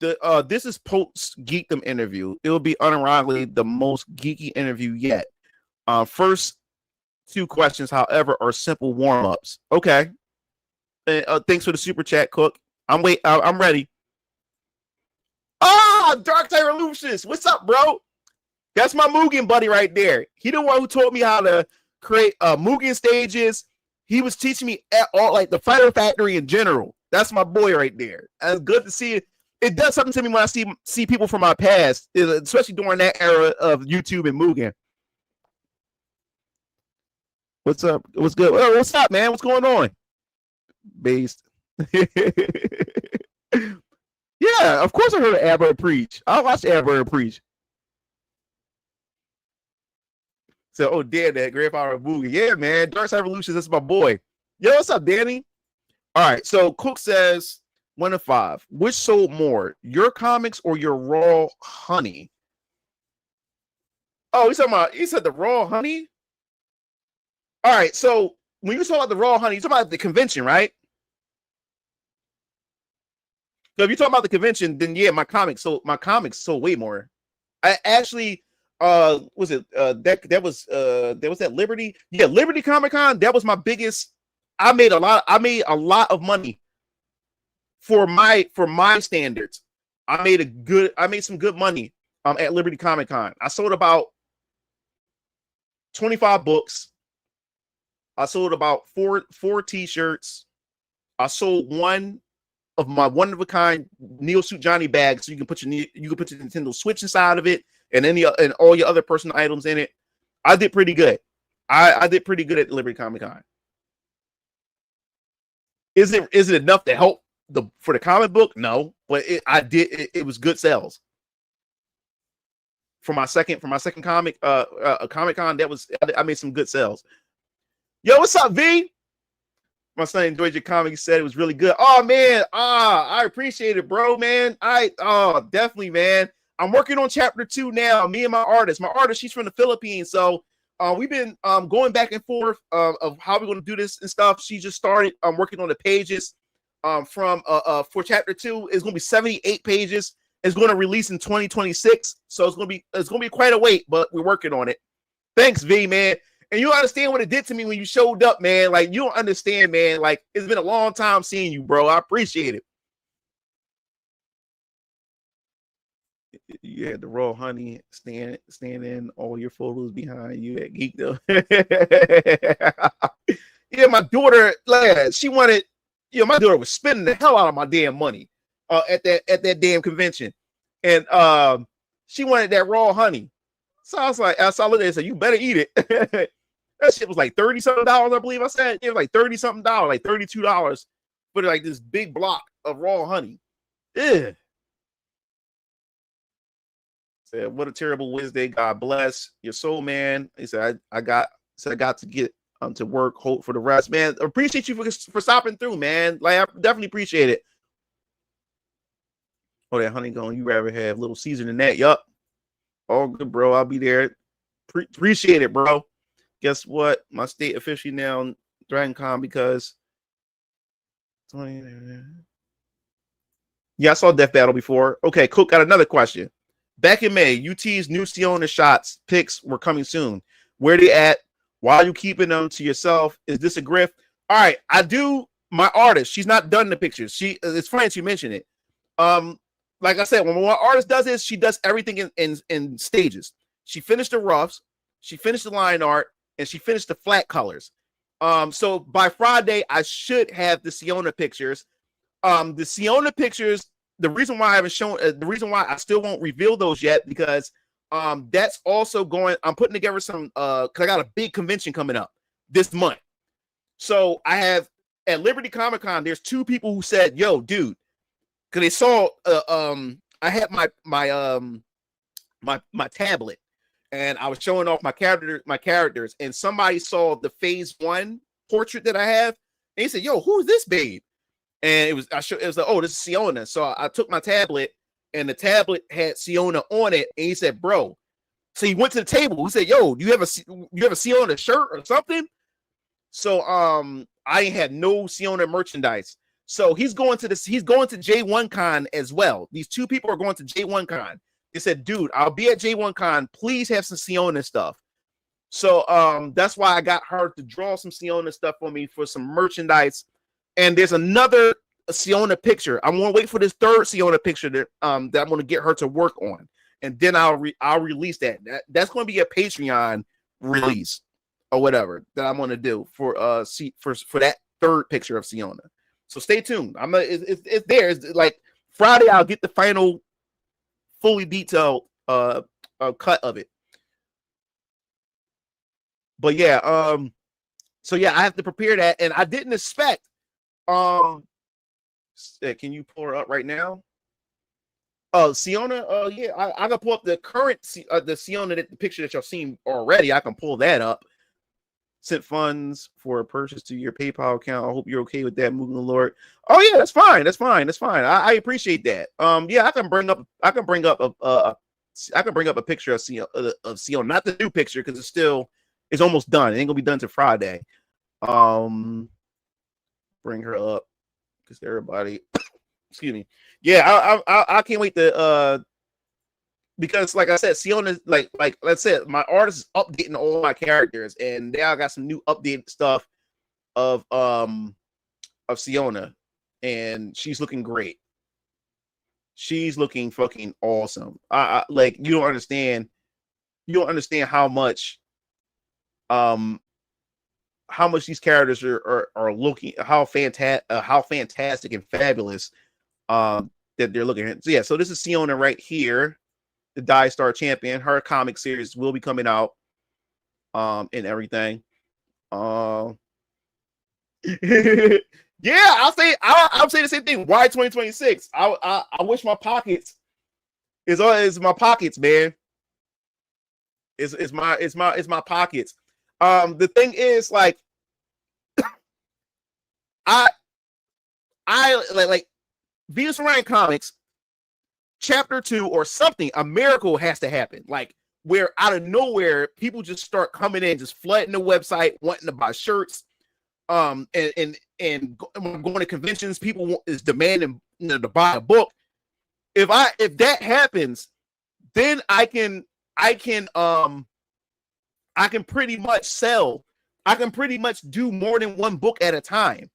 This is post geekdom interview. It will be unironically the most geeky interview yet. First two questions, however, are simple warm-ups. Okay. Thanks for the super chat, Cook. I'm ready. Dark Tiger Lucius. What's up, bro? That's my Mugen buddy right there. He the one who taught me how to create Mugen stages. He was teaching me all like the Fighter Factory in general. That's my boy right there. And it's good to see it. It does something to me when I see people from my past, especially during that era of YouTube and Mugen. What's up? What's good? What's up, man? What's going on? Based. Yeah, of course I heard of Abra preach. I watched Abra preach. So, oh, damn, that grandfather of Mugen. Yeah, man. Dark Side Revolutions, that's my boy. Yo, what's up, Danny? All right, so Cook says 1 to 5. Which sold more, your comics or your raw honey? Oh, he said the raw honey? All right, so when you talk about the raw honey, you're talking about the convention, right? So if you're talking about the convention, then yeah, my comics sold way more. I actually was it that was that Liberty? Yeah, Liberty Comic Con, that was my biggest. I made a lot of money for my standards. I made some good money at Liberty Comic Con. I sold about 25 books. I sold about four t-shirts. I sold one of my one of a kind Neo Suit Johnny bag, so you can put your Nintendo Switch inside of it, and all your other personal items in it. I did pretty good. I did pretty good at Liberty Comic Con. Is it enough to help for the comic book? No, but it was good sales. For my second comic Comic Con, I made some good sales. Yo, what's up, V? My son enjoyed your comic. He said it was really good. Oh man, I appreciate it, bro, man. Definitely, man. I'm working on chapter 2 now. Me and my artist. My artist, she's from the Philippines, so we've been going back and forth of how we're going to do this and stuff. She just started working on the pages for chapter 2. It's going to be 78 pages. It's going to release in 2026, so it's going to be quite a wait, but we're working on it. Thanks, V, man. And you don't understand what it did to me when you showed up, man. Like, you don't understand, man. Like, it's been a long time seeing you, bro. I appreciate it. You had the raw honey stand in all your photos behind you at Geek, though. Yeah, my daughter, she wanted, my daughter was spending the hell out of my damn money at that damn convention. And she wanted that raw honey. So I was like, I looked at it and said, you better eat it. That shit was like $30-something, I believe I said. It was like $30-something, like $32 for like this big block of raw honey. Ugh. Said, what a terrible Wednesday. God bless your soul, man. He said, I got to get to work. Hope for the rest, man. Appreciate you for stopping through, man. Like, I definitely appreciate it. Oh, that honey going, you rather have Little Caesar than that? Yup. All good, bro. I'll be there. Appreciate it, bro. Guess what? My state officially now Dragon Con because yeah, I saw Death Battle before. Okay, Cook got another question. Back in May, UT's new Siona shots picks were coming soon. Where they at? Why are you keeping them to yourself? Is this a grift? All right, I do my artist. She's not done the pictures. It's funny you mentioned it. Like I said, when my artist does this, she does everything in stages. She finished the roughs, she finished the line art, and she finished the flat colors. So by Friday, I should have the Siona pictures. The Siona pictures, the reason why I haven't shown, the reason why I still won't reveal those yet, because that's also going, I'm putting together some, because I got a big convention coming up this month. So I have, at Liberty Comic Con, there's 2 people who said, yo, dude, because they saw, I had my tablet, and I was showing off my characters, and somebody saw the phase 1 portrait that I have, and he said, yo, who's this babe? And it was like, oh, this is Siona. So I took my tablet, and the tablet had Siona on it, and he said, bro. So he went to the table. He said, yo, do you have a Siona shirt or something? So I ain't had no Siona merchandise. So he's going to J1 Con as well. These 2 people are going to J1 Con. They said, dude, I'll be at J1 Con. Please have some Siona stuff. So that's why I got her to draw some Siona stuff for me for some merchandise. And there's another Siona picture. I'm going to wait for this 3rd Siona picture that I'm going to get her to work on. And then I'll release that. That's going to be a Patreon release or whatever that I'm going to do for that 3rd picture of Siona. So stay tuned. It's there. It's like Friday, I'll get the final fully detailed cut of it. But yeah, so yeah, I have to prepare that, and I didn't expect. Can you pull her up right now? Oh, Siona. Yeah, I can pull up the current the Siona, the picture that y'all seen already. I can pull that up. Sent funds for a purchase to your PayPal account. I hope you're okay with that, moving the Lord. Oh yeah, that's fine. That's fine. That's fine. I appreciate that. Yeah, I can bring up a picture of Siona, not the new picture because it's almost done. It ain't gonna be done till Friday. Bring her up because everybody. Excuse me. Yeah, I can't wait to because like I said, Siona, like I said, my artist is updating all my characters, and now I got some new updated stuff of Siona, and she's looking great. She's looking fucking awesome. I like, you don't understand how much these characters are looking, how fantastic and fabulous that they're looking at. So yeah, so this is Siona right here. The Die Star Champion. Her comic series will be coming out and everything. Yeah, I'll say the same thing. Why 2026? I wish my pockets is my pockets, man. It's my pockets. The thing is, like, like Venus Orion Comics Chapter 2 or something. A miracle has to happen, like where out of nowhere people just start coming in, just flooding the website, wanting to buy shirts, and going to conventions. People is demanding to buy a book. If that happens, then I can pretty much sell. I can pretty much do more than one book at a time.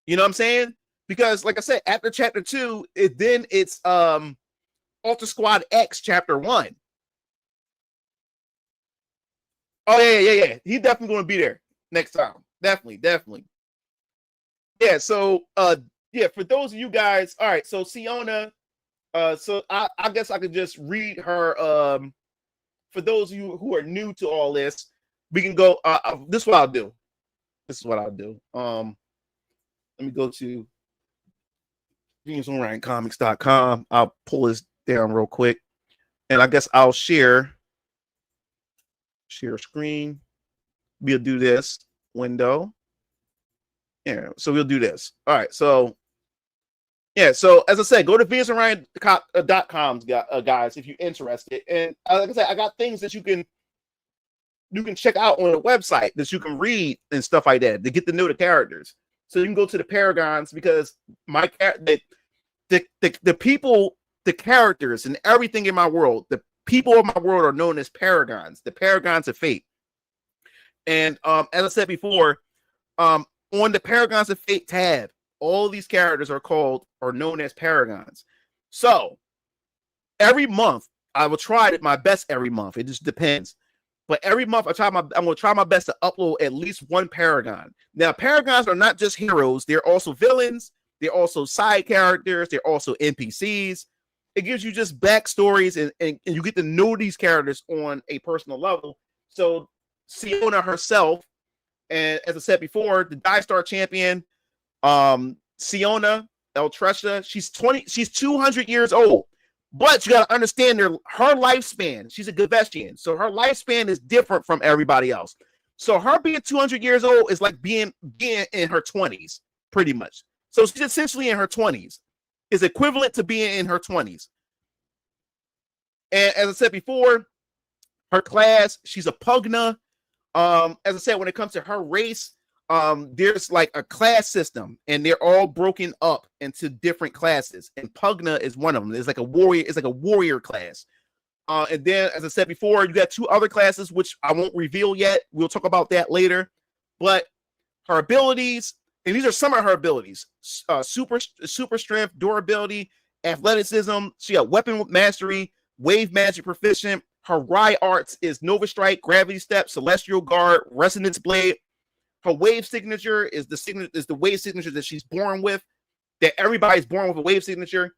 You know what I'm saying? Because like I said, after Chapter 2, it's Ultra Squad X Chapter 1. Oh yeah. He's definitely going to be there next time. Definitely. Yeah. So for those of you guys, all right. So Siona, so I guess I could just read her. For those of you who are new to all this, we can go. This is what I'll do. Let me go to VenusOnRyanComics.com. I'll pull this down real quick, and I guess I'll share screen. We'll do this window. Yeah, so we'll do this. All right, so yeah, so as I said, go to VenusOnRyan.com, guys, if you're interested. And like I said, I got things that you can check out on the website that you can read and stuff like that to get to know the characters. So you can go to the Paragons, because the people, the characters, and everything in my world, the people of my world are known as Paragons, the Paragons of Fate. And as I said before, on the Paragons of Fate tab, all these characters are known as Paragons. So every month, I will try my best every month. It just depends. But every month, I'm going to try my best to upload at least one Paragon. Now, Paragons are not just heroes. They're also villains. They're also side characters. They're also NPCs. It gives you just backstories, and you get to know these characters on a personal level. So Siona herself, and as I said before, the Die-Star champion, Siona Eltresha, she's 200 years old. But you got to understand her lifespan. She's a Gaveshian, so her lifespan is different from everybody else. So her being 200 years old is like being in her 20s, pretty much. So she's essentially in her 20s. Is equivalent to being in her 20s. And as I said before, her class, she's a Pugna. As I said, when it comes to her race, there's like a class system, and they're all broken up into different classes, and Pugna is one of them. It's like a warrior class. And then, as I said before, you got two other classes which I won't reveal yet. We'll talk about that later. But her abilities, and these are some of her abilities: super strength, durability, athleticism. She got weapon mastery, wave magic proficient. Her Rai arts is Nova Strike, Gravity Step, Celestial Guard, Resonance Blade. Her wave signature is the wave signature that she's born with, that everybody's born with a wave signature,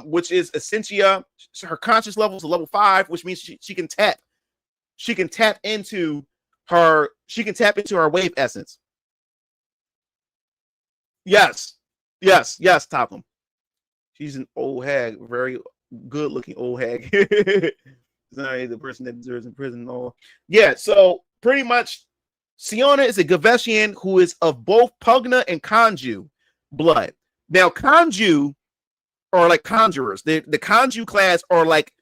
which is Essentia. So her conscious level is a level 5, which means she can tap into her wave essence. Yes, Topham. She's an old hag, very good looking old hag. Sorry, the person that deserves in prison. Oh, yeah. So pretty much, Siona is a Gaveshian who is of both Pugna and Kanju blood. Now, Kanju are like conjurers. The Kanju class are like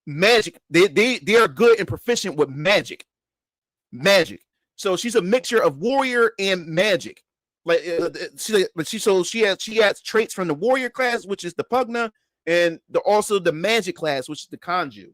magic. They are good and proficient with magic. So she's a mixture of warrior and magic. Like she has traits from the warrior class, which is the Pugna, and also the magic class, which is the Kanju.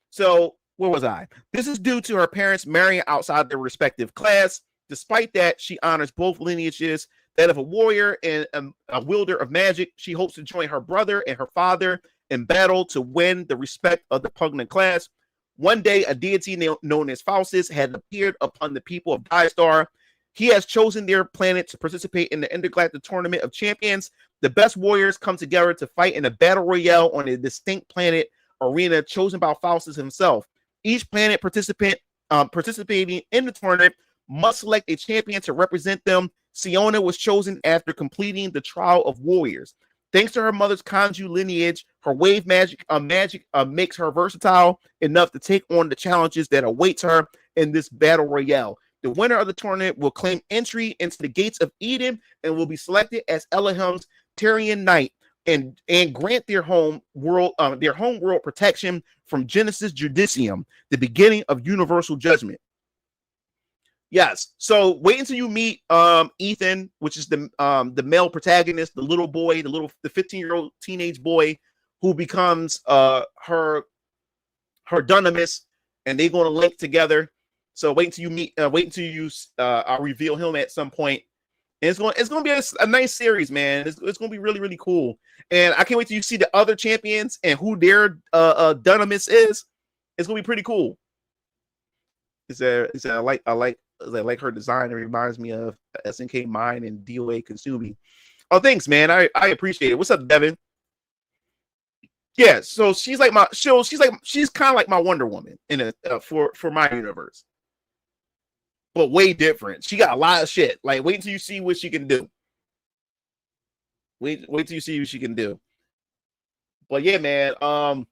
So where was I? This is due to her parents marrying outside their respective class. Despite that, she honors both lineages, that of a warrior and a wielder of magic. She hopes to join her brother and her father in battle to win the respect of the Pugna class. One day, a deity known as Faustus had appeared upon the people of Die-Star. He has chosen their planet to participate in the Intergalactic Tournament of Champions. The best warriors come together to fight in a battle royale on a distinct planet arena chosen by Faustus himself. Each planet participating in the tournament must select a champion to represent them. Siona was chosen after completing the Trial of Warriors. Thanks to her mother's Kanju lineage, her wave magic makes her versatile enough to take on the challenges that awaits her in this battle royale. The winner of the tournament will claim entry into the gates of Eden and will be selected as Elohim's Tyrian Knight and grant their home world protection from Genesis Judicium, the beginning of universal judgment. Yes. So wait until you meet Ethan, which is the male protagonist, the little boy, the 15-year-old teenage boy who becomes her dunamis, and they're going to link together. So wait until you meet. Wait until you. I'll reveal him at some point. And it's going to be a nice series, man. It's going to be really, really cool. And I can't wait till you see the other champions and who their dunamis is. It's going to be pretty cool. I like her design. It reminds me of SNK Mine and DOA Consumi. Oh, thanks, man. I appreciate it. What's up, Devin? Yeah, so she's kind of like my Wonder Woman in for my universe, but way different. She got a lot of shit. Like, wait until you see what she can do. Wait till you see what she can do. But yeah, man. I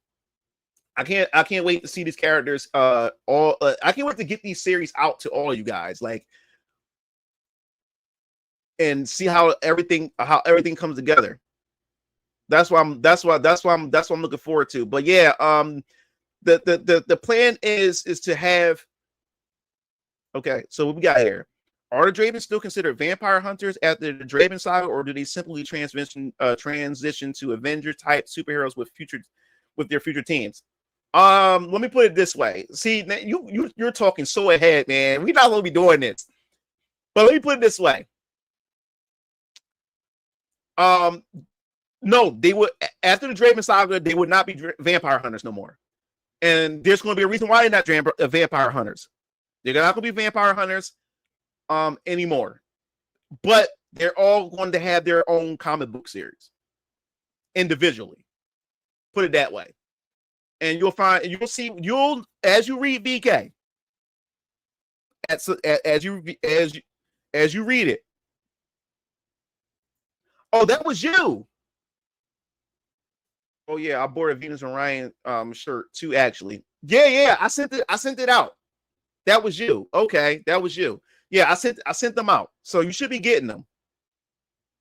can't wait to see these characters. I can't wait to get these series out to all of you guys. Like, and see how everything comes together. That's what I'm looking forward to. But yeah, the plan is to have. Okay, so what we got here? Are the Dravens still considered vampire hunters after the Draven saga, or do they simply transition to Avenger type superheroes with their future teams? Let me put it this way. See, you're talking so ahead, man. We're not going to be doing this. But let me put it this way. No, they would, after the Draven saga, they would not be vampire hunters no more. And there's going to be a reason why they're not vampire hunters. They're not going to be vampire hunters anymore. But they're all going to have their own comic book series individually. Put it that way. And as you read VK, as you read it. Oh, that was you. Oh yeah, I bought a Venus and Ryan shirt too, actually. Yeah, I sent it out. That was you. Okay, that was you. Yeah, I sent them out. So you should be getting them.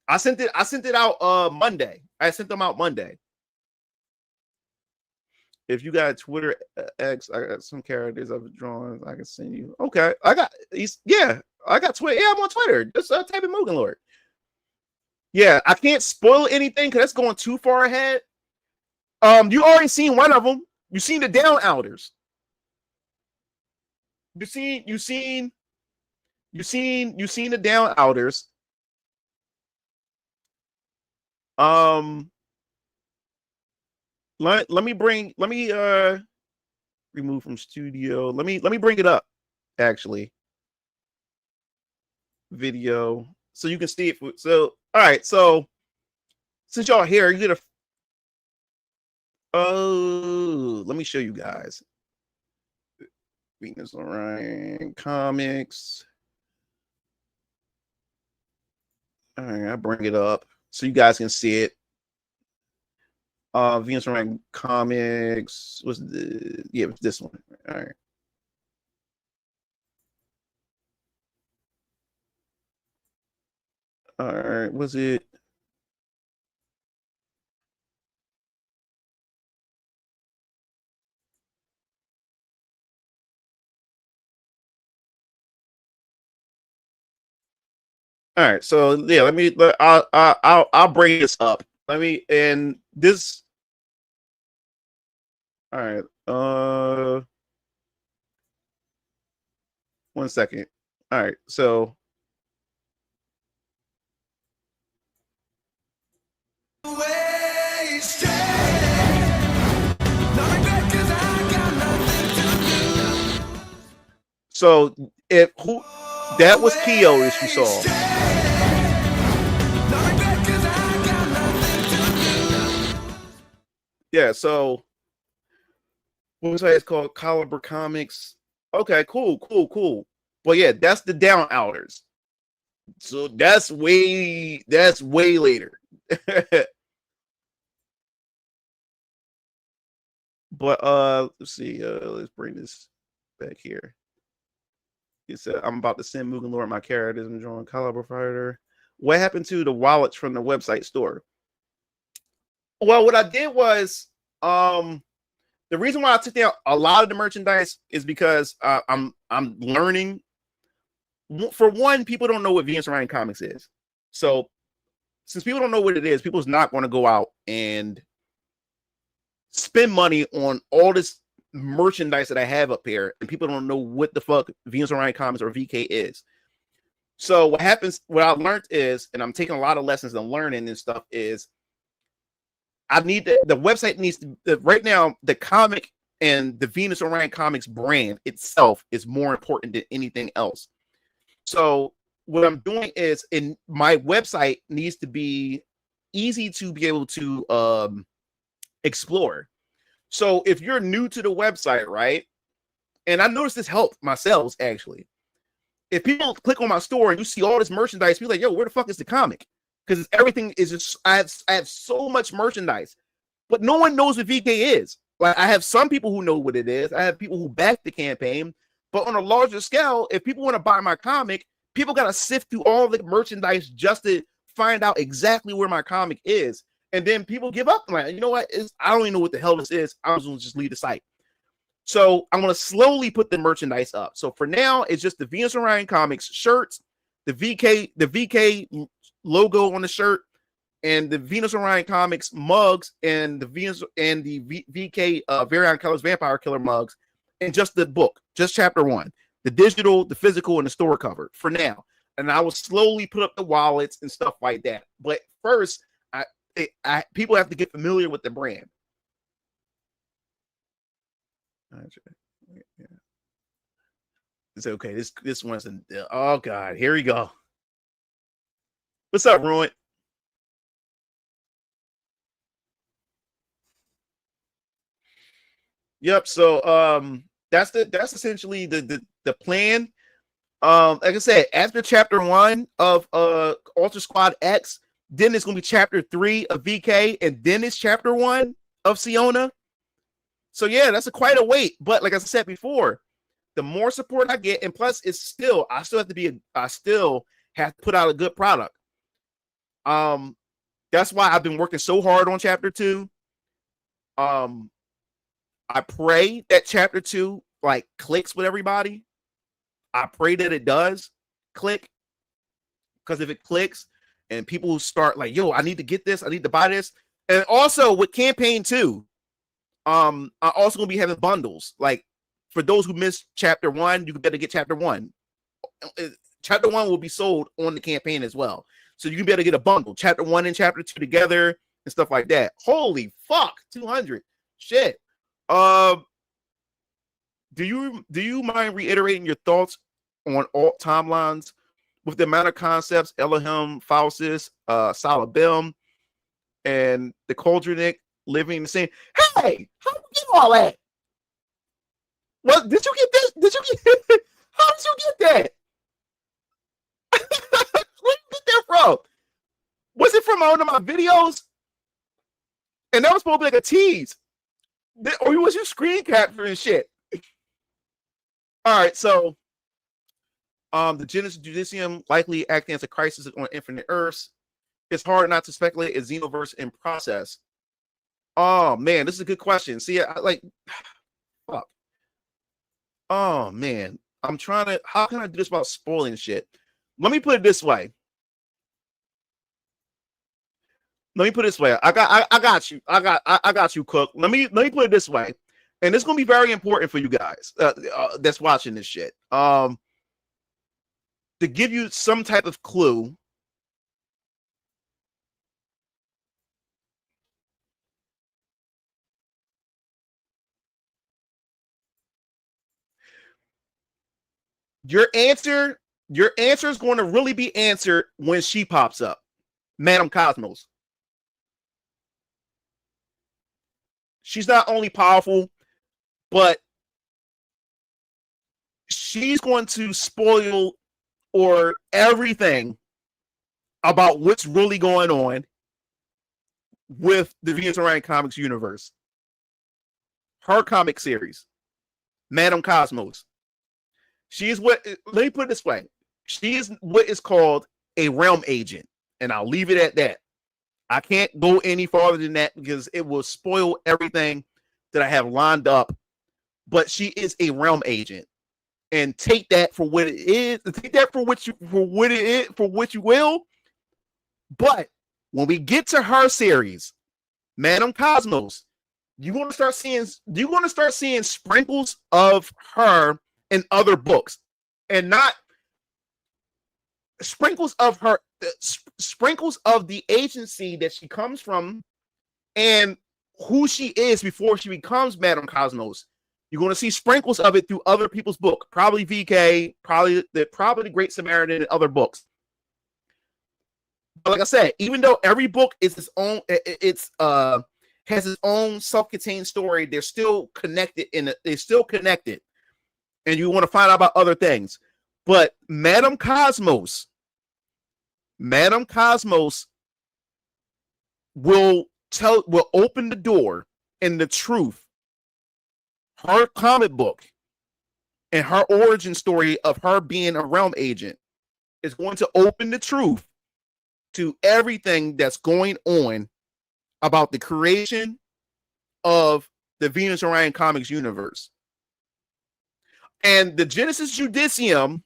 I sent it out Monday. I sent them out Monday. If you got Twitter X, I got some characters I've drawn. I can send you. Okay, I got Twitter. Yeah, I'm on Twitter. Just type in Mugen Lord. Yeah, I can't spoil anything because that's going too far ahead. You already seen one of them. You seen the Down Outers. You seen the Down Outers. Let me remove from studio. Let me bring it up, actually. Video, so you can see it. So all right, so since y'all here, you're gonna let me show you guys. Venus Orion comics. All right, I bring it up so you guys can see it. Venus Orion comics was this one. All right. All right, was it? All right, so yeah, I'll bring this up. All right, 1 second. All right, so that was Kyo that you saw. Yeah, so what was it's called? Caliber Comics. Okay, cool. Well, yeah, that's the Down Outers. So that's way later. But let's see. Let's bring this back here. He said, I'm about to send Mugen Lord my characters and join Caliber Fighter. What happened to the wallets from the website store? Well, what I did was, the reason why I took down a lot of the merchandise is because I'm learning. For one, people don't know what Venus Orion Comics is. So since people don't know what it is, people's not going to go out and spend money on all this merchandise that I have up here, and people don't know what the fuck Venus Orion Comics or VK is. So what happens, what I learned is, and I'm taking a lot of lessons and learning and stuff, is I need the website needs to, right now, the comic and the Venus Orion Comics brand itself is more important than anything else. So what I'm doing is, in my website needs to be easy to be able to explore. So if you're new to the website, right? And I noticed this helped my sales actually. If people click on my store and you see all this merchandise, be like, yo, where the fuck is the comic? Because everything is just, I have so much merchandise, but no one knows what VK is. Like, I have some people who know what it is. I have people who back the campaign, but on a larger scale, if people want to buy my comic, people got to sift through all the merchandise just to find out exactly where my comic is. And then people give up. Like, you know what? I don't even know what the hell this is. I was going to just leave the site. So I'm going to slowly put the merchandise up. So for now, it's just the Venus Orion Comics shirts, the VK logo on the shirt, and the Venus Orion Comics mugs, and the VK Variant Colors Vampire Killer mugs, and just the book, just chapter 1, the digital, the physical, and the store cover for now. And I will slowly put up the wallets and stuff like that. But first, people have to get familiar with the brand. Yeah. It's okay. This one's oh god, here we go. What's up, Ruin? Yep. So that's essentially the plan. Like I said, after chapter 1 of Ultra Squad X, then it's gonna be chapter 3 of VK, and then it's chapter 1 of Siona. So yeah, that's quite a wait. But like I said before, the more support I get, and plus I still have to put out a good product. That's why I've been working so hard on chapter 2. I pray that chapter 2 like clicks with everybody. I pray that it does click, because if it clicks and people start like, yo, I need to get this, I need to buy this. And also with campaign 2, I'm also gonna be having bundles. Like, for those who missed chapter 1, you better get chapter 1. Chapter 1 will be sold on the campaign as well, so you can better get a bundle, chapter 1 and chapter 2 together and stuff like that. Holy fuck, 200 shit. Do you mind reiterating your thoughts on alt timelines with the amount of concepts Elohim, Faustus, Salabim, and the Cauldronic living the same? Hey, how did you get all that? What did you get this? Did you get how did you get that? Where did you get that from? Was it from one of my videos? And that was supposed to be like a tease. Or was you screen capturing shit? All right, so the Genesis Judicium likely acting as a crisis on Infinite Earths. It's hard not to speculate a Xenoverse in process. Oh man, this is a good question. See, fuck. Oh man, I'm trying to. How can I do this without spoiling shit? Let me put it this way. I got you. I got you, Cook. Let me put it this way, and it's gonna be very important for you guys that's watching this shit. To give you some type of clue. Your answer is going to really be answered when she pops up, Madam Cosmos. She's not only powerful, but she's going to spoil or everything about what's really going on with the Venus Orion Comics universe. Her comic series, Madam Cosmos. She is what, let me put it this way. She is what is called a realm agent. And I'll leave it at that. I can't go any farther than that because it will spoil everything that I have lined up. But she is a realm agent. And take that for what it is. Take that for what you will. But when we get to her series, Madame Cosmos, you're gonna start seeing sprinkles of her in other books, and not sprinkles of her, sprinkles of the agency that she comes from, and who she is before she becomes Madame Cosmos. You're going to see sprinkles of it through other people's book, probably VK, probably the Great Samaritan, and other books. But like I said, even though every book is its own, has its own self-contained story, they're still connected they're still connected, and you want to find out about other things. But Madame Cosmos will open the door, and the truth, her comic book and her origin story of her being a realm agent is going to open the truth to everything that's going on about the creation of the Venus Orion Comics universe. And the Genesis Judicium,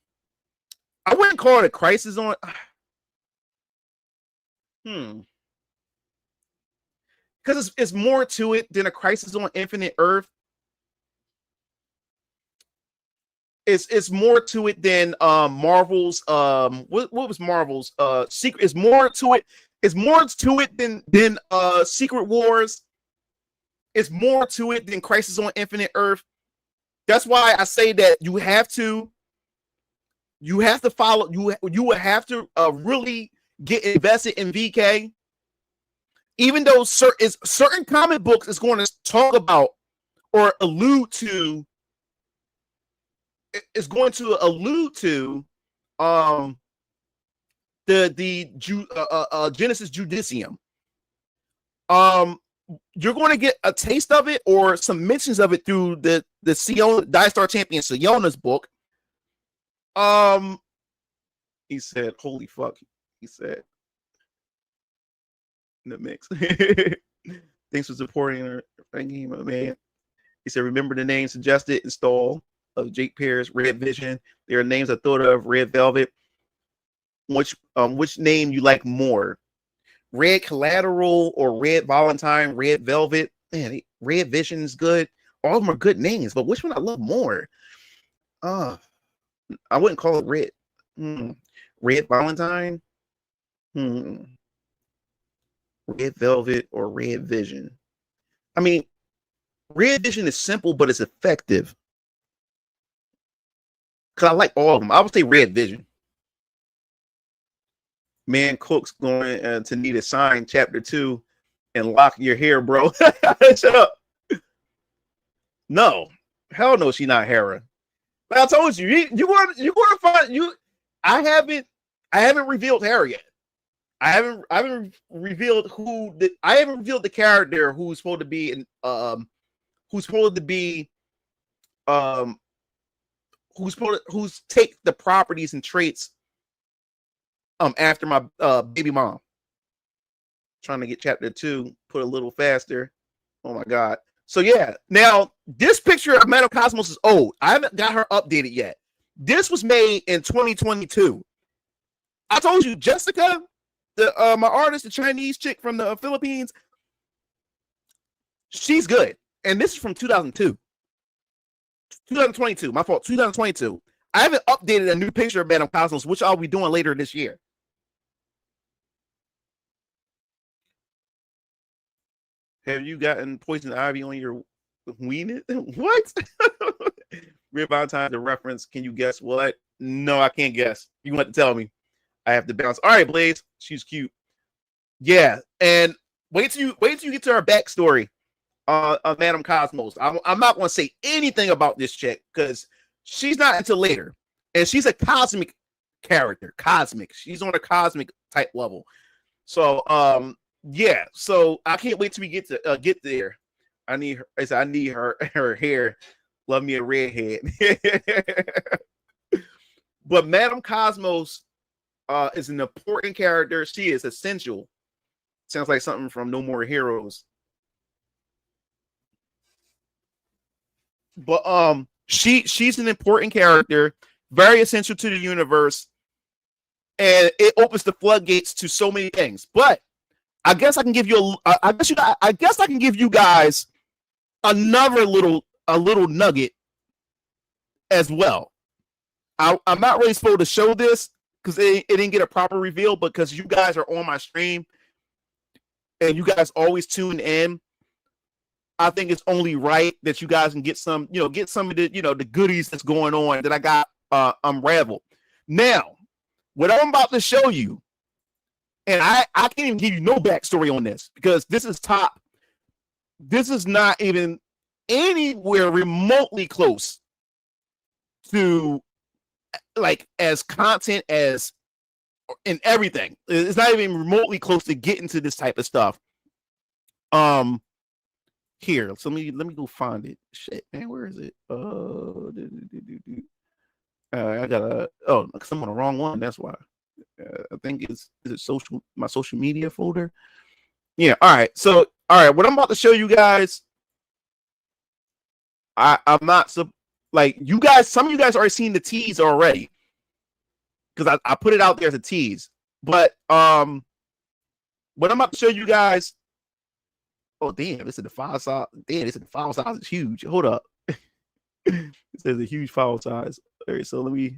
I wouldn't call it a crisis on because it's more to it than a crisis on Infinite Earth. It's more to it than Marvel's what was Marvel's secret. It's more to it than Secret Wars. It's more to it than Crisis on Infinite Earth. That's why I say that you have to follow, you would have to really get invested in VK. Even though certain comic books is going to talk about or allude to the Genesis Judicium. You're going to get a taste of it or some mentions of it through the Siona Die-Star champion Siona's book. He said, "Holy fuck!" He said, in the mix. Thanks for supporting her, man. He said, "Remember the name suggested install of Jake Pierce, Red Vision. There are names I thought of, Red Velvet. Which name you like more? Red Collateral or Red Valentine, Red Velvet? Man, Red Vision is good. All of them are good names, but which one I love more? I wouldn't call it Red. Red Valentine? Red Velvet or Red Vision? I mean, Red Vision is simple, but it's effective. Because I like all of them. I would say Red Vision. Man, Cook's going to need a sign chapter 2 and lock your hair, bro. Shut up. No. Hell no, she's not Hera. But I told you, you're going to find you. I haven't revealed Hera yet. I haven't revealed the character who's supposed to be who's take the properties and traits after my baby mom. Trying to get chapter 2 put a little faster. Oh my god. So yeah, now this picture of Madame Cosmos is old. I haven't got her updated yet. This was made in 2022. I told you, Jessica, my artist, the Chinese chick from the Philippines, she's good. And this is from 2022. My fault. 2022. I haven't updated a new picture of Madame Cosmos, which I'll be doing later this year. Have you gotten poison ivy on your weenus? What? Red Valentine, the reference. Can you guess what? No, I can't guess. You want to tell me? I have to bounce. All right, Blaze. She's cute. Yeah, and wait till you get to her backstory of Madame Cosmos. I'm not going to say anything about this chick because she's not until later, and she's a cosmic character. Cosmic. She's on a cosmic type level. So yeah. So I can't wait till we get there. I need her. I need her hair. Love me a redhead. But Madame Cosmos is an important character. She is essential. Sounds like something from No More Heroes. But she's an important character, very essential to the universe, and it opens the floodgates to so many things. But I guess I can give you I guess I can give you guys another little nugget as well. I'm not really supposed to show this because it didn't get a proper reveal, because you guys are on my stream and you guys always tune in. I think it's only right that you guys can get some of the, the goodies that's going on that I got unraveled. Now, what I'm about to show you, and I can't even give you no backstory on this because this is top. This is not even anywhere remotely close to like as content as in everything. It's not even remotely close to getting to this type of stuff. Here, so let me go find it. Shit, man, where is it? I gotta. Oh, because I'm on the wrong one. That's why. I think is it my social media folder. Yeah. All right. So, all right. What I'm about to show you guys, I'm not like you guys. Some of you guys already seen the tease already because I put it out there as a tease. But what I'm about to show you guys. Oh damn! This is the file size. Damn, this is the file size is huge. Hold up. It says a huge file size. All right, so let me.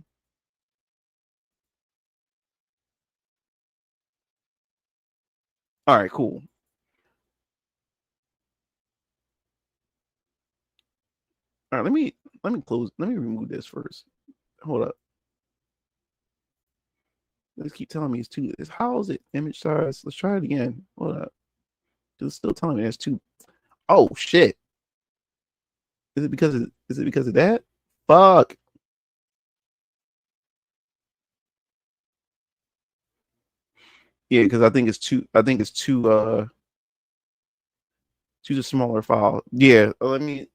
All right, cool. All right, let me close. Let me remove this first. Hold up. Let's keep telling me it's two. How is it image size? Let's try it again. Hold up. It's still telling me it's two. Oh shit! Is it because of that? Fuck. Yeah, because I think it's two. Choose a smaller file. Yeah. Let me.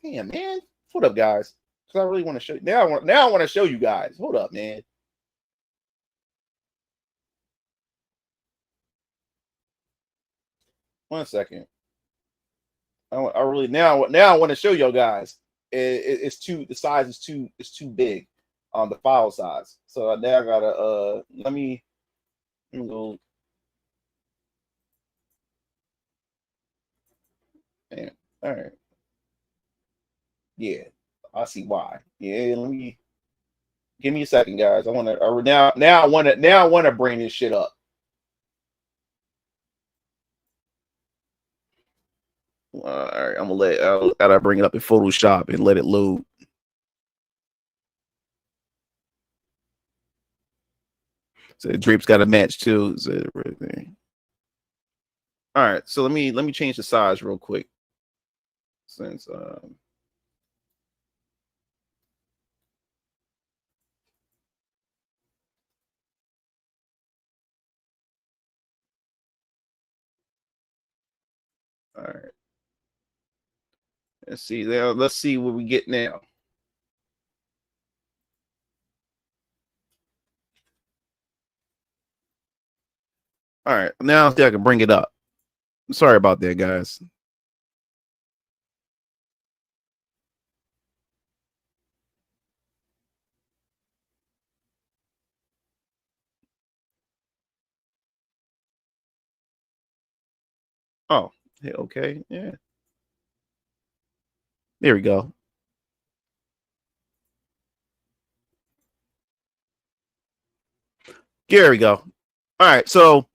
Damn, man. Hold up, guys. Because I really want to show you. Now I want to show you guys. Hold up, man. One second. I really now I want to show y'all guys. It's too the size is too big on the file size. So now I gotta let me go. Man, all right. Yeah, I see why. Yeah, let me give me a second, guys. I want to now I want to bring this shit up. All right, I'm gonna gotta bring it up in Photoshop and let it load. So the drape's got to match too. So everything. All right, so let me change the size real quick. Since all right. Let's see there. Let's see what we get now. All right, now I think I can bring it up. Sorry about that, guys. Oh, okay, yeah. There we go. There we go. All right, so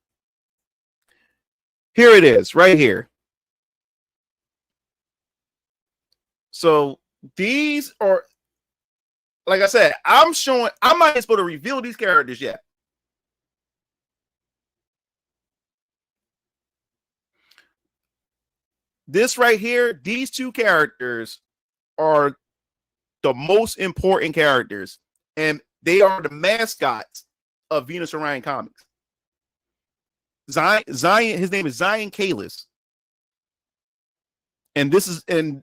here it is, right here. So these are, like I said, I'm not even supposed to reveal these characters yet. This right here, these two characters are the most important characters, and they are the mascots of Venus Orion Comics. Zion, his name is Zion Kalis. And the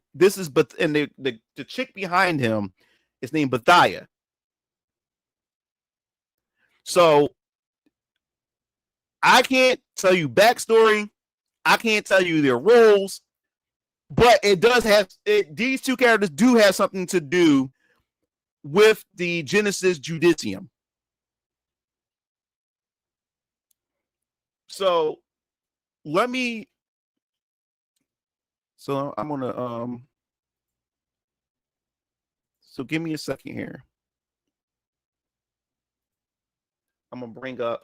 chick behind him is named Bathia. So I can't tell you backstory. I can't tell you their roles, but it does have these two characters do have something to do with the Genesis Judicium. So I'm gonna so give me a second here. I'm gonna bring up.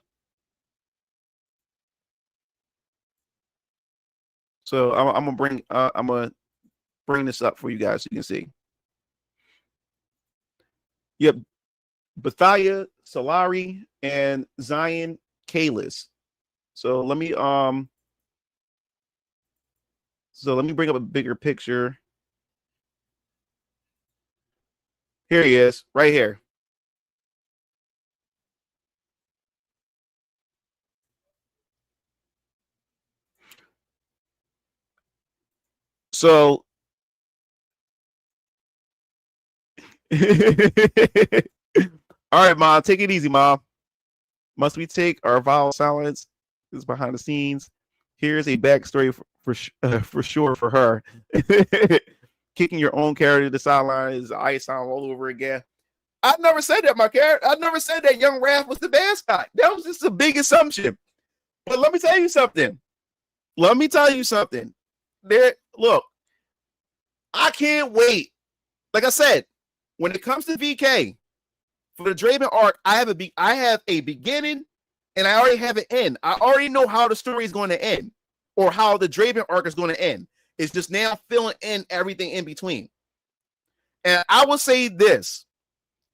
So I'm gonna bring this up for you guys so you can see. Yep, Bethia Solari and Zion Kalis. So let me bring up a bigger picture. Here he is, right here. So all right, Mom, take it easy, Mom. Must we take our vile silence? This is behind the scenes. Here's a backstory for sure for her. Kicking your own character to the sideline is ice on all over again. I never said that, my character. I never said that young Raph was the mascot. That was just a big assumption. But let me tell you something. Look, I can't wait. Like I said, when it comes to VK, for the Draven arc, I have a beginning and I already have an end. I already know how the story is going to end or how the Draven arc is going to end. It's just now filling in everything in between. And I will say this.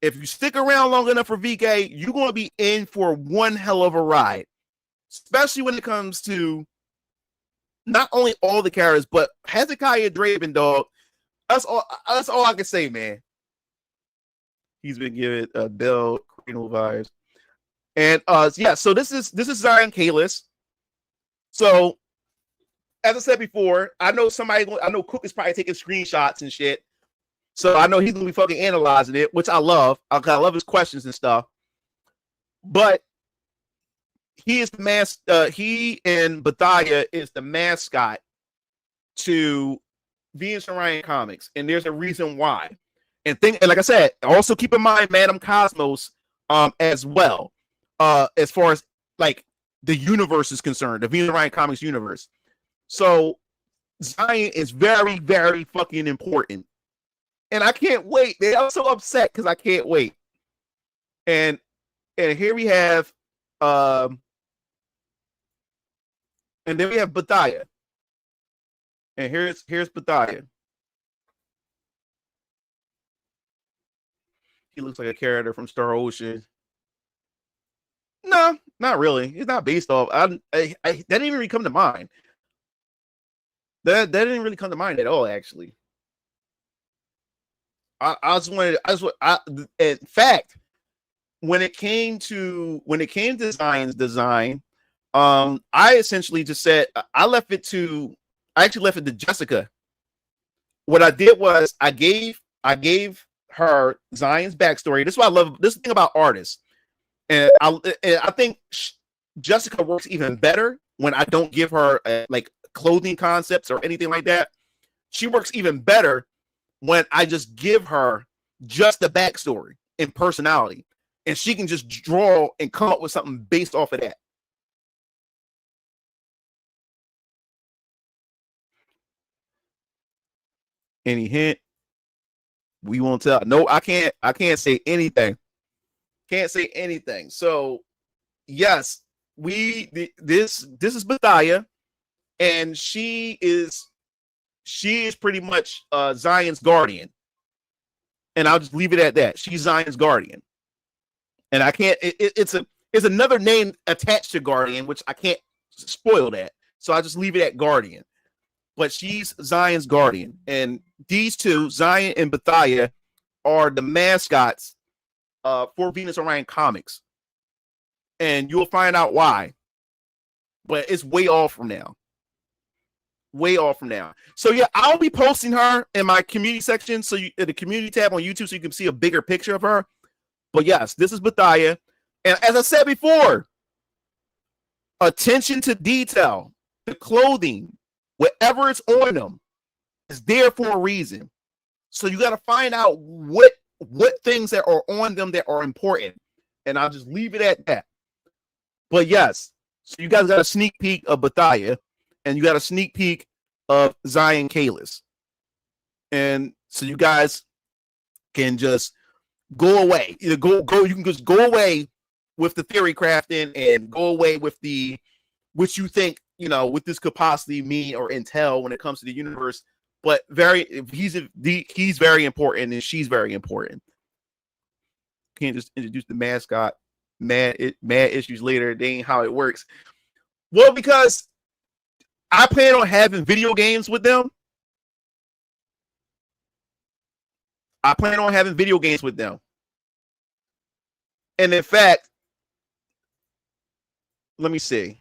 If you stick around long enough for VK, you're going to be in for one hell of a ride. Especially when it comes to not only all the characters, but Hezekiah Draven, dog. That's all I can say, man. He's been given Bill Crino vibes. And yeah, so this is Zion Kalis. So as I said before, I know Cook is probably taking screenshots and shit. So I know he's gonna be fucking analyzing it, which I love. I love his questions and stuff. But he is the he and Bethia is the mascot to Venus Orion Comics, and there's a reason why. And like I said, also keep in mind Madam Cosmos as well, as far as like the universe is concerned, the Venus Orion Comics universe. So Zion is very, very fucking important. And I can't wait. I'm so upset because I can't wait. And here we have and then we have Bethia. And here's Bethia. He looks like a character from Star Ocean. No, not really. It's not based off. That didn't even really come to mind. That didn't really come to mind at all, actually. In fact, when it came to Zion's design, I essentially just said I actually left it to Jessica. What I did was I gave her Zion's backstory. This is what I love. This thing about artists, and I think Jessica works even better when I don't give her like clothing concepts or anything like that. She works even better when I just give her just the backstory and personality, and she can just draw and come up with something based off of that. Any hint? We won't tell. No, I can't say anything. Can't say anything. So yes, this is Bethia, and she is pretty much Zion's guardian. And I'll just leave it at that. She's Zion's guardian. And I can't it's another name attached to guardian, which I can't spoil that. So I just leave it at guardian. But she's Zion's guardian. And these two, Zion and Bethia, are the mascots for Venus Orion Comics. And you'll find out why. But it's way off from now. Way off from now. So yeah, I'll be posting her in my community section, so the community tab on YouTube, so you can see a bigger picture of her. But yes, this is Bethia. And as I said before, attention to detail, the clothing, whatever it's on them, is there for a reason. So you got to find out what things that are on them that are important. And I'll just leave it at that. But yes, so you guys got a sneak peek of Bethia, and you got a sneak peek of Zion Kalis. And so you guys can just go away. Either go. You can just go away with the theory crafting and go away with the which you think, you know, what this could possibly mean or entail when it comes to the universe. But he's very important and she's very important. Can't just introduce the mascot. Mad issues later. They ain't how it works. Well, because I plan on having video games with them. And in fact, let me see.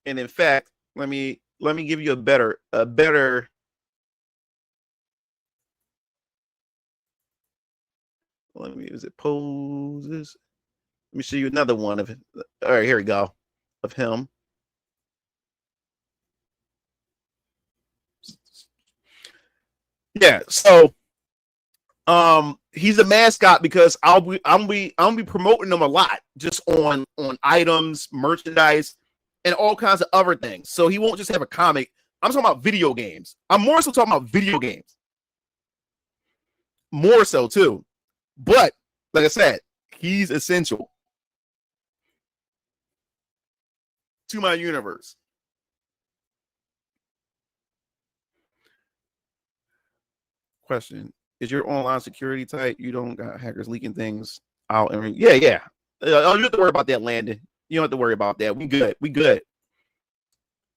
And in fact, let me give you a better is it poses? Let me show you another one of it. All right, here we go. Of him. Yeah, so he's a mascot because I'll be promoting him a lot just on items, merchandise, and all kinds of other things. So he won't just have a comic. I'm talking about video games. I'm more so talking about video games. More so too. But like I said, he's essential to my universe. Question: is your online security tight? You don't got hackers leaking things out? And yeah. You don't have to worry about that, Landon. You don't have to worry about that. We good.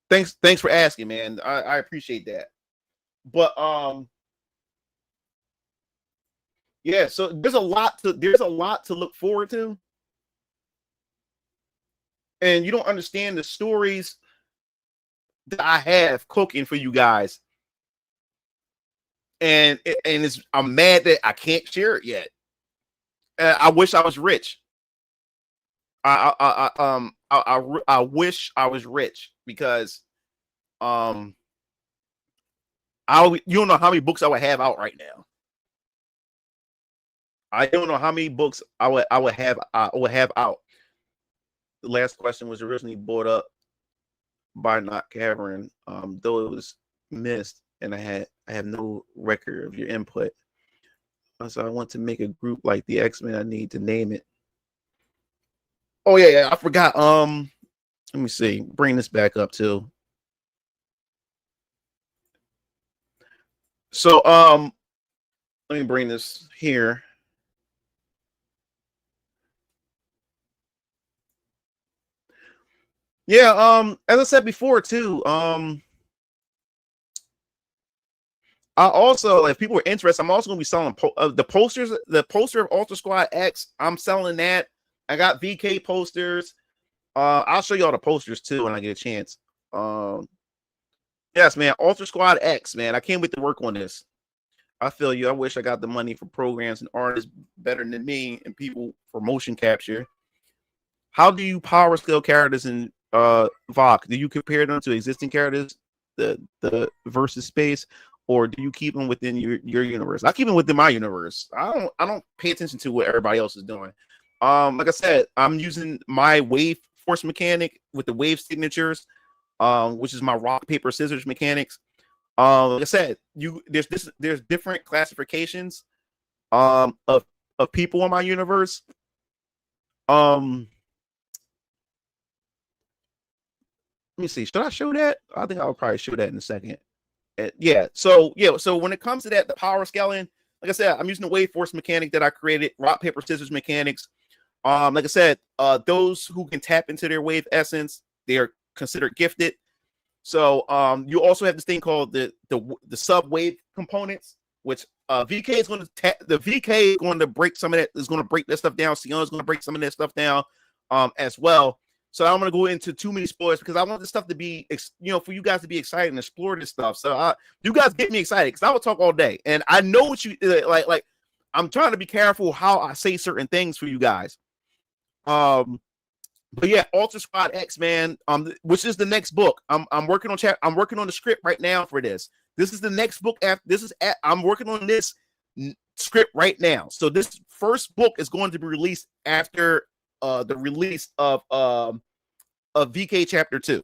Thanks for asking, man. I appreciate that. But yeah, so there's a lot to look forward to. And you don't understand the stories that I have cooking for you guys. And I'm mad that I can't share it yet. I wish I was rich. I wish I was rich because you don't know how many books I would have out right now. I don't know how many books I would have out. The last question was originally brought up by Not Cavern, though it was missed, and I have no record of your input. So I want to make a group like the X-Men. I need to name it. Oh yeah, I forgot. Let me see. Bring this back up too. So let me bring this here. Yeah, as I said before too, I also, if people are interested, I'm also going to be selling the posters. The poster of Ultra Squad X, I'm selling that. I got VK posters. I'll show you all the posters too when I get a chance. Yes, man, Ultra Squad X, man. I can't wait to work on this. I feel you. I wish I got the money for programs and artists better than me and people for motion capture. How do you power scale characters in VOC? Do you compare them to existing characters, the versus space, or do you keep them within your universe? I keep them within my universe. I don't pay attention to what everybody else is doing. Like I said, I'm using my wave force mechanic with the wave signatures, which is my rock paper scissors mechanics. Like I said, there's different classifications of people in my universe. Let me see. Should I show that? I think I'll probably show that in a second. So when it comes to that, the power scaling, like I said, I'm using the wave force mechanic that I created, rock paper scissors mechanics. Like I said, those who can tap into their wave essence, they are considered gifted. So you also have this thing called the sub wave components, which VK is going to the VK is going to break some of that, is going to break that stuff down. Sion is going to break some of that stuff down as well. So I'm going to go into too many spoilers because I want this stuff to be, for you guys to be excited and explore this stuff. So you guys get me excited because I will talk all day, and I know what you like. I'm trying to be careful how I say certain things for you guys. But yeah, Ultra Squad X, man, which is the next book. I'm working on I'm working on the script right now for this. This is the next book after I'm working on this script right now. So this first book is going to be released after the release of VK Chapter 2.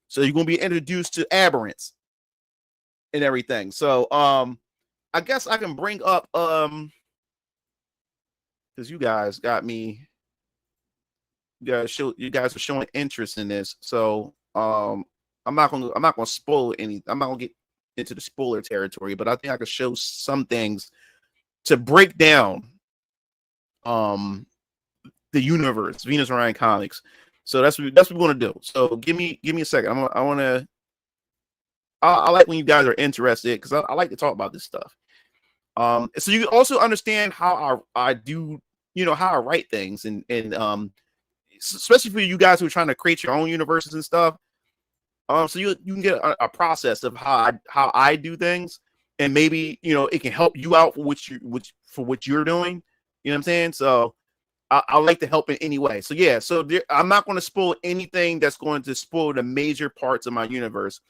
So you're going to be introduced to aberrants and everything. So I guess I can bring up because you guys got me. You guys are showing interest in this, so I'm not gonna spoil any. I'm not gonna get into the spoiler territory, but I think I can show some things to break down the universe, Venus Orion Comics. So that's what we're gonna do. So give me a second. I like when you guys are interested because I like to talk about this stuff. So you also understand how I do, how I write things and especially for you guys who are trying to create your own universes and stuff. So you can get a process of how I do things, and maybe it can help you out for what you're doing. You know what I'm saying? So I like to help in any way. So yeah, I'm not going to spoil anything that's going to spoil the major parts of my universe.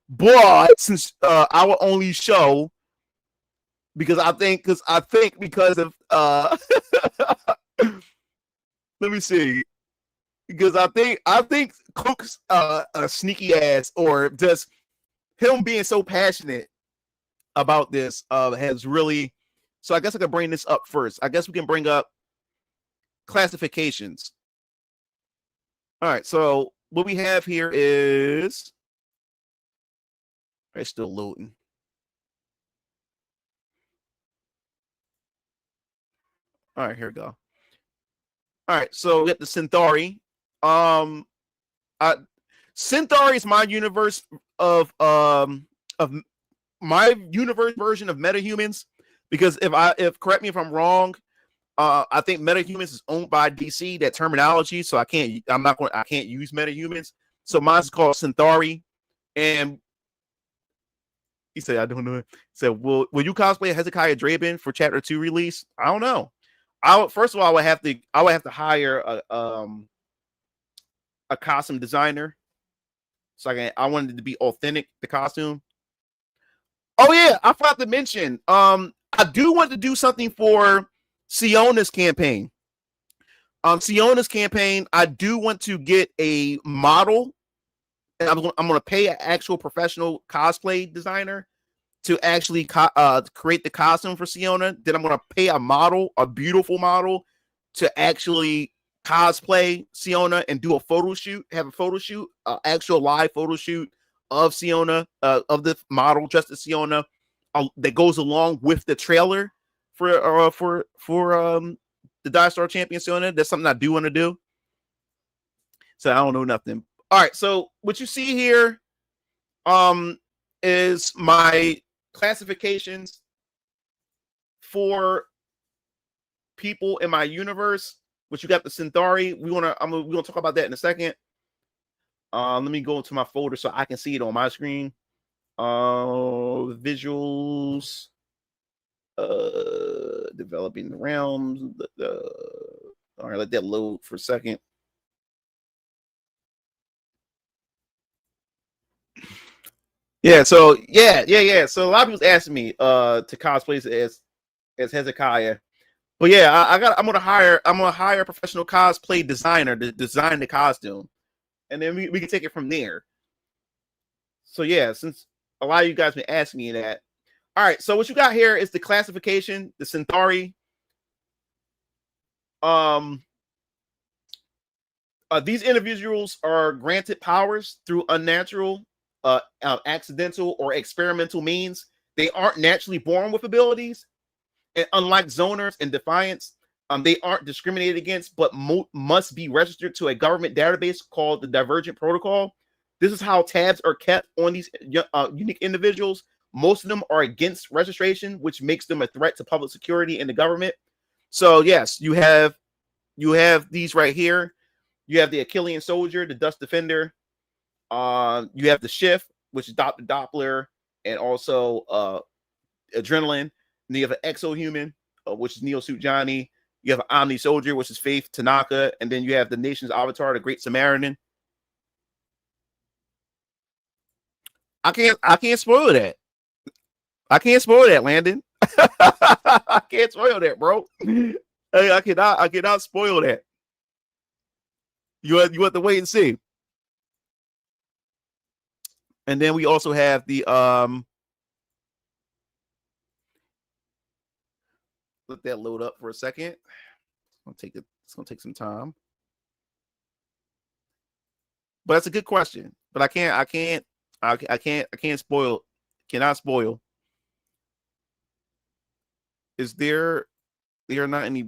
But since I will only show because of let me see. Because I think Cook's a sneaky ass, or just him being so passionate about this has really. So I guess I can bring this up first. I guess we can bring up classifications. All right. So what we have here is it's still loading. All right, here we go. All right, so we got the Centauri. Centauri is my universe of my universe version of metahumans, because if correct me if I'm wrong, I think metahumans is owned by DC, that terminology, so I can't use metahumans. So mine's called Centauri. And he said, I don't know. He said, will you cosplay Hezekiah Draben for Chapter 2 release? I don't know. First of all, I would have to hire a costume designer. So I wanted it to be authentic, the costume. Oh yeah, I forgot to mention. I do want to do something for Siona's campaign. Siona's campaign, I do want to get a model, and I'm going to pay an actual professional cosplay designer to actually create the costume for Siona. Then I'm going to pay a beautiful model, to actually cosplay Siona and do a photo shoot, actual live photo shoot of Siona, of the model dressed as Siona, that goes along with the trailer for the Die-Star Champion Siona. That's something I do want to do. So I don't know nothing. All right, so what you see here is my classifications for people in my universe, which you got the Centauri. We're gonna talk about that in a second. Let me go into my folder so I can see it on my screen. Visuals, developing the realms. All right, let that load for a second. Yeah, so yeah. So a lot of people's asking me to cosplay as Hezekiah. But yeah, I'm gonna hire a professional cosplay designer to design the costume, and then we can take it from there. So yeah, since a lot of you guys been asking me that. All right, so what you got here is the classification, the Centauri. These individuals are granted powers through unnatural, accidental, or experimental means. They aren't naturally born with abilities. And unlike zoners and defiants, they aren't discriminated against, but must be registered to a government database called the Divergent Protocol. This is how tabs are kept on these unique individuals. Most of them are against registration, which makes them a threat to public security and the government. So yes, you have these right here. You have the Achillean Soldier, the Dust Defender. You have the Shift, which is Doppler, and also Adrenaline. And you have an Exohuman. which is Neo Suit Johnny. You have Omni Soldier, which is Faith Tanaka, and then you have the Nation's Avatar, the Great Samaritan. I can't spoil that. I can't spoil that, Landon. I can't spoil that, bro. Hey, I cannot spoil that. You have to wait and see. And then we also have the let that load up for a second. It's gonna take some time. But that's a good question. But I can't spoil. Cannot spoil. Is there? They are not any.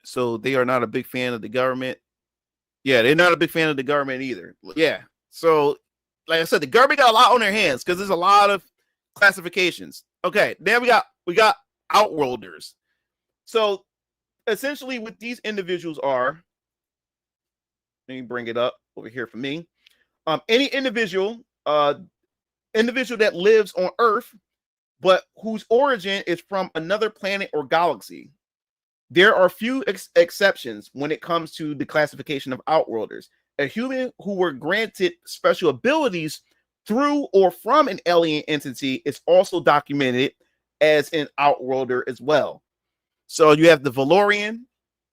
So they are not a big fan of the government. Yeah, they're not a big fan of the government either. Yeah. So, like I said, the government got a lot on their hands because there's a lot of classifications. Okay, then we got Outworlders. So essentially, what these individuals are. Let me bring it up over here for me. Any individual that lives on Earth, but whose origin is from another planet or galaxy. There are few exceptions when it comes to the classification of Outworlders. A human who were granted special abilities through or from an alien entity is also documented as an Outworlder as well. So you have the Valorian.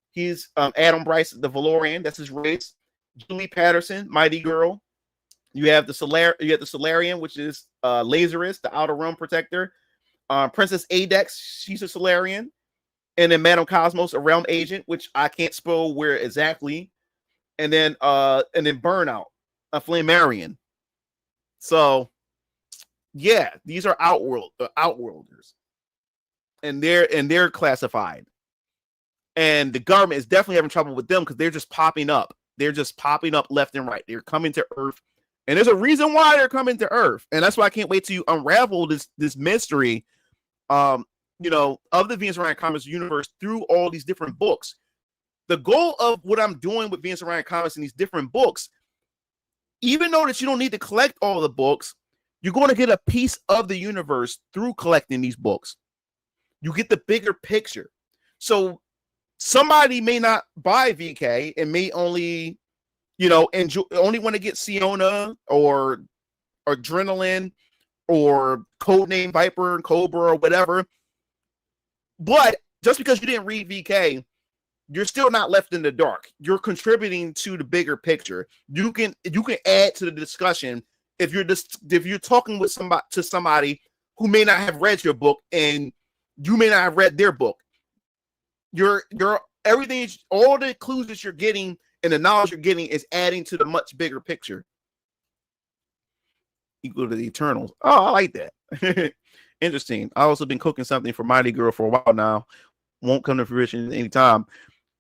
He's Adam Bryce, the Valorian. That's his race. Julie Patterson, Mighty Girl. You have the Solarian, which is Lazarus, the Outer Realm Protector. Princess Adex, she's a Solarian. And then Madame Cosmos, a Realm Agent, which I can't spell where exactly. And then Burnout, a Flammarian. So yeah, these are Outworlders. And they're classified. And the government is definitely having trouble with them because they're just popping up. They're just popping up left and right. They're coming to Earth. And there's a reason why they're coming to Earth. And that's why I can't wait to unravel this mystery, of the Venus Orion Comics universe through all these different books. The goal of what I'm doing with Venus Orion Comics in these different books, even though that you don't need to collect all the books, you're going to get a piece of the universe through collecting these books. You get the bigger picture. So somebody may not buy VK and may only only want to get Siona or Adrenaline or Codename Viper and Cobra or whatever. But just because you didn't read VK, you're still not left in the dark. You're contributing to the bigger picture. You can add to the discussion if you're talking with somebody who may not have read your book and you may not have read their book. Your everything, all the clues that you're getting and the knowledge you're getting is adding to the much bigger picture. Equal to the Eternals. Oh, I like that. Interesting. I also been cooking something for Mighty Girl for a while now. Won't come to fruition anytime.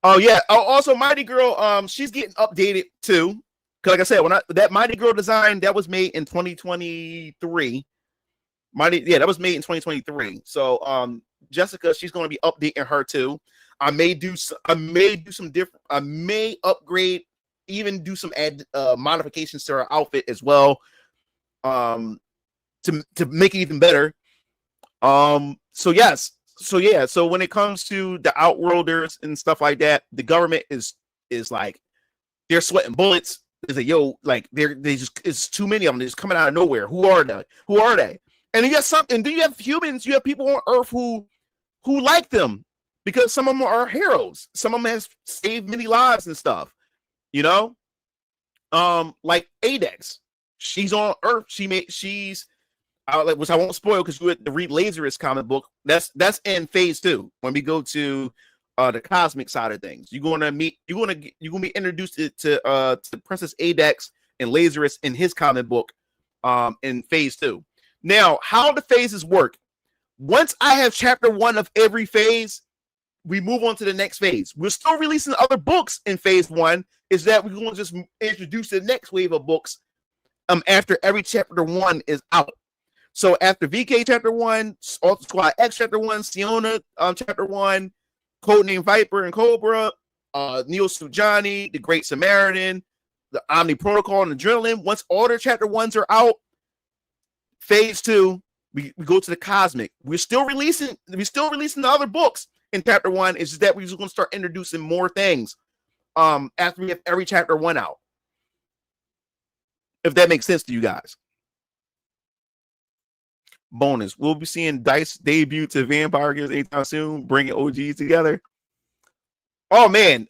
Oh yeah. Oh, also Mighty Girl. She's getting updated too. Cause like I said, that Mighty Girl design that was made in 2023. That was made in 2023. So Jessica, she's going to be updating her too. I may upgrade, even do some modifications to her outfit as well, to make it even better. So when it comes to the Outworlders and stuff like that, the government is like they're sweating bullets. It's like it's too many of them. They're just coming out of nowhere. Who are they? And then you have humans. You have people on Earth who like them. Because some of them are heroes. Some of them has saved many lives and stuff. Like Adex. She's on Earth. She's which I won't spoil because you have to read Lazarus comic book. That's in phase 2 when we go to the cosmic side of things. You're gonna be introduced to Princess Adex and Lazarus in his comic book in phase 2. Now, how the phases work. Once I have chapter 1 of every phase, we move on to the next phase. We're still releasing other books in phase 1. Is that we're going to just introduce the next wave of books after every chapter 1 is out. So after VK chapter 1, Alter Squad X chapter 1, Siona chapter 1, Codename Viper and Cobra, Neo Suit Johnny, the Great Samaritan, the Omni Protocol and Adrenaline. Once all their chapter 1s are out, phase 2, we go to the cosmic. We're still releasing the other books. in chapter 1. It's just that we're just going to start introducing more things after we have every chapter 1 out. If that makes sense to you guys. Bonus. We'll be seeing Dice debut to Vampire Killers anytime soon, bringing OGs together. Oh man,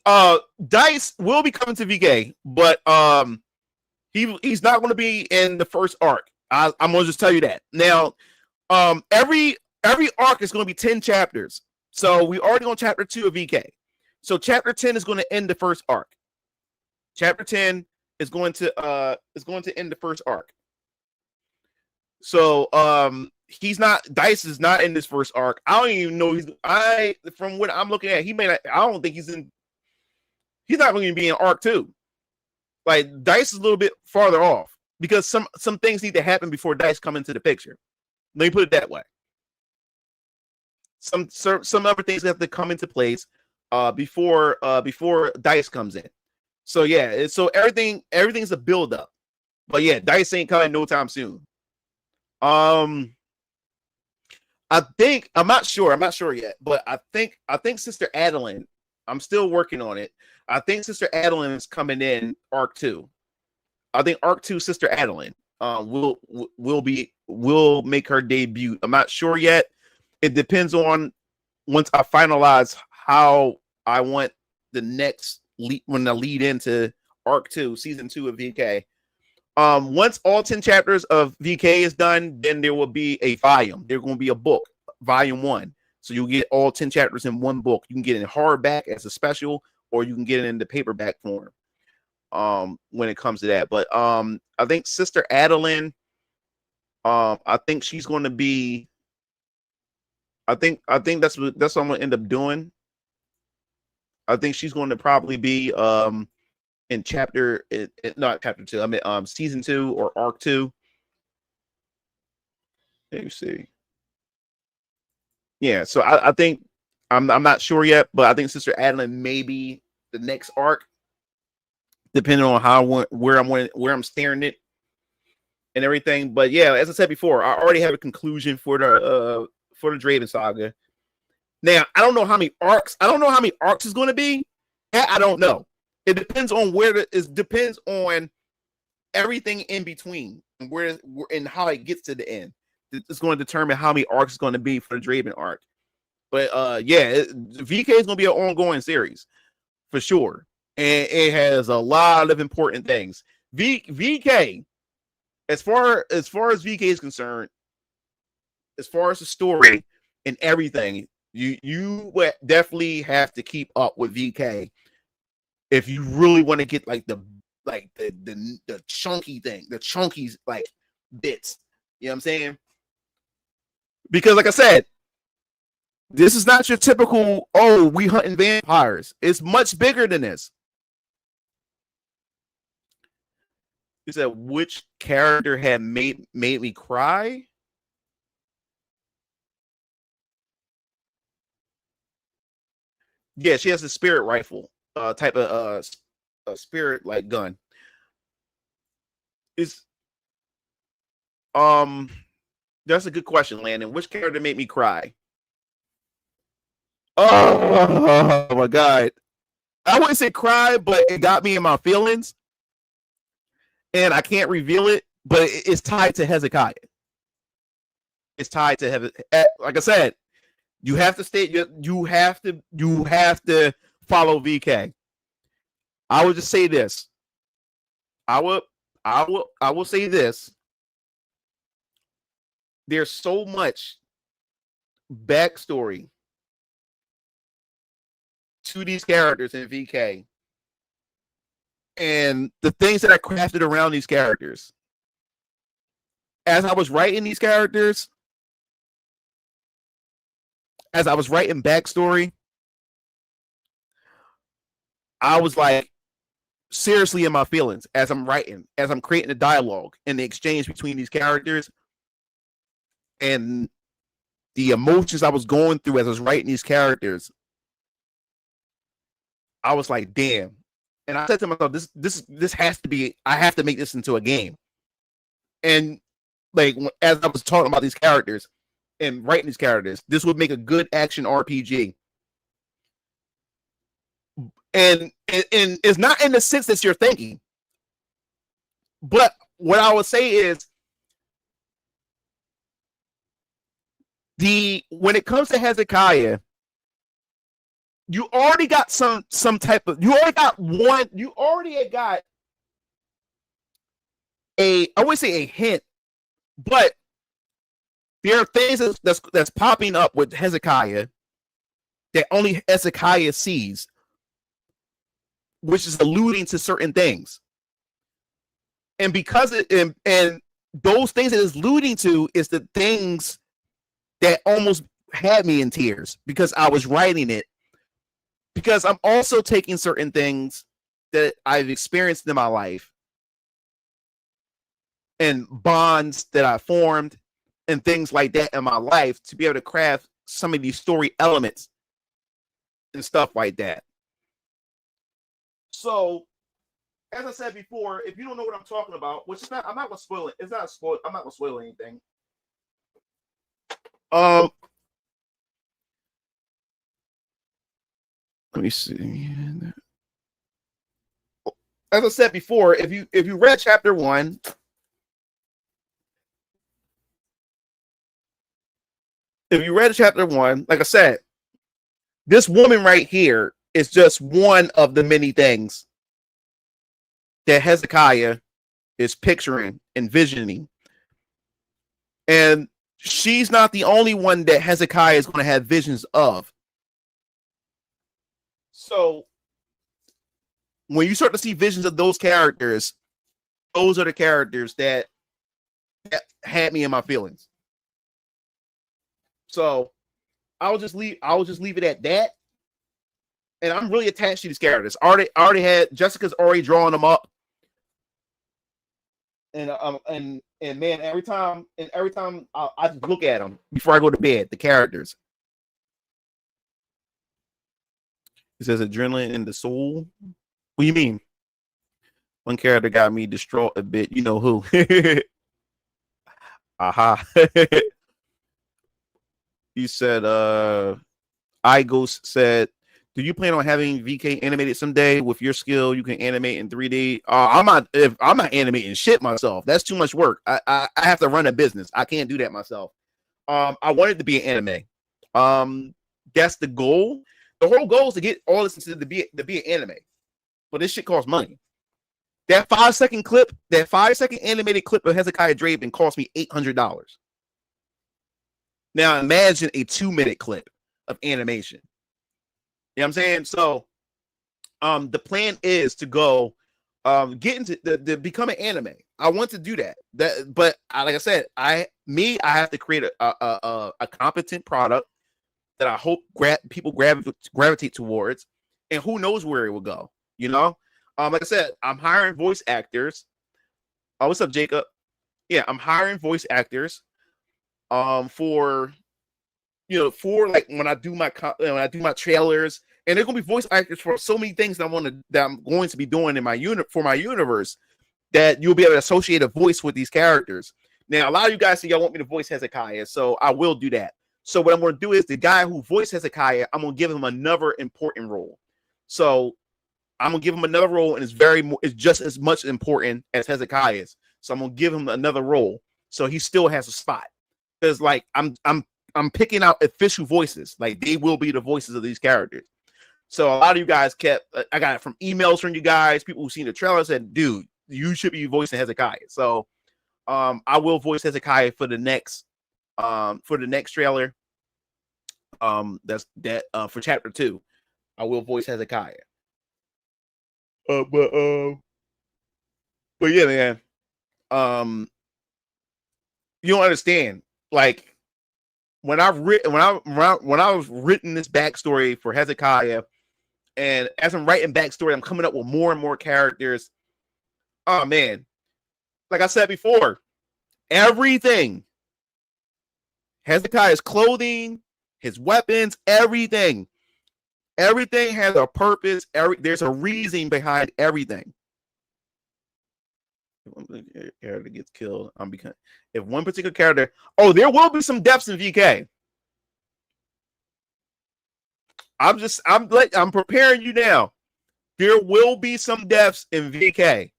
Dice will be coming to VK, but he's not going to be in the first arc. I'm going to just tell you that. Now, every arc is going to be 10 chapters. So we already on chapter 2 of VK. So chapter 10 is going to end the first arc. Chapter 10 is going to end the first arc. So Dice is not in this first arc. I don't even know from what I'm looking at, I don't think he's not going to be in arc 2. Like Dice is a little bit farther off because some things need to happen before Dice come into the picture. Let me put it that way. Some other things have to come into place before Dice comes in. So yeah, so everything's a build up. But yeah, Dice ain't coming no time soon. I'm not sure yet, but I think Sister Adeline, I'm still working on it. I think Sister Adeline is coming in arc 2. I think arc 2 Sister Adeline will make her debut. I'm not sure yet. It depends on once I finalize how I want the next lead into arc 2, season 2 of VK. Once all 10 chapters of VK is done, then there will be a volume. There's going to be a book, volume 1. So you'll get all 10 chapters in one book. You can get it in hardback as a special, or you can get it in the paperback form. When it comes to that, but I think Sister Adeline, I think she's going to be. I think that's what I'm going to end up doing. I think she's going to probably be in not chapter 2. I mean season 2 or arc 2. Let me see. Yeah, so I think I'm not sure yet, but I think Sister Adeline may be the next arc, depending on where I'm staring it and everything. But yeah, as I said before, I already have a conclusion for the Draven saga. Now, I don't know how many arcs. I don't know how many arcs is going to be. I don't know. It depends on depends on everything in between and how it gets to the end. It's going to determine how many arcs it's going to be for the Draven arc. But VK is going to be an ongoing series for sure, and it has a lot of important things. VK, as far as VK is concerned, as far as the story and everything, you would definitely have to keep up with VK if you really want to get the chunky thing, the chunky bits. You know what I'm saying? Because like I said, this is not your typical, we hunting vampires. It's much bigger than this. You said, which character had made me cry? Yeah, she has a spirit rifle type of a spirit gun. That's a good question, Landon. Which character made me cry? Oh my god. I wouldn't say cry, but it got me in my feelings. And I can't reveal it, but it's tied to Hezekiah. It's tied to Hezekiah. Like I said, you have to you have to follow VK. I would just say this. I will say this. There's so much backstory to these characters in VK, and the things that I crafted around these characters. As I was writing these characters, as I was writing backstory, I was seriously in my feelings as I'm writing, as I'm creating the dialogue and the exchange between these characters and the emotions I was going through as I was writing these characters. I was like, damn. And I said to myself, this has to be, I have to make this into a game. And as I was talking about these characters and writing these characters, this would make a good action RPG. and it's not in the sense that you're thinking. But what I would say is when it comes to Hezekiah, you already got some type of, you already got I wouldn't say a hint, but there are things that's popping up with Hezekiah that only Hezekiah sees, which is alluding to certain things. And because and those things that it's alluding to is the things that almost had me in tears because I was writing it. Because I'm also taking certain things that I've experienced in my life and bonds that I formed and things like that in my life to be able to craft some of these story elements and stuff like that. So, as I said before, if you don't know what I'm talking about, which is not, I'm not gonna spoil it. It's not a spoil. I'm not gonna spoil anything. Let me see. As I said before, if you read chapter 1, like I said, this woman right here is just one of the many things that Hezekiah is picturing, envisioning. And she's not the only one that Hezekiah is going to have visions of. So when you start to see visions of those characters, those are the characters that had me in my feelings. So I'll just leave it at that. And I'm really attached to these characters. Already had Jessica's already drawing them up. And man, every time I just look at them before I go to bed, the characters. It says adrenaline in the soul. What do you mean? One character got me distraught a bit. You know who? Aha. He said, iGhost said, do you plan on having VK animated someday? With your skill, you can animate in 3D. I'm not animating shit myself. That's too much work. I have to run a business. I can't do that myself. I want it to be an anime. That's the goal. The whole goal is to get all this to be an anime. But this shit costs money. That 5-second clip, that 5-second animated clip of Hezekiah Draven cost me $800. Now imagine a 2-minute clip of animation. You know what I'm saying? So the plan is to go get into the become an anime. I want to do that. But like I said, I have to create a competent product that I hope people gravitate towards, and who knows where it will go. You know, like I said, I'm hiring voice actors. Oh, what's up, Jacob? Yeah, I'm hiring voice actors for like when I do my trailers, and they're gonna be voice actors for so many things that I'm going to be doing in my universe, that you'll be able to associate a voice with these characters. Now, a lot of you guys say y'all want me to voice Hezekiah, so I will do that. So what I'm going to do is the guy who voiced Hezekiah, I'm going to give him another important role. So I'm going to give him another role, and it's just as much important as Hezekiah's. So I'm going to give him another role, so he still has a spot. Because like I'm picking out official voices, like they will be the voices of these characters. So a lot of you guys I got it from emails from you guys, people who've seen the trailer said, dude, you should be voicing Hezekiah. So I will voice Hezekiah for the next trailer. For chapter 2, I will voice Hezekiah. But yeah, man. You don't understand. Like when I was written this backstory for Hezekiah, and as I'm writing backstory, I'm coming up with more and more characters. Oh man, like I said before, everything. Hezekiah's clothing, his weapons, everything has a purpose. There's a reason behind everything. If one character gets killed, if one particular character, there will be some deaths in VK. I'm preparing you now. There will be some deaths in VK.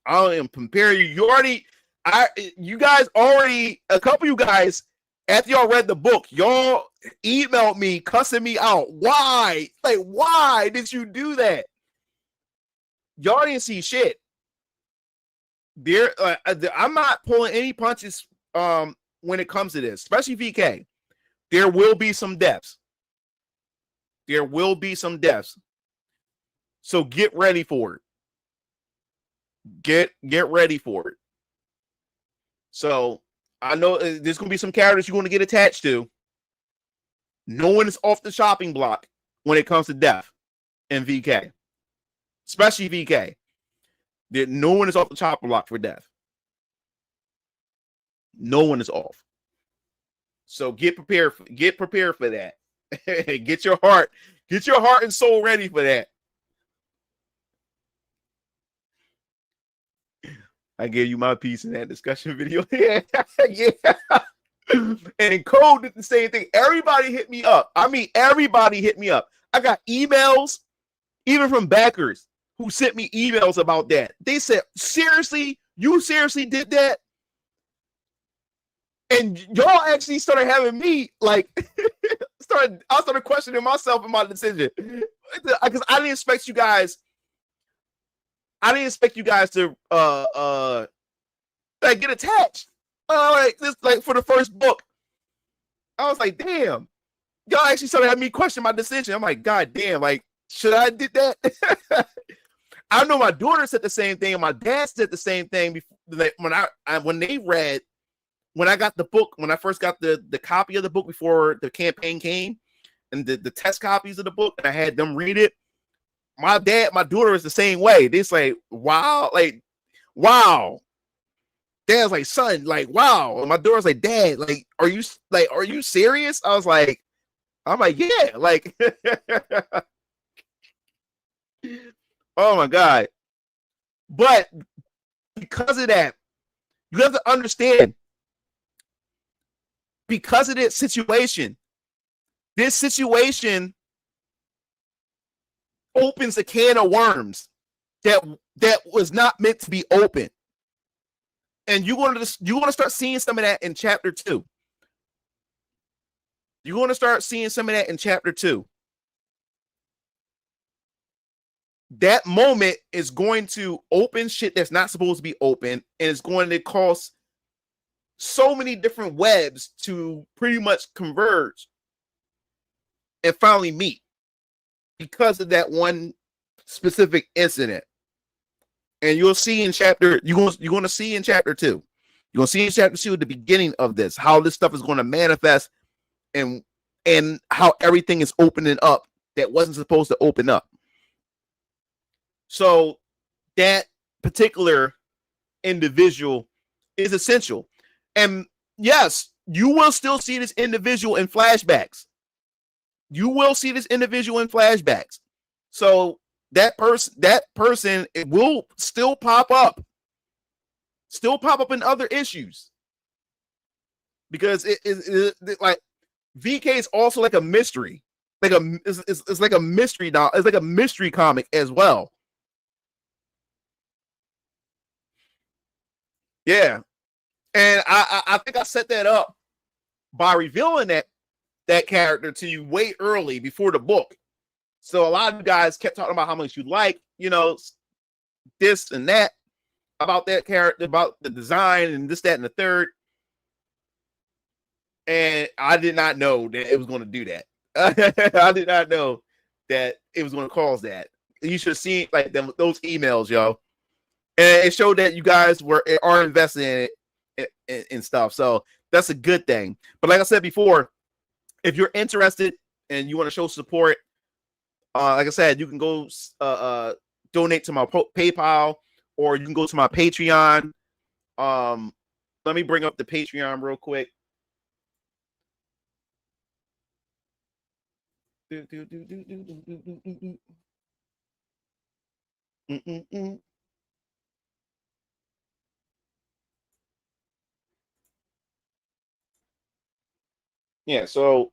I am comparing you. You guys already, a couple of you guys, after y'all read the book, y'all emailed me cussing me out. Why? Like, why did you do that? Y'all didn't see shit. I'm not pulling any punches when it comes to this, especially VK. There will be some deaths. There will be some deaths. So get ready for it. Get ready for it. So I know there's going to be some characters you're going to get attached to. No one is off the shopping block when it comes to death in VK. Especially VK. No one is off the chopping block for death. No one is off. So get prepared for that. Get your heart and soul ready for that. I gave you my piece in that discussion video. Yeah. And Code did the same thing. Everybody hit me up. I mean, everybody hit me up. I got emails, even from backers, who sent me emails about that. They said, seriously? You seriously did that? And y'all actually started having me, like, I started questioning myself and my decision. Because I didn't expect you guys to like get attached. Like for the first book. I was like, damn. Y'all actually started having me question my decision. I'm like, God damn, like, should I did that? I know my daughter said the same thing, and my dad said the same thing before, like, when I got the book, when I first got the copy of the book before the campaign came, and the test copies of the book, and I had them read it. My daughter is the same way. They say, wow, like, wow. Dad's like, son, like, wow. And my daughter's like, Dad, like, are you serious? I'm like, yeah, like, oh my God. But because of that, you have to understand, because of this situation opens a can of worms that was not meant to be open. And you're going to start seeing some of that in chapter 2. You're going to start seeing some of that in chapter 2. That moment is going to open shit that's not supposed to be open, and it's going to cause so many different webs to pretty much converge and finally meet because of that one specific incident. And you'll see in chapter, you're going to see in chapter 2. You're going to see in chapter 2 at the beginning of this, how this stuff is going to manifest and how everything is opening up that wasn't supposed to open up. So that particular individual is essential. And yes, you will still see this individual in flashbacks. You will see this individual in flashbacks. So that person, it will still pop up in other issues, because it like VK is also like a mystery, it's like a mystery now. It's like a mystery comic as well. Yeah, and I think I set that up by revealing that character to you way early before the book. So a lot of you guys kept talking about how much you like, this and that about that character, about the design and this, that, and the third. And I did not know that it was going to do that. I did not know that it was going to cause that. You should have seen like those emails, yo. And it showed that you guys are invested in it and stuff. So that's a good thing. But like I said before, if you're interested and you want to show support, like I said, you can go donate to my PayPal, or you can go to my Patreon. Let me bring up the Patreon real quick. Yeah, so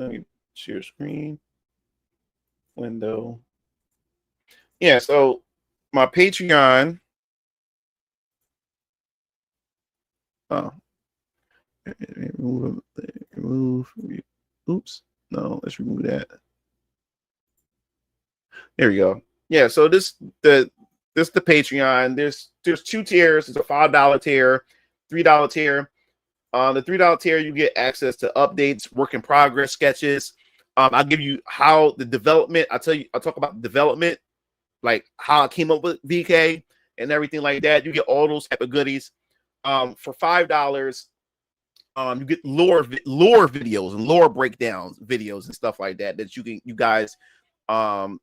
Let me share screen window. Yeah, so my Patreon. Oh, remove. Oops. No, let's remove that. There we go. Yeah, so this the Patreon. There's 2 tiers. There's a $5 tier, $3 tier. The $3 tier, you get access to updates, work in progress sketches. I'll give you how the development. I'll talk about the development, like how I came up with VK and everything like that. You get all those type of goodies. For $5, you get lore videos and lore breakdowns videos and stuff like that you guys can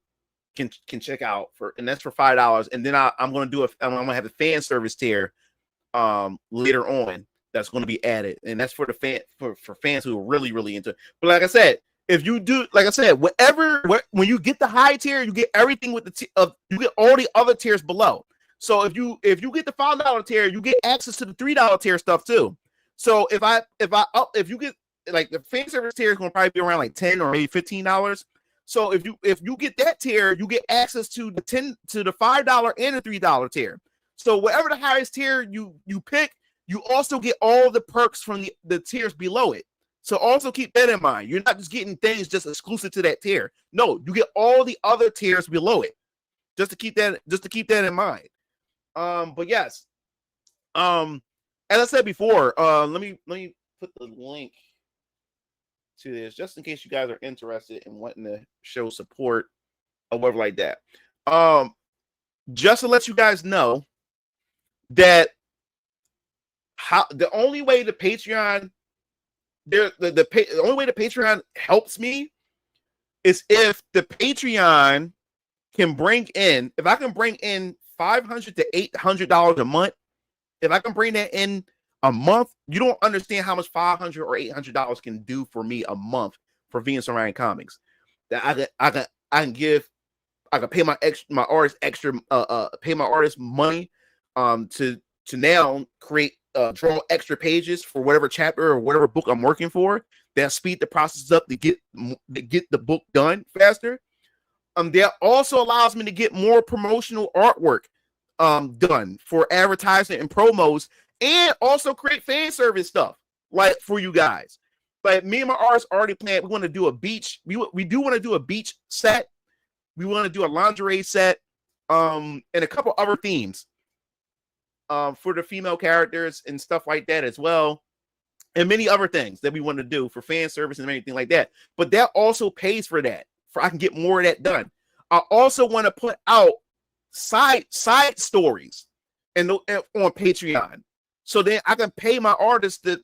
check out for, and that's for $5. And then I'm gonna have a fan service tier later on that's going to be added, and that's for the for fans who are really into it. But like I said, if you do, like I said, when you get the high tier, you get everything with you get all the other tiers below. So if you get the $5 tier, you get access to the $3 tier stuff too. So if you get, like, the fan service tier is going to probably be around like $10 or maybe $15. So if you get that tier, you get access to the $5 and the $3 tier. So whatever the highest tier you pick, you also get all the perks from the tiers below it. So also keep that in mind. You're not just getting things just exclusive to that tier. No, you get all the other tiers below it. Just to keep that in mind. But yes. As I said before, let me put the link to this just in case you guys are interested in wanting to show support or whatever like that. Just to let you guys know that the only way the Patreon the only way the Patreon helps me is if the Patreon can bring in, if I can bring in $500 to $800 a month. If I can bring that in a month, you don't understand how much $500 or $800 can do for me a month for Venus Orion Comics. That I can pay my artist money to now create draw extra pages for whatever chapter or whatever book I'm working for. That speed the process up to get the book done faster. That also allows me to get more promotional artwork done for advertising and promos, and also create fan service stuff like for you guys. But me and my artists already planned. We want to do a beach. We do want to do a beach set. We want to do a lingerie set, and a couple other themes for the female characters and stuff like that as well, and many other things that we want to do for fan service and anything like that. But that also pays for that. For I can get more of that done. I also want to put out side stories and on Patreon, so then I can pay my artists to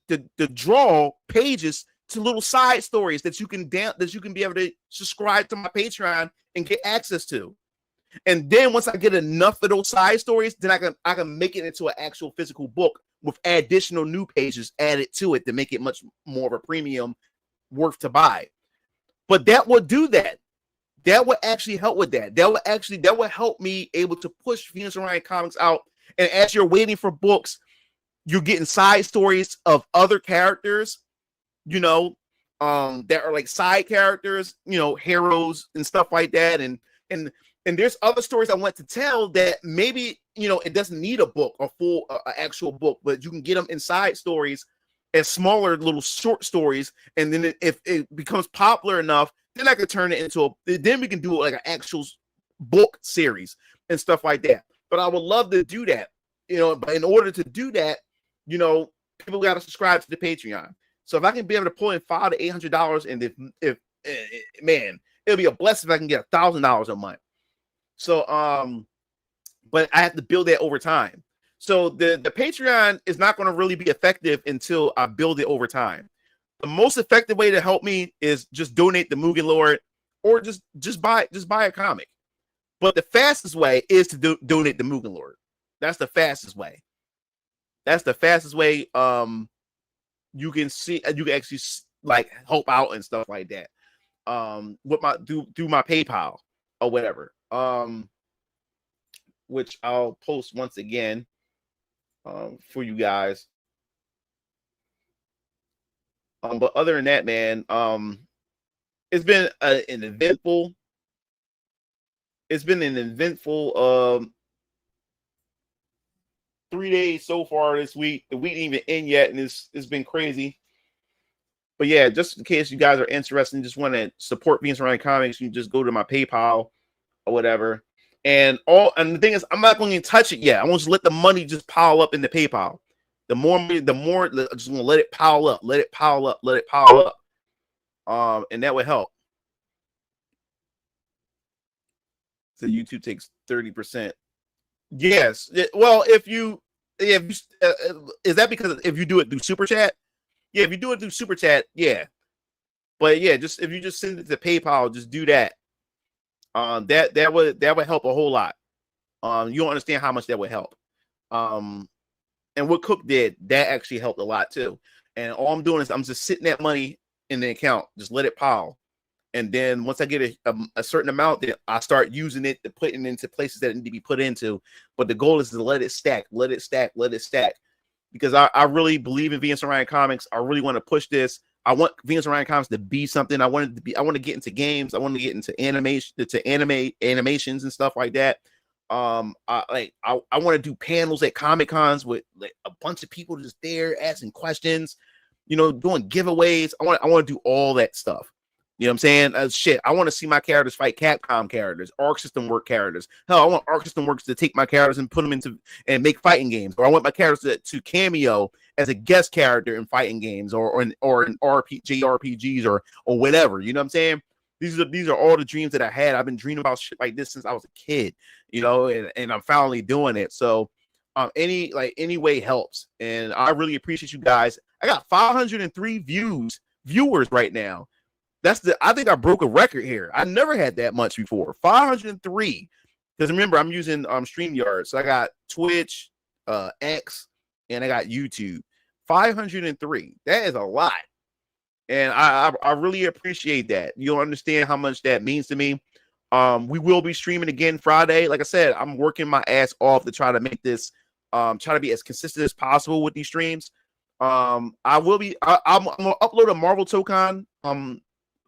draw pages to little side stories that you can be able to subscribe to my Patreon and get access to. And then once I get enough of those side stories, then I can make it into an actual physical book with additional new pages added to it to make it much more of a premium worth to buy. But that would do that. That would actually help with that. That would help me able to push Venus Orion Comics out. And as you're waiting for books, you're getting side stories of other characters, that are like side characters, heroes and stuff like that. And there's other stories I want to tell that maybe, it doesn't need a book, a full actual book, but you can get them in side stories as smaller little short stories. And then if it becomes popular enough, then I could turn it into then we can do like an actual book series and stuff like that. But I would love to do that, but in order to do that, people got to subscribe to the Patreon. So if I can be able to pull in $500 to $800, and if man, it'll be a blessing if I can get $1,000 a month. So, but I have to build that over time. So the Patreon is not going to really be effective until I build it over time. The most effective way to help me is just donate the Mugen Lord, or just buy a comic. But the fastest way is to donate the Mugen Lord. That's the fastest way. You can actually like help out and stuff like that. With my PayPal or whatever. Which I'll post once again for you guys. But other than that, man, it's been an eventful. It's been an eventful 3 days so far this week. The week ain't even end yet, and it's been crazy. But yeah, just in case you guys are interested and just want to support Venus Orion Comics, you can just go to my PayPal or whatever. And the thing is, I'm not going to touch it yet. I want to let the money just pile up in the PayPal. The more money, the more I'm just going to let it pile up, let it pile up, let it pile up. And that would help. So YouTube takes 30%. Yes. Well, is that because if you do it through Super Chat? Yeah, if you do it through Super Chat, yeah. But yeah, just if you just send it to PayPal, just do that. That would help a whole lot. You don't understand how much that would help. And what Cook did, that actually helped a lot too. And all I'm doing is I'm just sitting that money in the account, just let it pile. And then once I get a certain amount, then I start using it to put it into places that it need to be put into. But the goal is to let it stack, let it stack, let it stack. Because I really believe in Venus Orion Comics. I really want to push this. I want Venus Orion Comics to be something. I want to get into games. I want to get into animations and stuff like that. I want to do panels at Comic Cons with like a bunch of people just there asking questions, doing giveaways. I want to do all that stuff. You know what I'm saying? I want to see my characters fight Capcom characters, Arc System Work characters. Hell, I want Arc System Works to take my characters and put them into and make fighting games. Or I want my characters to cameo as a guest character in fighting games or in RPGs or whatever. You know what I'm saying? These are all the dreams that I had. I've been dreaming about shit like this since I was a kid, and I'm finally doing it. So any way helps. And I really appreciate you guys. I got 503 viewers right now. I think I broke a record here. I never had that much before. 503. Because remember, I'm using StreamYard. So I got Twitch, X, and I got YouTube. 503. That is a lot. And I really appreciate that. You'll understand how much that means to me. We will be streaming again Friday. Like I said, I'm working my ass off to try to make this, try to be as consistent as possible with these streams. I'm gonna upload a Marvel Tokon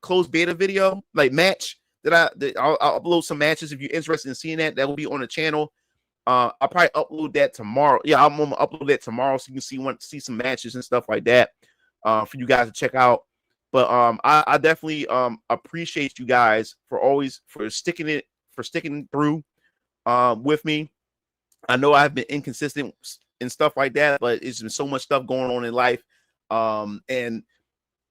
closed beta video match that I'll upload some matches. If you're interested in seeing that will be on the channel. I'll probably upload that tomorrow. Yeah, I'm gonna upload that tomorrow so you can see some matches and stuff like that for you guys to check out. But I definitely appreciate you guys for sticking through with me. I know I've been inconsistent and stuff like that, but it's been so much stuff going on in life, and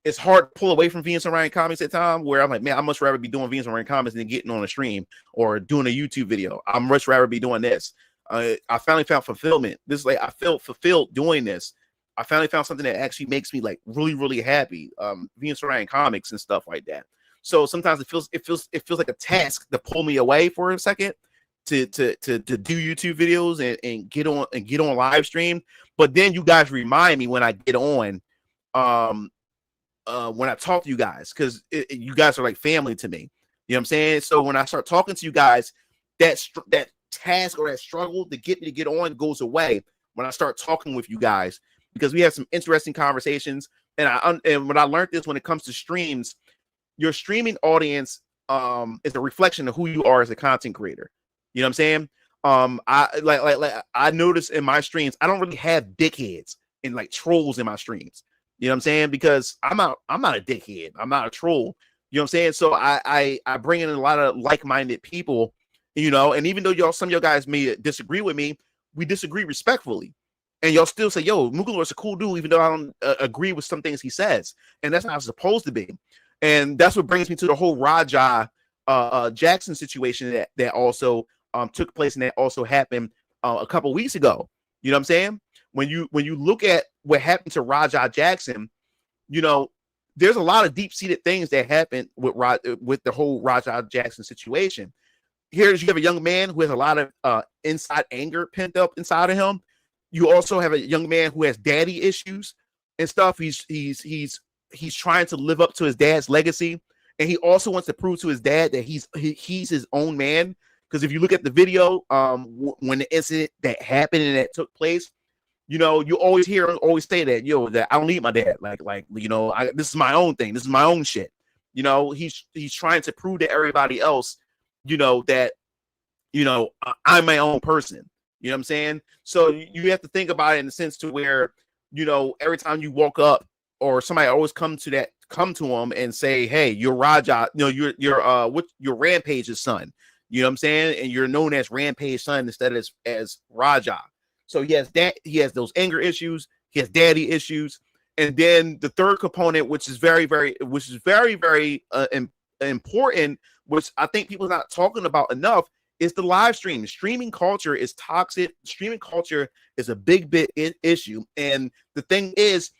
it's hard to pull away from Venus Orion Comics at times where I'm like, man, I much rather be doing Venus Orion Comics than getting on a stream or doing a YouTube video. I'd much rather be doing this. I finally found fulfillment. I felt fulfilled doing this. I finally found something that actually makes me really, really happy. Venus Orion Comics and stuff like that. So sometimes it feels like a task to pull me away for a second to do YouTube videos and get on live stream. But then you guys remind me when I get on, when I talk to you guys, because you guys are like family to me. You know what I'm saying? So when I start talking to you guys, that task or that struggle to get me to get on goes away when I start talking with you guys, because we have some interesting conversations. And when I learned this, when it comes to streams, your streaming audience is a reflection of who you are as a content creator. You know what I'm saying? I notice in my streams, I don't really have dickheads and trolls in my streams. You know what I'm saying? Because I'm not a dickhead. I'm not a troll. You know what I'm saying? So I bring in a lot of like-minded people, and even though some of y'all guys may disagree with me, we disagree respectfully. And y'all still say, yo, Mugalor's a cool dude, even though I don't agree with some things he says. And that's how it's supposed to be. And that's what brings me to the whole Raja Jackson situation that also took place and that also happened a couple weeks ago. You know what I'm saying? When you look at what happened to Raja Jackson, there's a lot of deep-seated things that happened with the whole Raja Jackson situation. You have a young man who has a lot of inside anger pent up inside of him. You also have a young man who has daddy issues and stuff. He's trying to live up to his dad's legacy, and he also wants to prove to his dad that he's his own man. Because if you look at the video, when the incident that happened and that took place, you always say that, that I don't need my dad. This is my own thing. This is my own shit. You know, he's trying to prove to everybody else, you know, that, you know, I'm my own person. You know what I'm saying? So you have to think about it in the sense to where, you know, every time you walk up or somebody always come to him and say, hey, you're Raja, you know, you're Rampage's son. You know what I'm saying? And you're known as Rampage's son instead of as Raja. So he has those anger issues, he has daddy issues. And then the third component, which is very, very important, which I think people are not talking about enough, is the live stream. Streaming culture is toxic. Streaming culture is a big issue. And the thing is,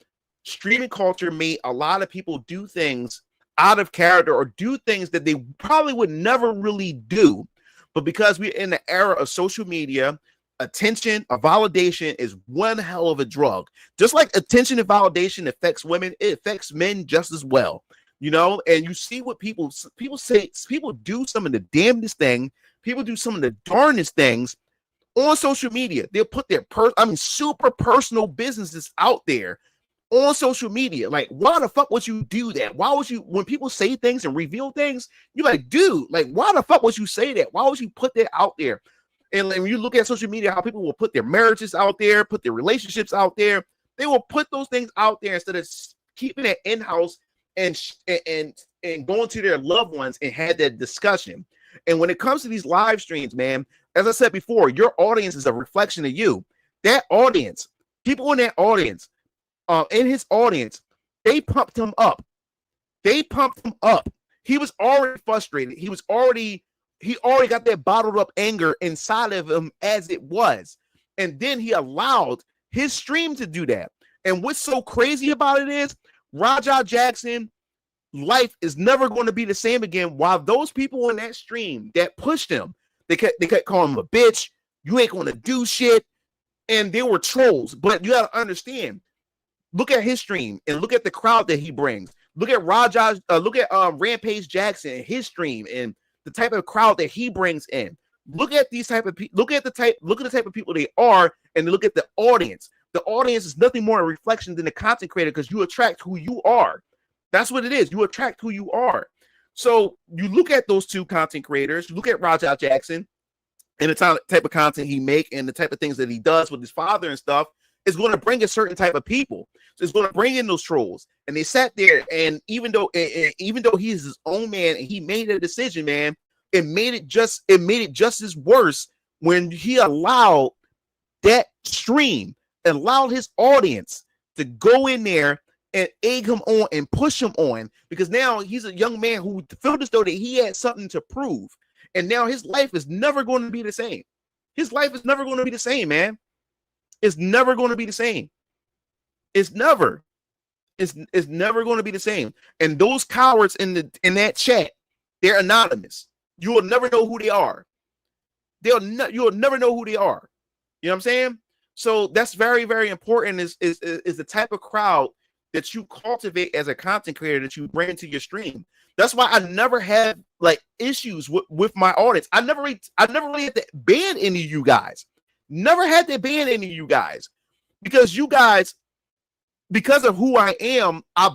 streaming culture made a lot of people do things out of character or do things that they probably would never really do. But because we're in the era of social media, attention or validation is one hell of a drug. Just like attention and validation affects women, it affects men just as well. You know, and you see what people say, people do some of the damnedest thing. People do some of the darndest things on social media. They'll put their super personal businesses out there on social media. Like, why the fuck would you do that? Why would you, when people say things and reveal things, you're like, dude, like, why the fuck would you say that? Why would you put that out there? And when you look at social media, how people will put their marriages out there, put their relationships out there, they will put those things out there instead of keeping it in-house and going to their loved ones and had that discussion. And when it comes to these live streams, man, as I said before, your audience is a reflection of you. That audience, people in that audience, in his audience, they pumped him up. They pumped him up. He was already frustrated. He already got that bottled up anger inside of him as it was. And then he allowed his stream to do that. And what's so crazy about it is Raja Jackson life is never going to be the same again. While those people in that stream that pushed him, they kept calling him a bitch. You ain't going to do shit. And they were trolls. But you got to understand, look at his stream and look at the crowd that he brings. Look at Rampage Jackson and his stream and the type of crowd that he brings in. Look at these type of people. Look at the type of people they are, and look at the audience. The audience is nothing more a reflection than the content creator, because you attract who you are. That's what it is. You attract who you are. So you look at those two content creators, you look at Raja Jackson and the type of content he make and the type of things that he does with his father and stuff is going to bring a certain type of people. So it's going to bring in those trolls. And they sat there, and even though he's his own man and he made a decision, man, it made it just as worse when he allowed that stream and allowed his audience to go in there and egg him on and push him on, because now he's a young man who felt as though that he had something to prove. And now his life is never going to be the same. His life is never going to be the same, man. It's never going to be the same. It's never going to be the same. And those cowards in that chat, they're anonymous. You will never know who they are. You will never know who they are. You know what I'm saying? So that's very, very important. Is the type of crowd that you cultivate as a content creator that you bring into your stream. That's why I never had like issues with my audience. I never really had to ban any of you guys. Never had to ban any of you guys, because you guys, because of who I am, I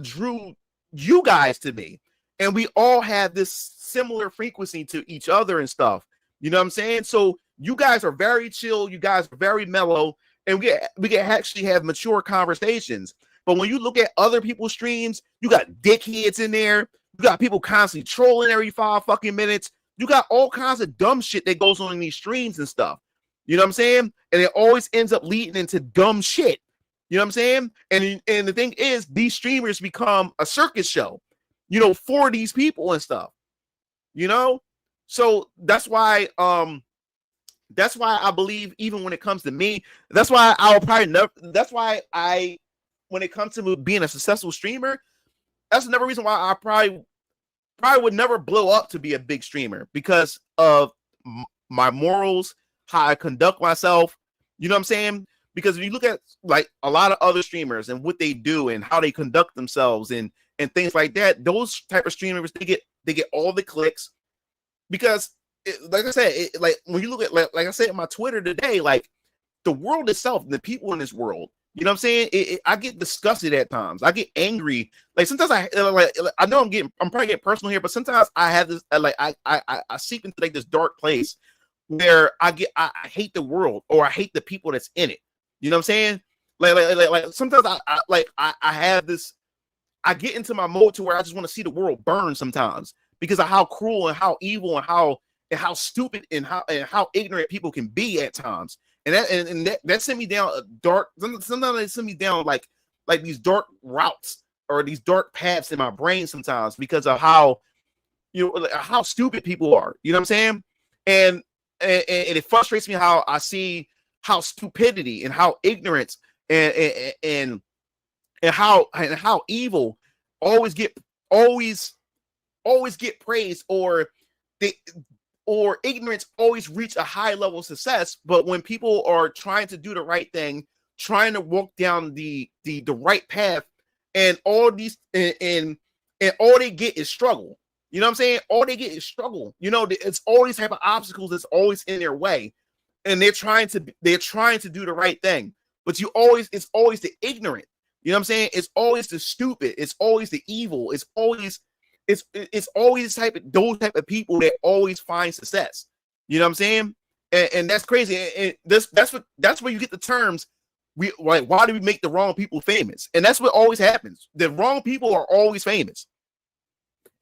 drew you guys to me, and we all have this similar frequency to each other and stuff. You know what I'm saying? So you guys are very chill. You guys are very mellow, and we can actually have mature conversations. But when you look at other people's streams, you got dickheads in there. You got people constantly trolling every 5 fucking minutes. You got all kinds of dumb shit that goes on in these streams and stuff. You know what I'm saying? And it always ends up leading into dumb shit. You know what I'm saying? And the thing is, these streamers become a circus show, you know, for these people and stuff. You know? So that's why I believe, even when it comes to me, that's why when it comes to being a successful streamer, that's another reason why I probably would never blow up to be a big streamer, because of my morals, how I conduct myself. You know what I'm saying? Because if you look at like a lot of other streamers and what they do and how they conduct themselves and things like that, those type of streamers, they get all the clicks, because like I said, like when you look at, like I said in my Twitter today, like the world itself, the people in this world, You know what I'm saying? I get disgusted at times. I get angry. Like sometimes I know I'm probably getting personal here, but sometimes I have this I seep into like this dark place where I hate the world, or I hate the people that's in it. You know what I'm saying? Like sometimes I have this. I get into my mode to where I just want to see the world burn sometimes because of how cruel and how evil and how stupid and how ignorant people can be at times. And that sent me down a dark. Sometimes it sent me down like these dark routes or these dark paths in my brain sometimes because of how how stupid people are. You know what I'm saying? And it frustrates me how I see how stupidity and how ignorance and how evil always get praised, or ignorance always reach a high level of success. But when people are trying to do the right thing, trying to walk down the right path, and all these and all they get is struggle. You know what I'm saying? All they get is struggle. You know, it's all these type of obstacles that's always in their way, and they're trying to do the right thing. But it's always the ignorant. You know what I'm saying? It's always the stupid. It's always the evil. It's always those type of people that always find success. You know what I'm saying? And that's crazy. And that's where you get the terms. Why do we make the wrong people famous? And that's what always happens. The wrong people are always famous.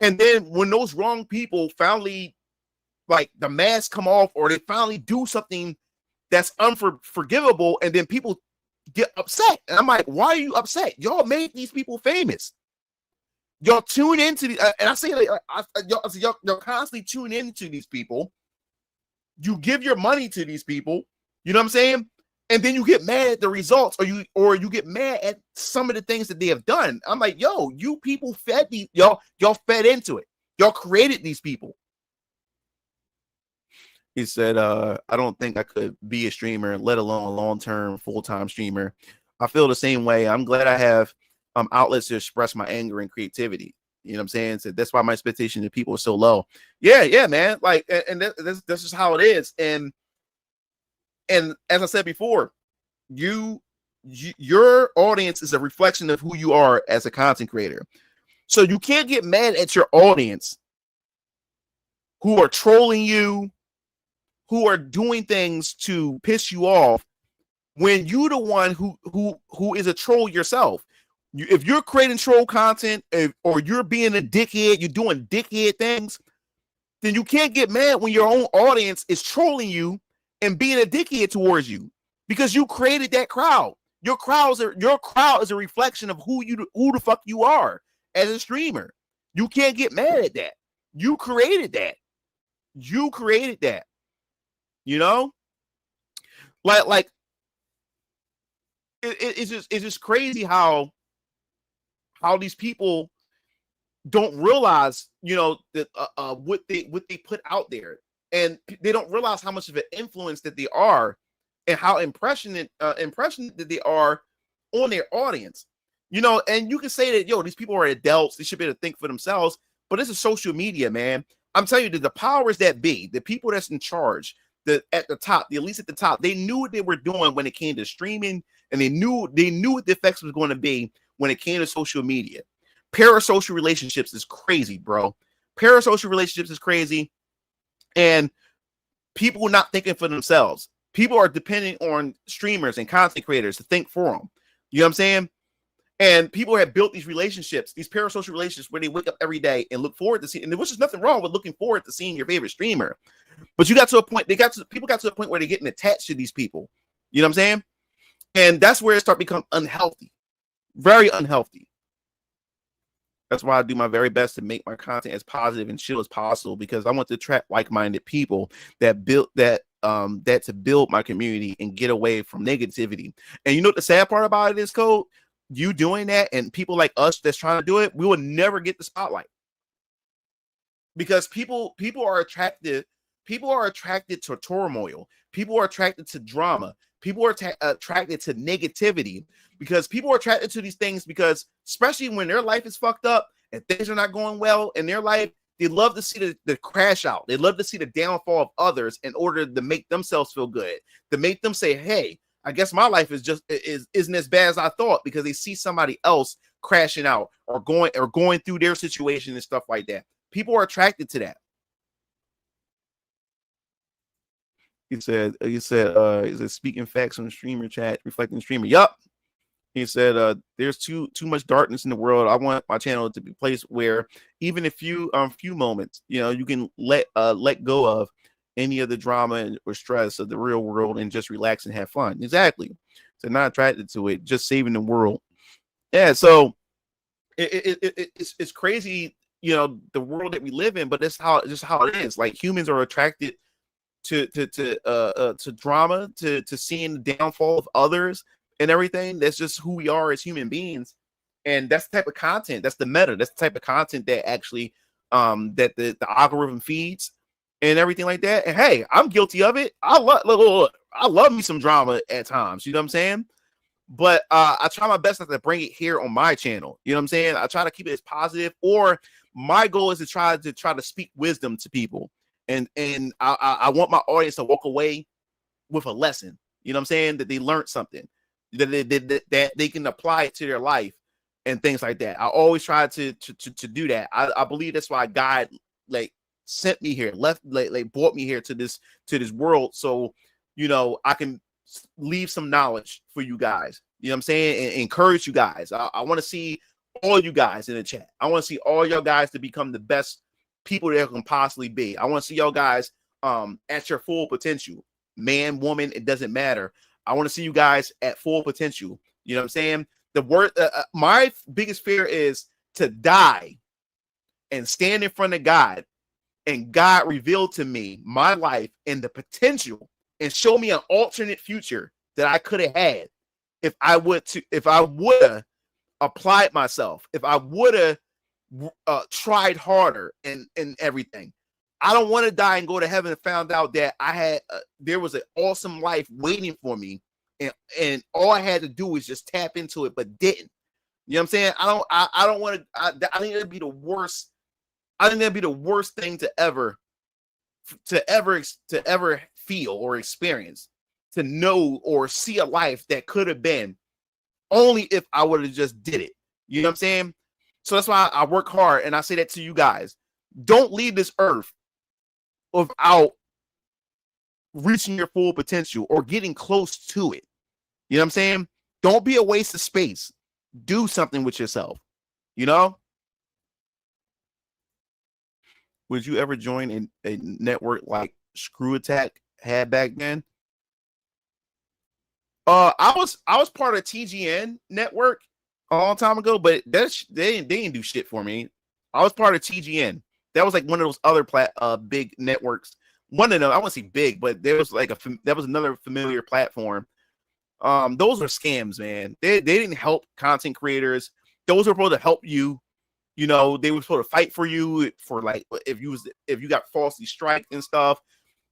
And then when those wrong people finally, like, the mask come off, or they finally do something that's unforgivable, and then people get upset. And I'm like, why are you upset? Y'all made these people famous. Y'all tune into the, and I say y'all constantly tune into these people. You give your money to these people. You know what I'm saying? And then you get mad at the results, or you get mad at some of the things that they have done. I'm like, yo, you people fed these, y'all fed into it. Y'all created these people. He said, I don't think I could be a streamer, let alone a long-term full-time streamer. I feel the same way. I'm glad I have outlets to express my anger and creativity. You know what I'm saying? So that's why my expectation of people is so low. Yeah, man. Like, and that's just how it is. And as I said before, your audience is a reflection of who you are as a content creator. So you can't get mad at your audience who are trolling you, who are doing things to piss you off, when you're the one who is a troll yourself. If you're creating troll content, or you're being a dickhead, you're doing dickhead things, then you can't get mad when your own audience is trolling you and being a dickhead towards you, because you created that crowd. Your crowd is a reflection of who the fuck you are as a streamer. You can't get mad at that. You created that. You know, like it's just crazy how these people don't realize, you know, that what they put out there, and they don't realize how much of an influence that they are, and how impressionate that they are on their audience. You know, and you can say that, yo, these people are adults, they should be able to think for themselves, but this is social media, man. I'm telling you that the powers that be, the people that's in charge, at the top, the elites at the top, they knew what they were doing when it came to streaming, and they knew what the effects was going to be when it came to social media. Parasocial relationships is crazy, bro. Parasocial relationships is crazy, and people not thinking for themselves. People are depending on streamers and content creators to think for them. You know what I'm saying? And people have built these relationships, these parasocial relationships, where they wake up every day and look forward to seeing. And there was just nothing wrong with looking forward to seeing your favorite streamer, but you got to a point. People got to a point where they're getting attached to these people. You know what I'm saying? And that's where it starts to become unhealthy, very unhealthy. That's why I do my very best to make my content as positive and chill as possible, because I want to attract like-minded people that to build my community and get away from negativity. And you know what the sad part about it is, Code? You doing that, and people like us that's trying to do it, we will never get the spotlight, because people are attracted to turmoil. People are attracted to drama. People are attracted to negativity, because people are attracted to these things, because especially when their life is fucked up and things are not going well in their life, they love to see the crash out. They love to see the downfall of others in order to make themselves feel good, to make them say, hey, I guess my life isn't as bad as I thought, because they see somebody else crashing out or going through their situation and stuff like that. People are attracted to that. He said, speaking facts on the streamer chat, reflecting the streamer. Yup. He said, there's too much darkness in the world. I want my channel to be a place where even a few moments, you can let go of any of the drama or stress of the real world and just relax and have fun. Exactly. So not attracted to it, just saving the world. Yeah. So it's crazy, the world that we live in, but that's how it is. Like, humans are attracted to drama, to seeing the downfall of others and everything. That's just who we are as human beings. And that's the type of content, that's the meta, that's the type of content that actually that the algorithm feeds and everything like that. And hey, I'm guilty of it. I love me some drama at times, you know what I'm saying? But I try my best not to bring it here on my channel. You know what I'm saying? I try to keep it as positive, or my goal is to try to speak wisdom to people. And I want my audience to walk away with a lesson. You know what I'm saying? That they learned something, that they can apply it to their life and things like that. I always try to do that. I believe that's why God sent me here, brought me here to this world, so I can leave some knowledge for you guys. You know what I'm saying? And encourage you guys. I want to see all you guys in the chat. I want to see all y'all guys to become the best people that can possibly be. I want to see y'all guys at your full potential. Man, woman, it doesn't matter. I want to see you guys at full potential. You know what I'm saying? The word, my biggest fear is to die and stand in front of God, and God revealed to me my life and the potential, and show me an alternate future that I could have had if I would have applied myself, if I would have tried harder and everything. I don't want to die and go to heaven and found out that I had there was an awesome life waiting for me, and all I had to do was just tap into it, but didn't. You know what I'm saying? I don't want to. I think that'd be the worst. I think that'd be the worst thing to ever feel or experience, to know or see a life that could have been, only if I would have just did it. You know what I'm saying? So that's why I work hard, and I say that to you guys. Don't leave this earth without reaching your full potential or getting close to it. You know what I'm saying? Don't be a waste of space. Do something with yourself. Would you ever join a network like Screw Attack had back then? I was part of TGN network a long time ago, but they didn't do shit for me. I was part of TGN. That was like one of those other big networks. One of them, I wouldn't say big, but there was that was another familiar platform. Those are scams, man. They didn't help content creators. Those were supposed to help you. They were supposed to fight for you for if you got falsely striked and stuff.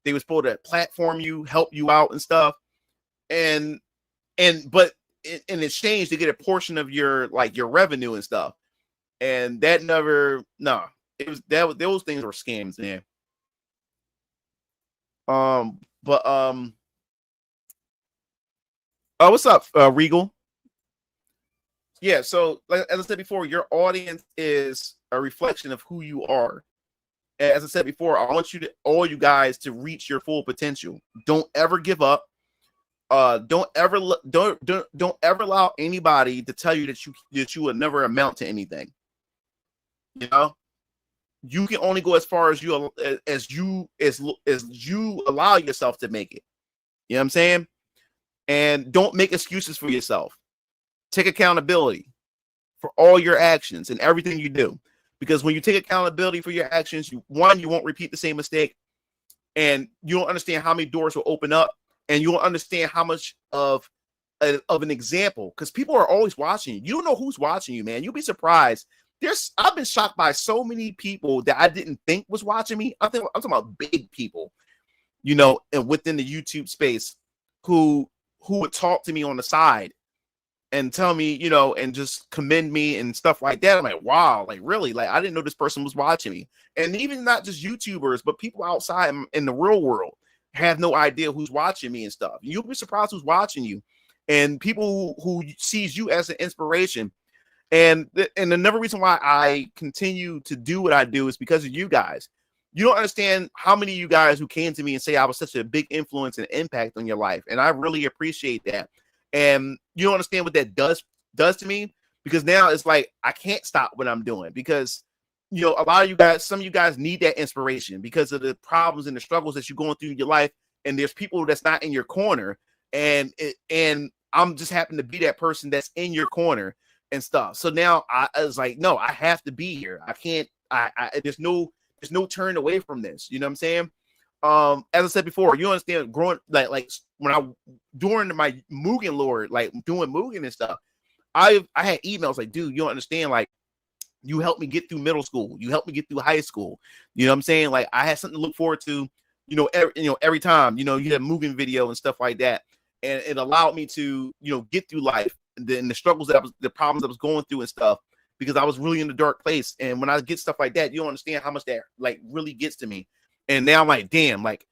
They were supposed to platform you, help you out and stuff. But in exchange, they get a portion of your revenue and stuff. And that never, no, those things were scams, man. What's up, Regal? Yeah, so as I said before, your audience is a reflection of who you are. As I said before, I want all you guys to reach your full potential. Don't ever give up. Don't ever allow anybody to tell you that you will never amount to anything. You can only go as far as you allow yourself to make it. You know what I'm saying? And don't make excuses for yourself. Take accountability for all your actions and everything you do. Because when you take accountability for your actions, you won't repeat the same mistake, and you don't understand how many doors will open up, and you won't understand how much of an example, because people are always watching you. You don't know who's watching you, man. You'll be surprised. I've been shocked by so many people that I didn't think was watching me. I'm talking about big people, and within the YouTube space who would talk to me on the side and tell me, and just commend me and stuff like that. I'm like, wow, really? I didn't know this person was watching me. And even not just YouTubers, but people outside in the real world. have no idea who's watching me and stuff. You'll be surprised who's watching you, and people who sees you as an inspiration. And another reason why I continue to do what I do is because of you guys. You don't understand how many of you guys who came to me and say I was such a big influence and impact on your life, and I really appreciate that. And you don't understand what that does to me, because now it's like I can't stop what I'm doing, because you know, a lot of you guys, some of you guys need that inspiration because of the problems and the struggles that you're going through in your life, and there's people that's not in your corner, and I'm just happen to be that person that's in your corner and stuff. So now I was like, no, I have to be here. I can't. There's no turn away from this. You know what I'm saying? As I said before, you understand, growing like when I during my Mugen Lord, like doing Mugen and stuff, I had emails like, dude, you don't understand, like, you helped me get through middle school, you helped me get through high school. You know what I'm saying? Like, I had something to look forward to, every time, you had a Mugen video and stuff like that, and it allowed me to, get through life and the struggles the problems I was going through and stuff, because I was really in the dark place. And when I get stuff like that, you don't understand how much that like really gets to me. And now I'm like, damn, like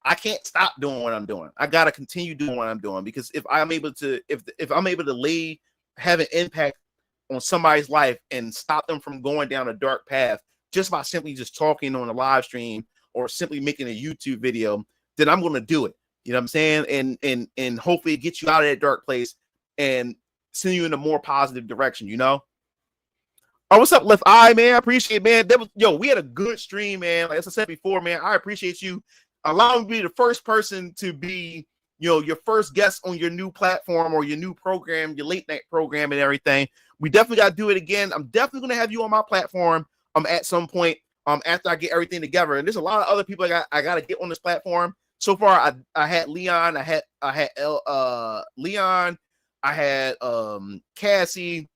I can't stop doing what I'm doing. I gotta continue doing what I'm doing, because if I'm able to, if I'm able to have an impact on somebody's life and stop them from going down a dark path just by simply just talking on a live stream or simply making a YouTube video, then I'm gonna do it. You know what I'm saying? And hopefully it gets you out of that dark place and send you in a more positive direction, Oh, what's up, Left Eye, man? I appreciate it, man. We had a good stream, man. Like as I said before, man, I appreciate you allowing me to be the first person to be, your first guest on your new platform or your new program, your late night program and everything. We definitely got to do it again. I'm definitely going to have you on my platform at some point after I get everything together. And there's a lot of other people I got to get on this platform. So far, I had Leon, I had Leon, I had Cassie.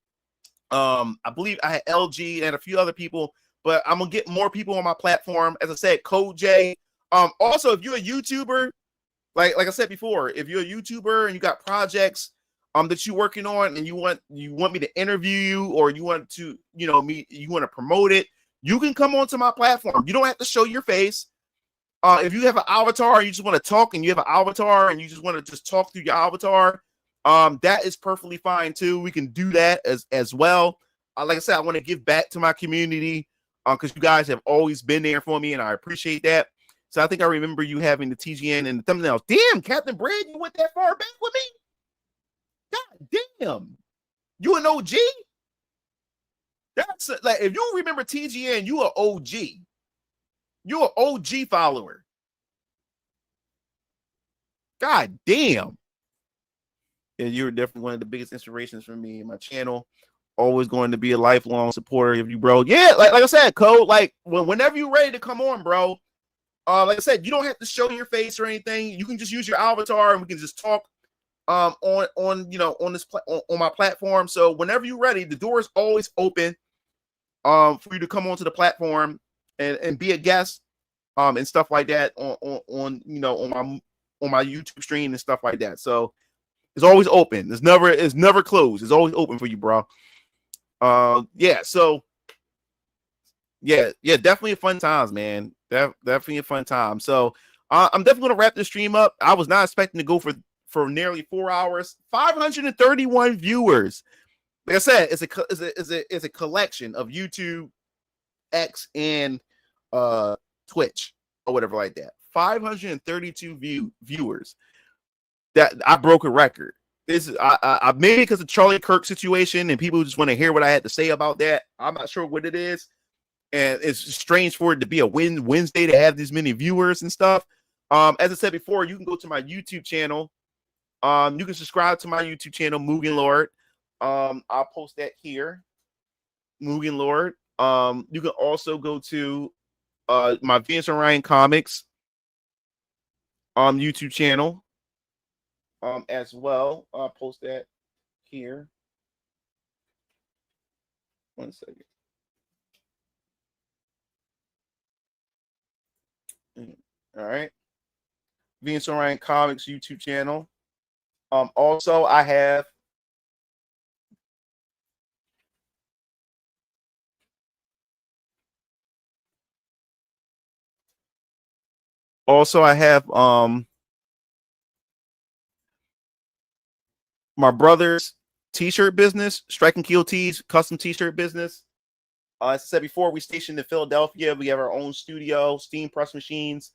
I believe I had LG and a few other people, but I'm gonna get more people on my platform. As I said, Code J. Also, if you're a YouTuber, like I said before, if you're a YouTuber and you got projects that you're working on and you want me to interview you, or you want to, you want to promote it, you can come onto my platform. You don't have to show your face. If you have an avatar and you just want to talk, and you have an avatar and you just want to just talk through your avatar, that is perfectly fine too. We can do that as well. Like I said, I want to give back to my community because you guys have always been there for me, and I appreciate that. So I think I remember you having the TGN and the thumbnails. Damn, Captain Brad, you went that far back with me? God damn. You an OG? That's like, if you remember TGN, you are OG. You're an OG follower. God damn. And you're definitely one of the biggest inspirations for me and my channel. Always going to be a lifelong supporter of you, bro. Yeah, like I said, Code, like whenever you're ready to come on, bro. Like I said, you don't have to show your face or anything. You can just use your avatar and we can just talk on my platform. So whenever you're ready, the door is always open for you to come onto the platform and be a guest and stuff like that on my YouTube stream and stuff like that. So it's always open. It's never closed. It's always open for you, bro. Yeah. So yeah, definitely a fun times, man. Definitely a fun time. So I'm definitely gonna wrap this stream up. I was not expecting to go for nearly 4 hours. 531 viewers. Like I said, it's a collection of YouTube, X, and Twitch or whatever like that. 532 viewers. That I broke a record. This is I maybe because of Charlie Kirk situation and people just want to hear what I had to say about that. I'm not sure what it is, and it's strange for it to be a Wednesday to have this many viewers and stuff. As I said before, you can go to my YouTube channel. You can subscribe to my YouTube channel, Mugen Lord. I'll post that here, Mugen Lord. You can also go to my Venus Orion Comics YouTube channel. As well. I'll post that here. 1 second. All right. Venus Orion Comics YouTube channel. Also, I have Also, I have my brother's t-shirt business, Strike and Kill Tees, custom t-shirt business. As I said before, we stationed in Philadelphia. We have our own studio, steam press machines.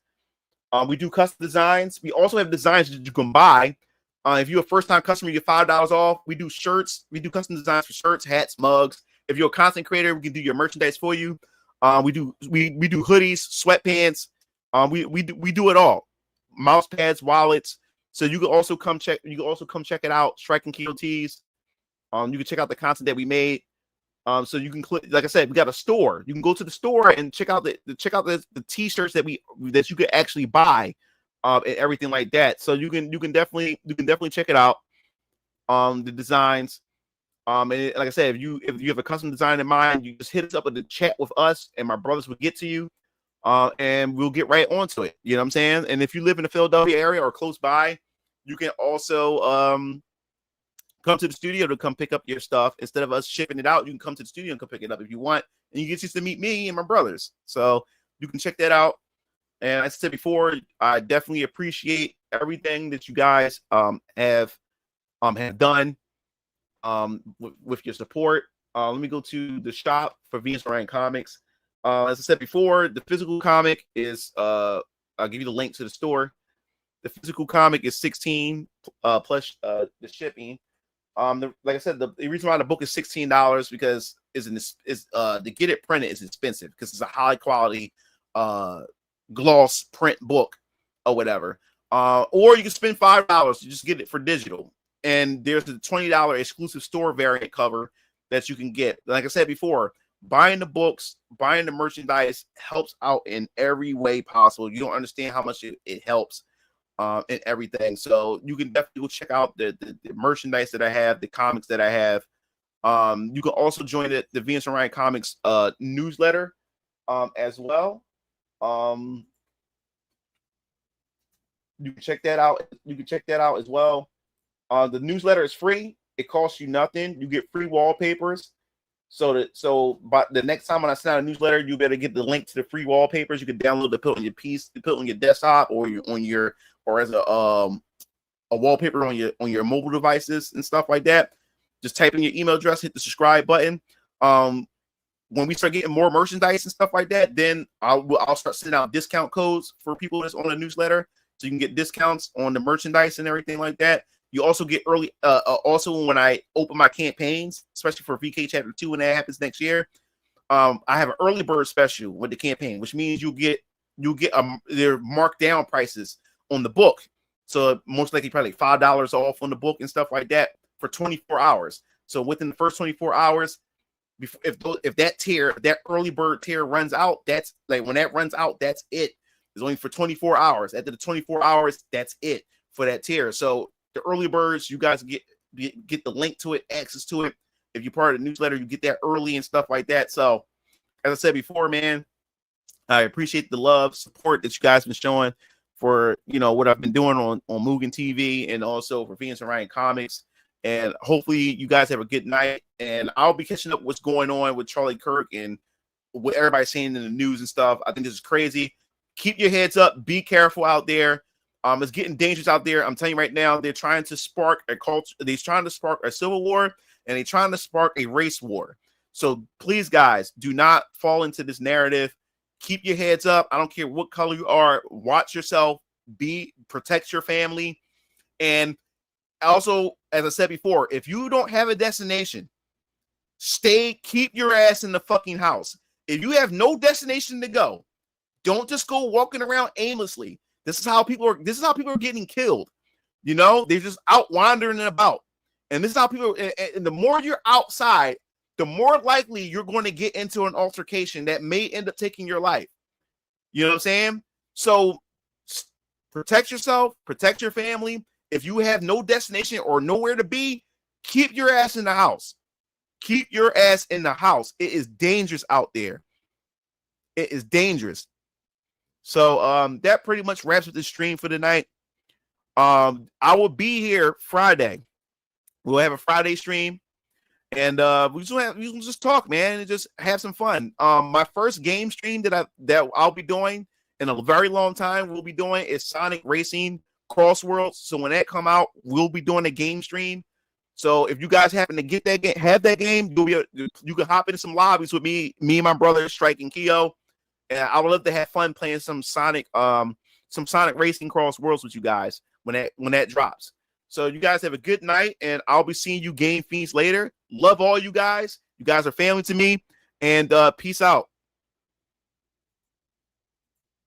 We do custom designs. We also have designs that you can buy. If you're a first-time customer, you get $5 off. We do shirts. We do custom designs for shirts, hats, mugs. If you're a content creator, we can do your merchandise for you. We do hoodies, sweatpants. We do it all. Mouse pads, wallets. So you can also come check. You can also come check it out. Strike and Kill Tees. You can check out the content that we made. So you can click, like I said, we got a store. You can go to the store and check out the t-shirts that you could actually buy, and everything like that. So you can definitely check it out. The designs. And like I said, if you have a custom design in mind, you just hit us up in the chat with us, and my brothers will get to you, and we'll get right onto it. You know what I'm saying? And if you live in the Philadelphia area or close by, you can also come to the studio to come pick up your stuff. Instead of us shipping it out, you can come to the studio and come pick it up if you want. And you get to meet me and my brothers. So you can check that out. And as I said before, I definitely appreciate everything that you guys have done with your support. Let me go to the shop for Venus Orion Comics. As I said before, the physical comic is I'll give you the link to the store. The physical comic is $16 plus the shipping. Like I said, the reason why the book is $16 because to get it printed is expensive because it's a high quality gloss print book or whatever. Or you can spend $5 to just get it for digital. And there's the $20 exclusive store variant cover that you can get. Like I said before, buying the books, buying the merchandise helps out in every way possible. You don't understand how much it helps. And everything. So you can definitely go check out the merchandise that I have, the comics that I have. You can also join the Venus Orion Comics newsletter as well. You can check that out. You can check that out as well. The newsletter is free. It costs you nothing. You get free wallpapers. So by the next time when I send out a newsletter, you better get the link to the free wallpapers. You can download to put on your piece, to put on your desktop or as a wallpaper on your mobile devices and stuff like that. Just type in your email address, hit the subscribe button. When we start getting more merchandise and stuff like that, then I'll start sending out discount codes for people that's on the newsletter, so you can get discounts on the merchandise and everything like that. You also get early. Also, when I open my campaigns, especially for VK Chapter 2, when that happens next year, I have an early bird special with the campaign, which means you get their marked down prices on the book. So most likely probably $5 off on the book and stuff like that for 24 hours. So within the first 24 hours, if that early bird tier runs out, that's like when that runs out, that's it. It's only for 24 hours. After the 24 hours, that's it for that tier. So the early birds, you guys get the link to it, access to it. If you're part of the newsletter, you get that early and stuff like that. So as I said before, man, I appreciate the love, support that you guys been showing for, what I've been doing on Mugen TV and also for Venus Orion Comics. And hopefully you guys have a good night. And I'll be catching up what's going on with Charlie Kirk and what everybody's saying in the news and stuff. I think this is crazy. Keep your heads up. Be careful out there. It's getting dangerous out there. I'm telling you right now, they're trying to spark a culture. They're trying to spark a civil war, and they're trying to spark a race war. So please, guys, do not fall into this narrative. Keep your heads up. I don't care what color you are. Watch yourself. Protect your family. And also, as I said before, if you don't have a destination, keep your ass in the fucking house. If you have no destination to go, don't just go walking around aimlessly. This is how people are getting killed. They're just out wandering about. And this is how and the more you're outside, the more likely you're going to get into an altercation that may end up taking your life. You know what I'm saying? So protect yourself, protect your family. If you have no destination or nowhere to be, keep your ass in the house. Keep your ass in the house. It is dangerous out there. It is dangerous. So that pretty much wraps up the stream for the night. I will be here Friday. We'll have a Friday stream. And we can just talk, man, and just have some fun. My first game stream that I'll be doing in a very long time we'll be doing is Sonic Racing Cross Worlds. So when that come out, we'll be doing a game stream. So if you guys happen to get that game, have that game, you can hop into some lobbies with me and my brother Strike and Keo, and I would love to have fun playing some Sonic Racing Cross Worlds with you guys when that drops. So you guys have a good night, and I'll be seeing you Game Fiends later. Love all you guys. You guys are family to me, and peace out.